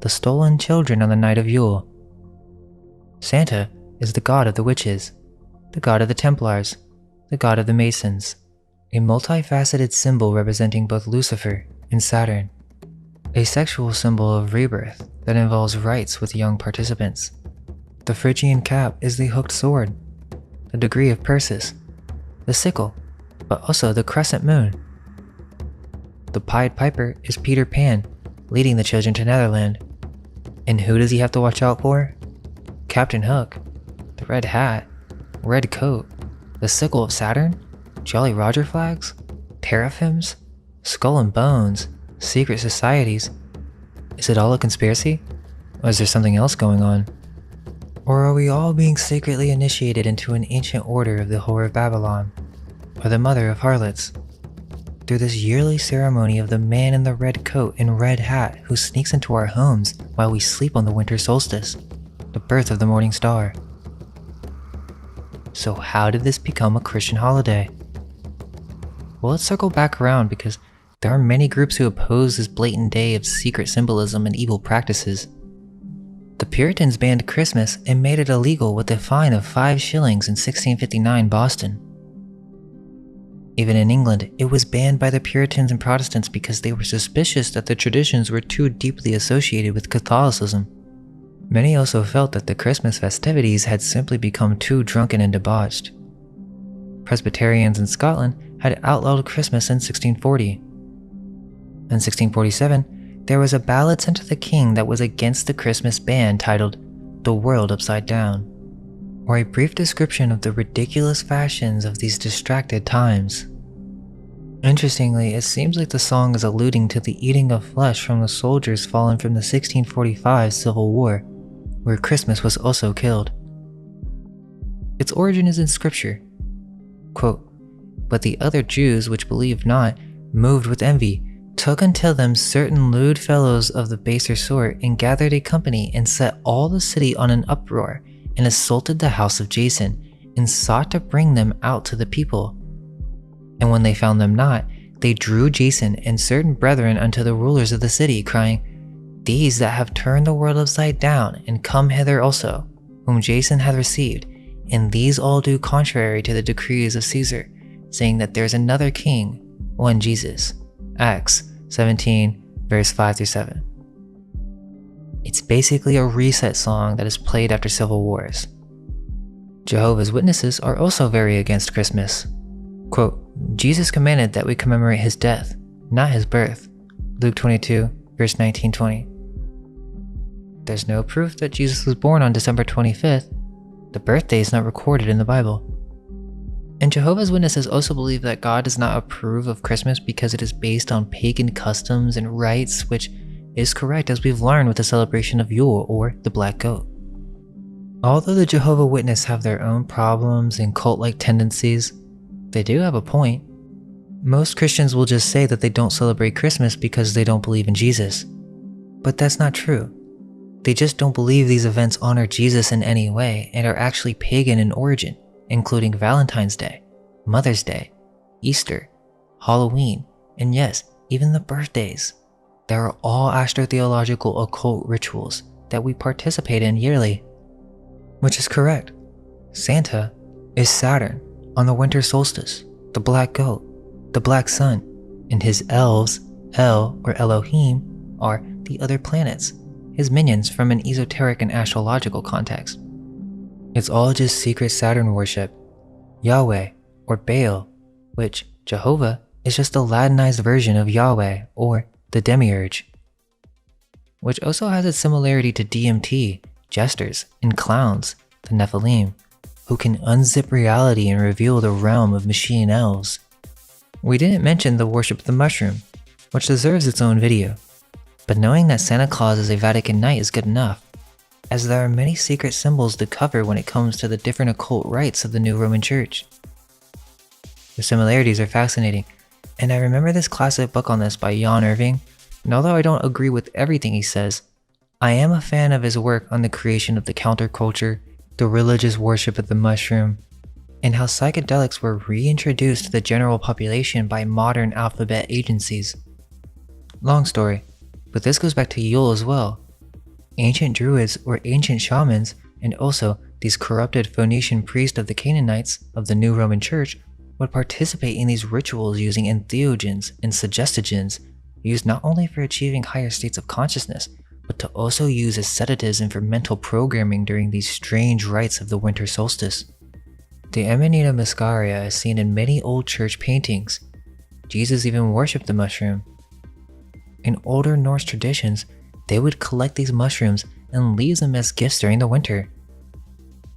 A: the stolen children on the night of Yule. Santa is the god of the witches, the god of the Templars, the god of the Masons, a multifaceted symbol representing both Lucifer and Saturn, a sexual symbol of rebirth that involves rites with young participants. The Phrygian cap is the hooked sword, the degree of Perseus, the sickle, but also the crescent moon. The Pied Piper is Peter Pan, leading the children to Netherland. And who does he have to watch out for? Captain Hook, the red hat, red coat, the sickle of Saturn, Jolly Roger flags, teraphims, skull and bones, secret societies. Is it all a conspiracy? Or is there something else going on? Or are we all being secretly initiated into an ancient order of the whore of Babylon, or the mother of harlots, through this yearly ceremony of the man in the red coat and red hat who sneaks into our homes while we sleep on the winter solstice, the birth of the morning star? So how did this become a Christian holiday? Well, let's circle back around, because there are many groups who oppose this blatant day of secret symbolism and evil practices. The Puritans banned Christmas and made it illegal with a fine of 5 shillings in 1659 Boston. Even in England, it was banned by the Puritans and Protestants because they were suspicious that the traditions were too deeply associated with Catholicism. Many also felt that the Christmas festivities had simply become too drunken and debauched. Presbyterians in Scotland had outlawed Christmas in 1640. In 1647, there was a ballad sent to the king that was against the Christmas ban titled "The World Upside Down," or a brief description of the ridiculous fashions of these distracted times. Interestingly, it seems like the song is alluding to the eating of flesh from the soldiers fallen from the 1645 Civil War, where Christmas was also killed. Its origin is in scripture. Quote, "But the other Jews which believed not, moved with envy, took unto them certain lewd fellows of the baser sort, and gathered a company, and set all the city on an uproar, and assaulted the house of Jason, and sought to bring them out to the people. And when they found them not, they drew Jason and certain brethren unto the rulers of the city, crying, These that have turned the world upside down, and come hither also, whom Jason hath received, and these all do contrary to the decrees of Caesar, saying that there is another king, one Jesus." Acts 17, verse 5-7. It's basically a reset song that is played after civil wars. Jehovah's Witnesses are also very against Christmas. Quote, "Jesus commanded that we commemorate his death, not his birth." Luke 22, verse 19-20. There's no proof that Jesus was born on December 25th. The birthday is not recorded in the Bible. And Jehovah's Witnesses also believe that God does not approve of Christmas because it is based on pagan customs and rites, which is correct as we've learned with the celebration of Yule, or the Black Goat. Although the Jehovah's Witnesses have their own problems and cult-like tendencies, they do have a point. Most Christians will just say that they don't celebrate Christmas because they don't believe in Jesus. But that's not true. They just don't believe these events honor Jesus in any way and are actually pagan in origin, including Valentine's Day, Mother's Day, Easter, Halloween, and yes, even the birthdays. They are all astrotheological occult rituals that we participate in yearly. Which is correct. Santa is Saturn on the winter solstice, the Black Goat, the Black Sun, and his elves, El or Elohim, are the other planets, his minions from an esoteric and astrological context. It's all just secret Saturn worship. Yahweh or Baal, which Jehovah is just a Latinized version of Yahweh or the Demiurge, which also has a similarity to DMT, jesters, and clowns, the Nephilim, who can unzip reality and reveal the realm of machine elves. We didn't mention the worship of the mushroom, which deserves its own video, but knowing that Santa Claus is a Vatican Knight is good enough, as there are many secret symbols to cover when it comes to the different occult rites of the New Roman Church. The similarities are fascinating, and I remember this classic book on this by Jan Irving, and although I don't agree with everything he says, I am a fan of his work on the creation of the counterculture, the religious worship of the mushroom, and how psychedelics were reintroduced to the general population by modern alphabet agencies. Long story, but this goes back to Yule as well. Ancient druids or ancient shamans, and also these corrupted Phoenician priests of the Canaanites of the New Roman Church, would participate in these rituals using entheogens and suggestogens, used not only for achieving higher states of consciousness, but to also use as sedatives and for mental programming during these strange rites of the winter solstice. The Amanita muscaria is seen in many old church paintings. Jesus even worshipped the mushroom. In older Norse traditions, they would collect these mushrooms and leave them as gifts during the winter.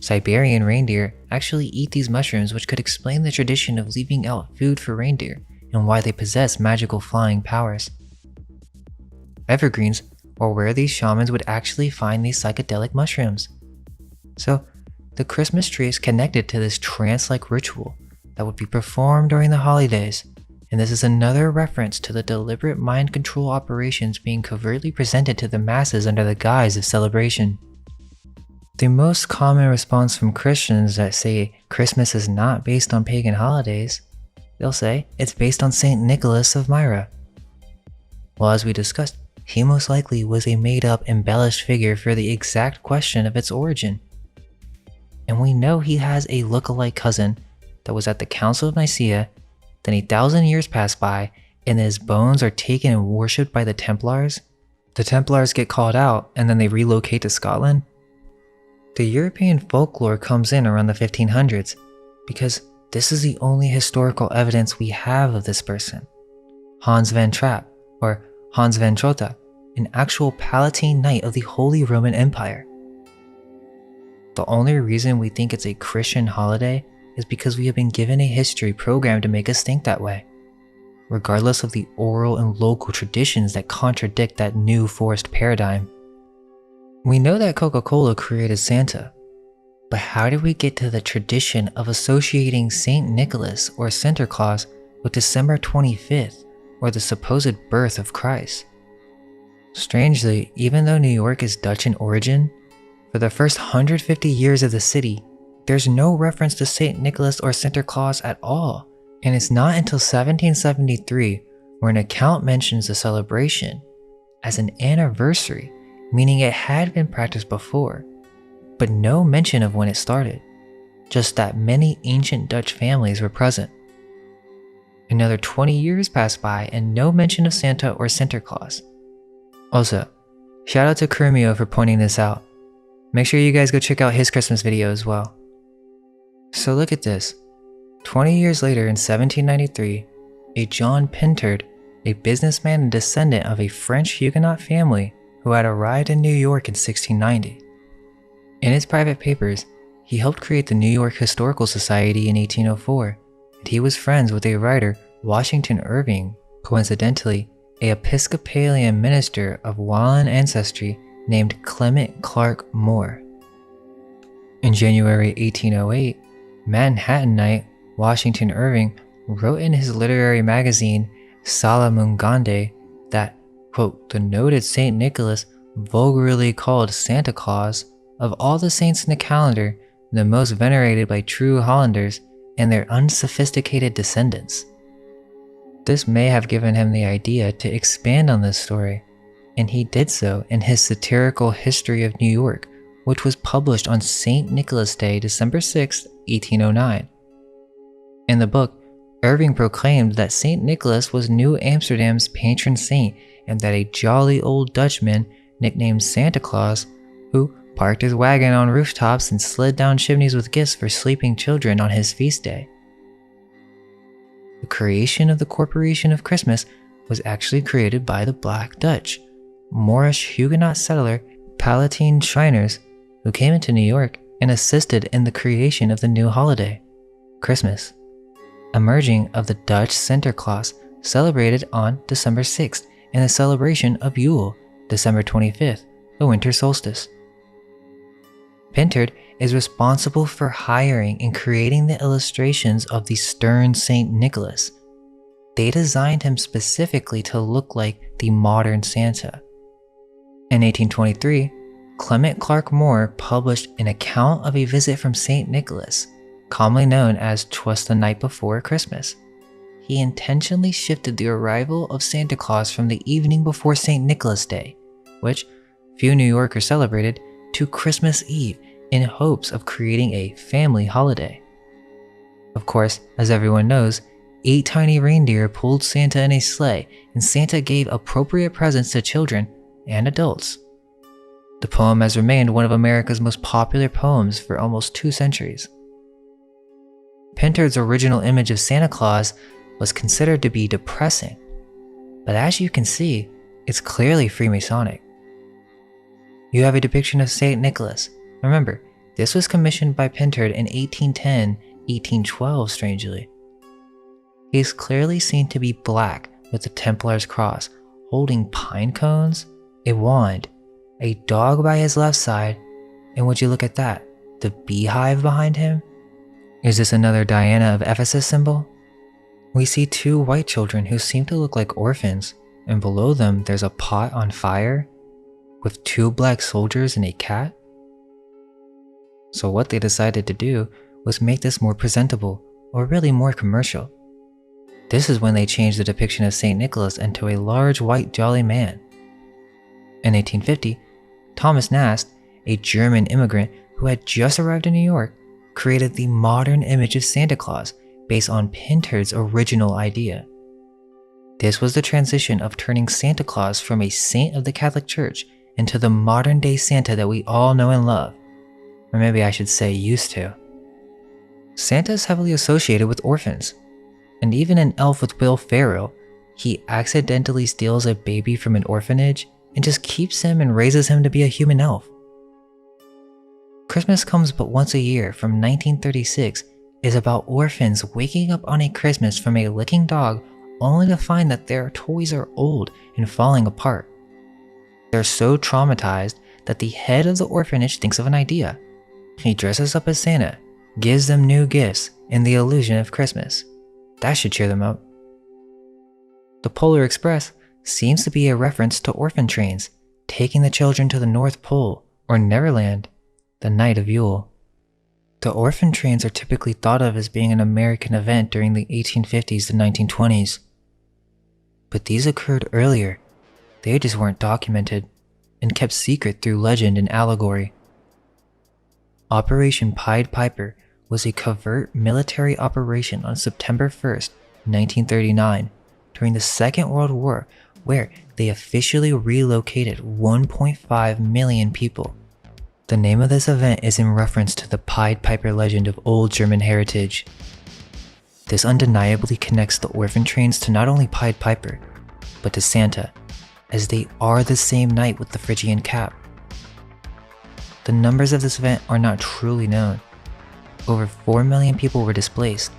A: Siberian reindeer actually eat these mushrooms, which could explain the tradition of leaving out food for reindeer and why they possess magical flying powers. Evergreens or where these shamans would actually find these psychedelic mushrooms. So, the Christmas tree is connected to this trance-like ritual that would be performed during the holidays, and this is another reference to the deliberate mind control operations being covertly presented to the masses under the guise of celebration. The most common response from Christians that say Christmas is not based on pagan holidays, they'll say it's based on Saint Nicholas of Myra. Well, as we discussed, he most likely was a made-up, embellished figure for the exact question of its origin. And we know he has a look-alike cousin that was at the Council of Nicaea, then 1,000 years pass by, and his bones are taken and worshipped by the Templars. The Templars get called out, and then they relocate to Scotland. The European folklore comes in around the 1500s, because this is the only historical evidence we have of this person. Hans van Trapp, or Hans van Trotha, an actual Palatine Knight of the Holy Roman Empire. The only reason we think it's a Christian holiday is because we have been given a history programmed to make us think that way, regardless of the oral and local traditions that contradict that new forced paradigm. We know that Coca-Cola created Santa, but how did we get to the tradition of associating Saint Nicholas or Santa Claus with December 25th, or the supposed birth of Christ? Strangely, even though New York is Dutch in origin, for the first 150 years of the city, there's no reference to Saint Nicholas or Santa Claus at all, and it's not until 1773 where an account mentions the celebration as an anniversary, meaning it had been practiced before, but no mention of when it started, just that many ancient Dutch families were present. Another 20 years passed by and no mention of Santa or Santa Claus. Also, shout out to Kurumio for pointing this out. Make sure you guys go check out his Christmas video as well. So look at this. 20 years later in 1793, a John Pintard, a businessman and descendant of a French Huguenot family who had arrived in New York in 1690. In his private papers, he helped create the New York Historical Society in 1804, and he was friends with a writer, Washington Irving, coincidentally, an Episcopalian minister of Walloon ancestry named Clement Clark Moore. In January 1808, Manhattanite Washington Irving wrote in his literary magazine Salamungande that, quote, the noted St. Nicholas, vulgarly called Santa Claus, of all the saints in the calendar, the most venerated by true Hollanders and their unsophisticated descendants. This may have given him the idea to expand on this story, and he did so in his satirical History of New York, which was published on St. Nicholas Day, December 6, 1809. In the book, Irving proclaimed that St. Nicholas was New Amsterdam's patron saint and that a jolly old Dutchman nicknamed Santa Claus, who parked his wagon on rooftops and slid down chimneys with gifts for sleeping children on his feast day. The creation of the Corporation of Christmas was actually created by the Black Dutch, Moorish Huguenot settler Palatine Shriners, who came into New York and assisted in the creation of the new holiday, Christmas, emerging of the Dutch Sinterklaas, celebrated on December 6th, and the celebration of Yule, December 25th, the winter solstice. Pintard is responsible for hiring and creating the illustrations of the stern St. Nicholas. They designed him specifically to look like the modern Santa. In 1823, Clement Clark Moore published an account of a visit from St. Nicholas, commonly known as "'Twas the Night Before Christmas." He intentionally shifted the arrival of Santa Claus from the evening before St. Nicholas Day, which few New Yorkers celebrated, to Christmas Eve in hopes of creating a family holiday. Of course, as everyone knows, 8 tiny reindeer pulled Santa in a sleigh, and Santa gave appropriate presents to children and adults. The poem has remained one of America's most popular poems for almost 2 centuries. Pintard's original image of Santa Claus was considered to be depressing, but as you can see, it's clearly Freemasonic. You have a depiction of St. Nicholas. Remember, this was commissioned by Pintard in 1810-1812, strangely. He is clearly seen to be black with the Templars cross, holding pine cones, a wand, a dog by his left side, and would you look at that, the beehive behind him? Is this another Diana of Ephesus symbol? We see 2 white children who seem to look like orphans, and below them there's a pot on fire with 2 black soldiers and a cat. So what they decided to do was make this more presentable, or really more commercial. This is when they changed the depiction of St. Nicholas into a large white jolly man. In 1850, Thomas Nast, a German immigrant who had just arrived in New York, created the modern image of Santa Claus based on Pintard's original idea. This was the transition of turning Santa Claus from a saint of the Catholic Church into the modern-day Santa that we all know and love. Or maybe I should say used to. Santa is heavily associated with orphans, and even in Elf with Will Ferrell, he accidentally steals a baby from an orphanage and just keeps him and raises him to be a human elf. Christmas Comes But Once a Year from 1936 is about orphans waking up on a Christmas from a licking dog only to find that their toys are old and falling apart. They're so traumatized that the head of the orphanage thinks of an idea. He dresses up as Santa, gives them new gifts, and the illusion of Christmas. That should cheer them up. The Polar Express seems to be a reference to orphan trains, taking the children to the North Pole, or Neverland, the night of Yule. The orphan trains are typically thought of as being an American event during the 1850s to 1920s. But these occurred earlier. They just weren't documented, and kept secret through legend and allegory. Operation Pied Piper was a covert military operation on September 1st, 1939, during the Second World War, where they officially relocated 1.5 million people. The name of this event is in reference to the Pied Piper legend of old German heritage. This undeniably connects the orphan trains to not only Pied Piper, but to Santa, as they are the same knight with the Phrygian cap. The numbers of this event are not truly known, over 4 million people were displaced.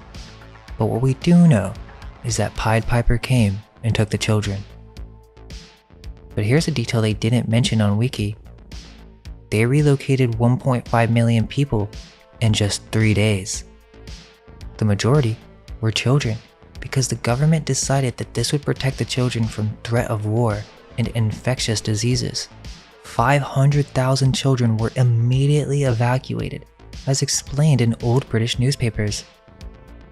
A: But what we do know is that Pied Piper came and took the children. But here's a detail they didn't mention on Wiki. They relocated 1.5 million people in just 3 days. The majority were children because the government decided that this would protect the children from threat of war and infectious diseases. 500,000 children were immediately evacuated, as explained in old British newspapers.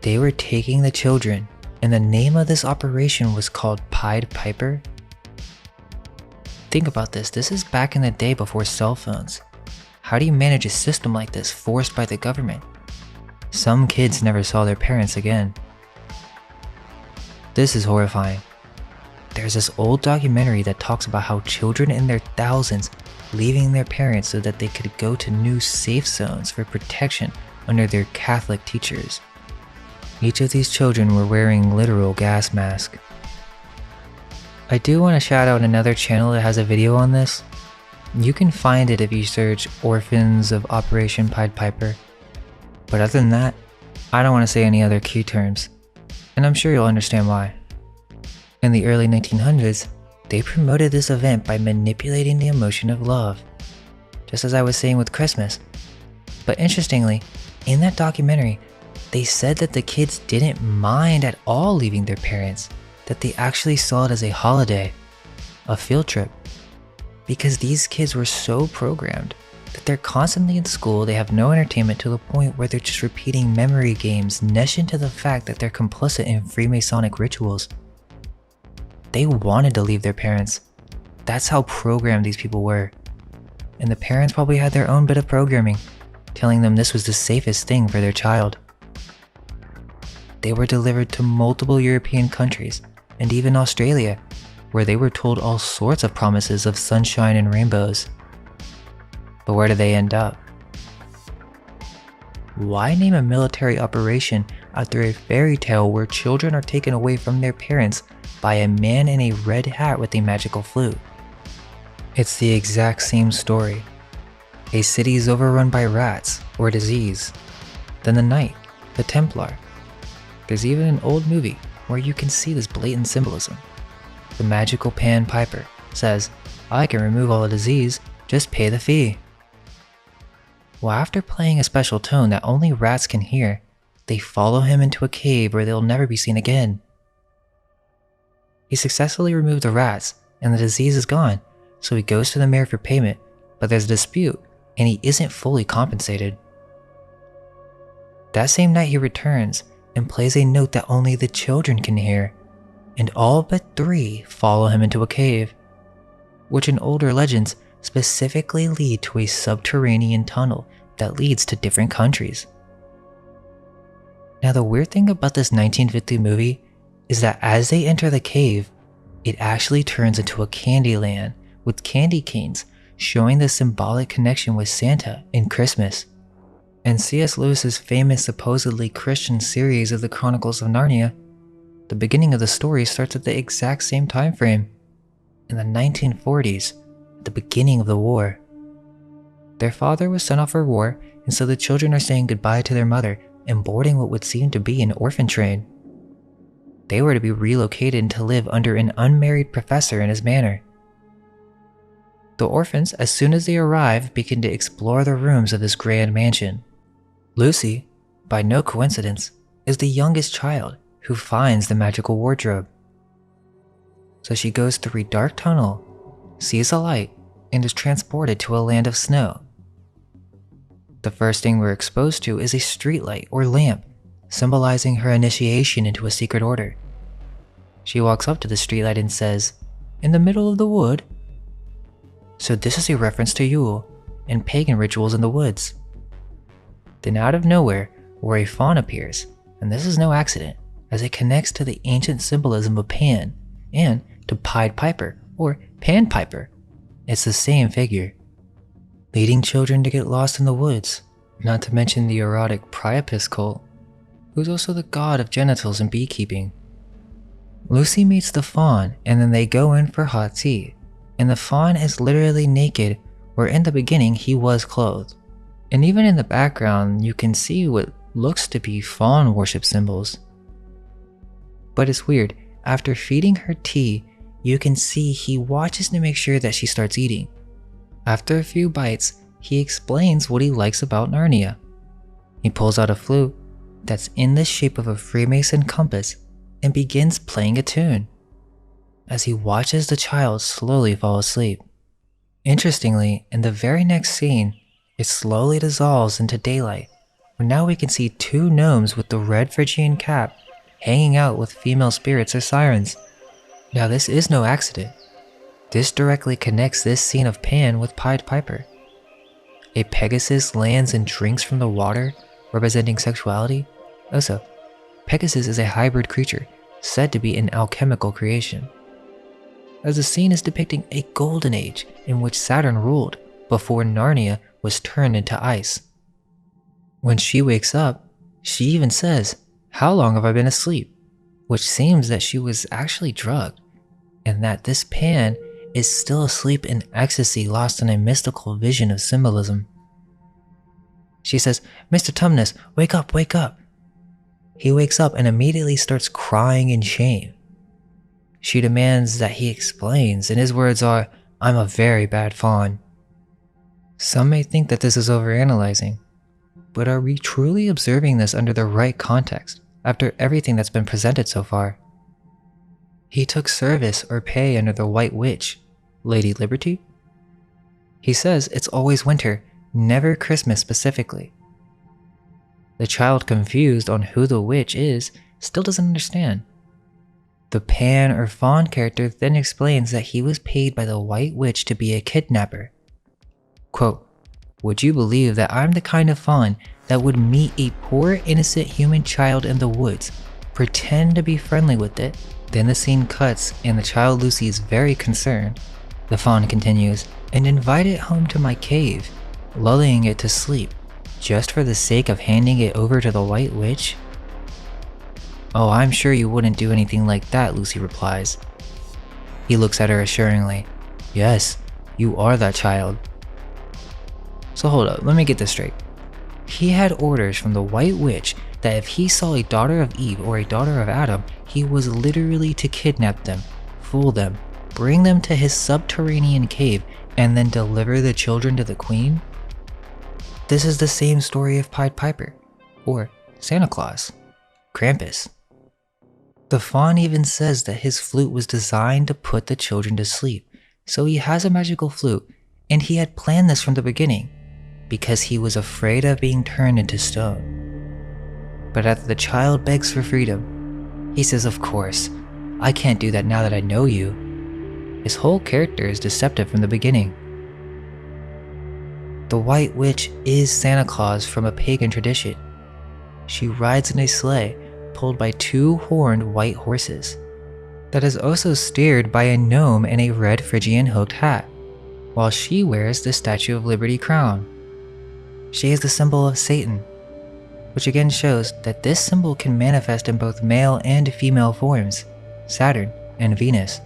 A: They were taking the children, and the name of this operation was called Pied Piper. Think about this, this is back in the day before cell phones. How do you manage a system like this forced by the government? Some kids never saw their parents again. This is horrifying. There's this old documentary that talks about how children in their thousands leaving their parents so that they could go to new safe zones for protection under their Catholic teachers. Each of these children were wearing literal gas masks. I do want to shout out another channel that has a video on this. You can find it if you search Orphans of Operation Pied Piper. But other than that, I don't want to say any other key terms, and I'm sure you'll understand why. In the early 1900s, they promoted this event by manipulating the emotion of love, just as I was saying with Christmas. But interestingly, in that documentary, they said that the kids didn't mind at all leaving their parents, that they actually saw it as a holiday, a field trip. Because these kids were so programmed that they're constantly in school, they have no entertainment to the point where they're just repeating memory games, nesh into the fact that they're complicit in Freemasonic rituals. They wanted to leave their parents. That's how programmed these people were. And the parents probably had their own bit of programming, telling them this was the safest thing for their child. They were delivered to multiple European countries, and even Australia, where they were told all sorts of promises of sunshine and rainbows. But where do they end up? Why name a military operation after a fairy tale where children are taken away from their parents by a man in a red hat with a magical flute? It's the exact same story. A city is overrun by rats or disease. Then the knight, the Templar. There's even an old movie where you can see this blatant symbolism. The magical Pan Piper says, "I can remove all the disease, just pay the fee." Well, after playing a special tone that only rats can hear, they follow him into a cave where they'll never be seen again. He successfully removed the rats, and the disease is gone, so he goes to the mayor for payment, but there's a dispute, and he isn't fully compensated. That same night he returns, and plays a note that only the children can hear, and all but 3 follow him into a cave, which in older legends specifically lead to a subterranean tunnel that leads to different countries. Now the weird thing about this 1950 movie is that as they enter the cave, it actually turns into a candy land with candy canes, showing the symbolic connection with Santa and Christmas. And C.S. Lewis's famous supposedly Christian series of the Chronicles of Narnia, the beginning of the story starts at the exact same time frame, in the 1940s, at the beginning of the war. Their father was sent off for war, and so the children are saying goodbye to their mother and boarding what would seem to be an orphan train. They were to be relocated to live under an unmarried professor in his manor. The orphans, as soon as they arrive, begin to explore the rooms of this grand mansion. Lucy, by no coincidence, is the youngest child who finds the magical wardrobe. So she goes through a dark tunnel, sees a light, and is transported to a land of snow. The first thing we're exposed to is a streetlight or lamp, symbolizing her initiation into a secret order. She walks up to the streetlight and says, "In the middle of the wood?" So this is a reference to Yule and pagan rituals in the woods. Then out of nowhere, where a fawn appears, and this is no accident, as it connects to the ancient symbolism of Pan and to Pied Piper or Pan Piper. It's the same figure, leading children to get lost in the woods, not to mention the erotic Priapus cult, who's also the god of genitals and beekeeping. Lucy meets the fawn, and then they go in for hot tea, and the fawn is literally naked, where in the beginning he was clothed. And even in the background, you can see what looks to be fawn worship symbols. But it's weird, after feeding her tea, you can see he watches to make sure that she starts eating. After a few bites, he explains what he likes about Narnia. He pulls out a flute that's in the shape of a Freemason compass and begins playing a tune as he watches the child slowly fall asleep. Interestingly, in the very next scene, it slowly dissolves into daylight, where now we can see two gnomes with the red Phrygian cap hanging out with female spirits or sirens. Now this is no accident. This directly connects this scene of Pan with Pied Piper. A Pegasus lands and drinks from the water, representing sexuality. Also, Pegasus is a hybrid creature, said to be an alchemical creation, as the scene is depicting a golden age in which Saturn ruled before Narnia was turned into ice. When she wakes up, she even says, "How long have I been asleep?" which seems that she was actually drugged, and that this Pan is still asleep in ecstasy, lost in a mystical vision of symbolism. She says, "Mr. Tumnus, wake up, wake up." He wakes up and immediately starts crying in shame. She demands that he explains, and his words are, "I'm a very bad fawn." Some may think that this is overanalyzing, but are we truly observing this under the right context after everything that's been presented so far? He took service or pay under the White Witch, Lady Liberty? He says it's always winter, never Christmas specifically. The child, confused on who the witch is, still doesn't understand. The Pan or Fawn character then explains that he was paid by the White Witch to be a kidnapper. Quote, "Would you believe that I'm the kind of fawn that would meet a poor innocent human child in the woods, pretend to be friendly with it, then the scene cuts and the child Lucy is very concerned. The fawn continues, and invite it home to my cave, lulling it to sleep, just for the sake of handing it over to the White Witch?" "Oh, I'm sure you wouldn't do anything like that," Lucy replies. He looks at her assuringly. "Yes, you are that child." So hold up, let me get this straight. He had orders from the White Witch that if he saw a daughter of Eve or a daughter of Adam, he was literally to kidnap them, fool them, bring them to his subterranean cave, and then deliver the children to the queen? This is the same story of Pied Piper, or Santa Claus, Krampus. The fawn even says that his flute was designed to put the children to sleep, so he has a magical flute, and he had planned this from the beginning, because he was afraid of being turned into stone. But after the child begs for freedom, he says, "Of course, I can't do that now that I know you." His whole character is deceptive from the beginning. The White Witch is Santa Claus from a pagan tradition. She rides in a sleigh pulled by two horned white horses that is also steered by a gnome in a red Phrygian hooked hat, while she wears the Statue of Liberty crown. She is the symbol of Satan, which again shows that this symbol can manifest in both male and female forms, Saturn and Venus.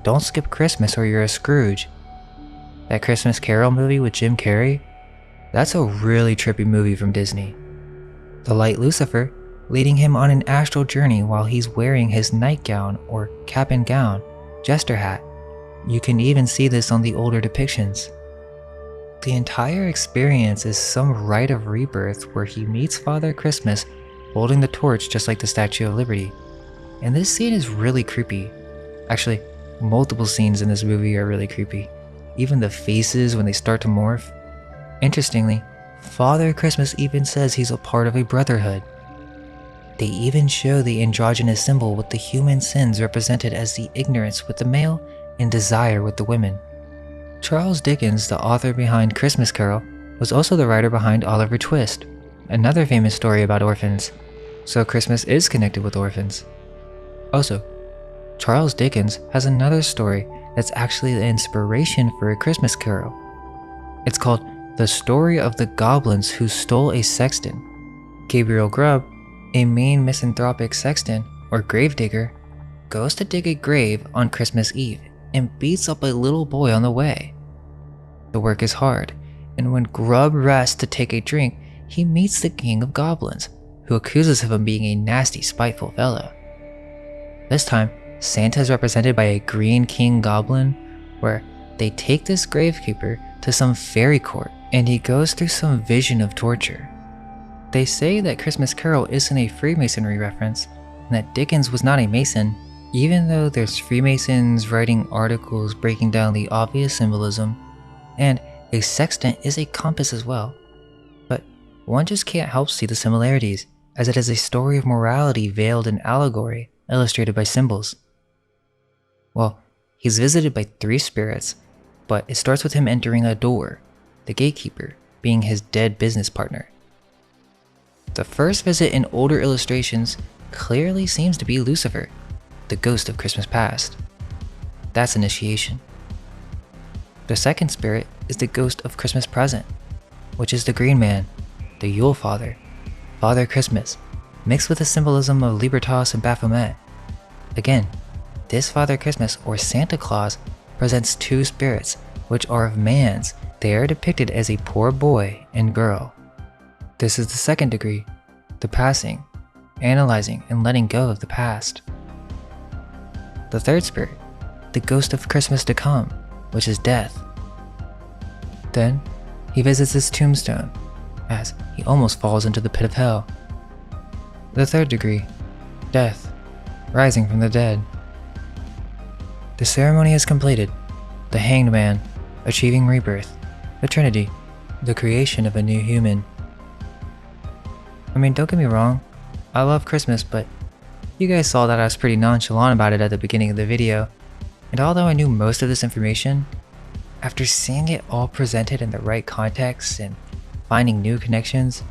A: Don't skip Christmas or you're a Scrooge. That Christmas Carol movie with Jim Carrey? That's a really trippy movie from Disney. The light Lucifer leading him on an astral journey while he's wearing his nightgown or cap and gown, jester hat. You can even see this on the older depictions. The entire experience is some rite of rebirth where he meets Father Christmas holding the torch just like the Statue of Liberty. And this scene is really creepy. Actually, multiple scenes in this movie are really creepy. Even the faces when they start to morph. Interestingly, Father Christmas even says he's a part of a brotherhood. They even show the androgynous symbol with the human sins represented as the ignorance with the male and desire with the women. Charles Dickens, the author behind Christmas Carol, was also the writer behind Oliver Twist, another famous story about orphans, so Christmas is connected with orphans. Also, Charles Dickens has another story that's actually the inspiration for A Christmas Carol. It's called The Story of the Goblins Who Stole a Sexton. Gabriel Grubb, a mean misanthropic sexton or gravedigger, goes to dig a grave on Christmas Eve and beats up a little boy on the way. The work is hard, and when Grub rests to take a drink, he meets the King of Goblins, who accuses him of being a nasty, spiteful fellow. This time, Santa is represented by a green king goblin, where they take this gravekeeper to some fairy court and he goes through some vision of torture. They say that Christmas Carol isn't a Freemasonry reference, and that Dickens was not a Mason, even though there's Freemasons writing articles breaking down the obvious symbolism, and a sextant is a compass as well. But one just can't help see the similarities, as it is a story of morality veiled in allegory, illustrated by symbols. Well, he's visited by 3 spirits, but it starts with him entering a door, the gatekeeper being his dead business partner. The first visit in older illustrations clearly seems to be Lucifer, the ghost of Christmas past. That's initiation. The second spirit is the ghost of Christmas present, which is the Green Man, the Yule Father, Father Christmas, mixed with the symbolism of Libertas and Baphomet. Again, this Father Christmas, or Santa Claus, presents 2 spirits, which are of man's. They are depicted as a poor boy and girl. This is the second degree, the passing, analyzing and letting go of the past. The third spirit, the ghost of Christmas to come, which is death. Then, he visits his tombstone, as he almost falls into the pit of hell. The third degree, death, rising from the dead. The ceremony is completed, the hanged man, achieving rebirth, the Trinity, the creation of a new human. I mean, don't get me wrong, I love Christmas, but you guys saw that I was pretty nonchalant about it at the beginning of the video, and although I knew most of this information, after seeing it all presented in the right context and finding new connections,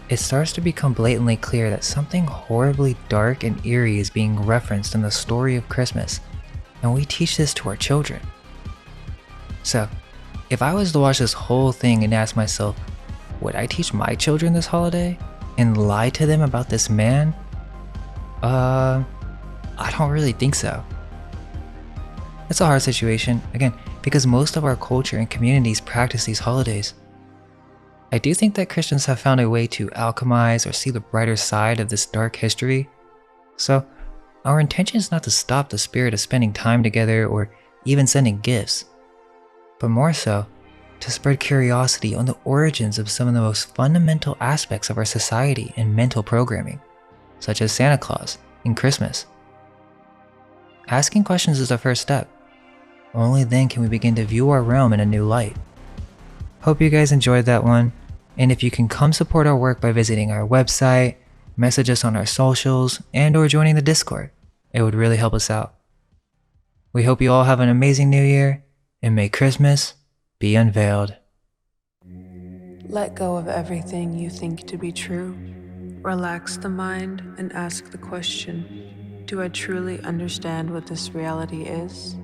A: it starts to become blatantly clear that something horribly dark and eerie is being referenced in the story of Christmas, and we teach this to our children. So, if I was to watch this whole thing and ask myself, would I teach my children this holiday and lie to them about this man? I don't really think so. It's a hard situation, again, because most of our culture and communities practice these holidays. I do think that Christians have found a way to alchemize or see the brighter side of this dark history. So, our intention is not to stop the spirit of spending time together or even sending gifts, but more so, to spread curiosity on the origins of some of the most fundamental aspects of our society and mental programming, such as Santa Claus and Christmas. Asking questions is the first step. Only then can we begin to view our realm in a new light. Hope you guys enjoyed that one, and if you can come support our work by visiting our website, message us on our socials, and or joining the Discord, it would really help us out. We hope you all have an amazing new year, and may Christmas be unveiled.
C: Let go of everything you think to be true. Relax the mind and ask the question, do I truly understand what this reality is?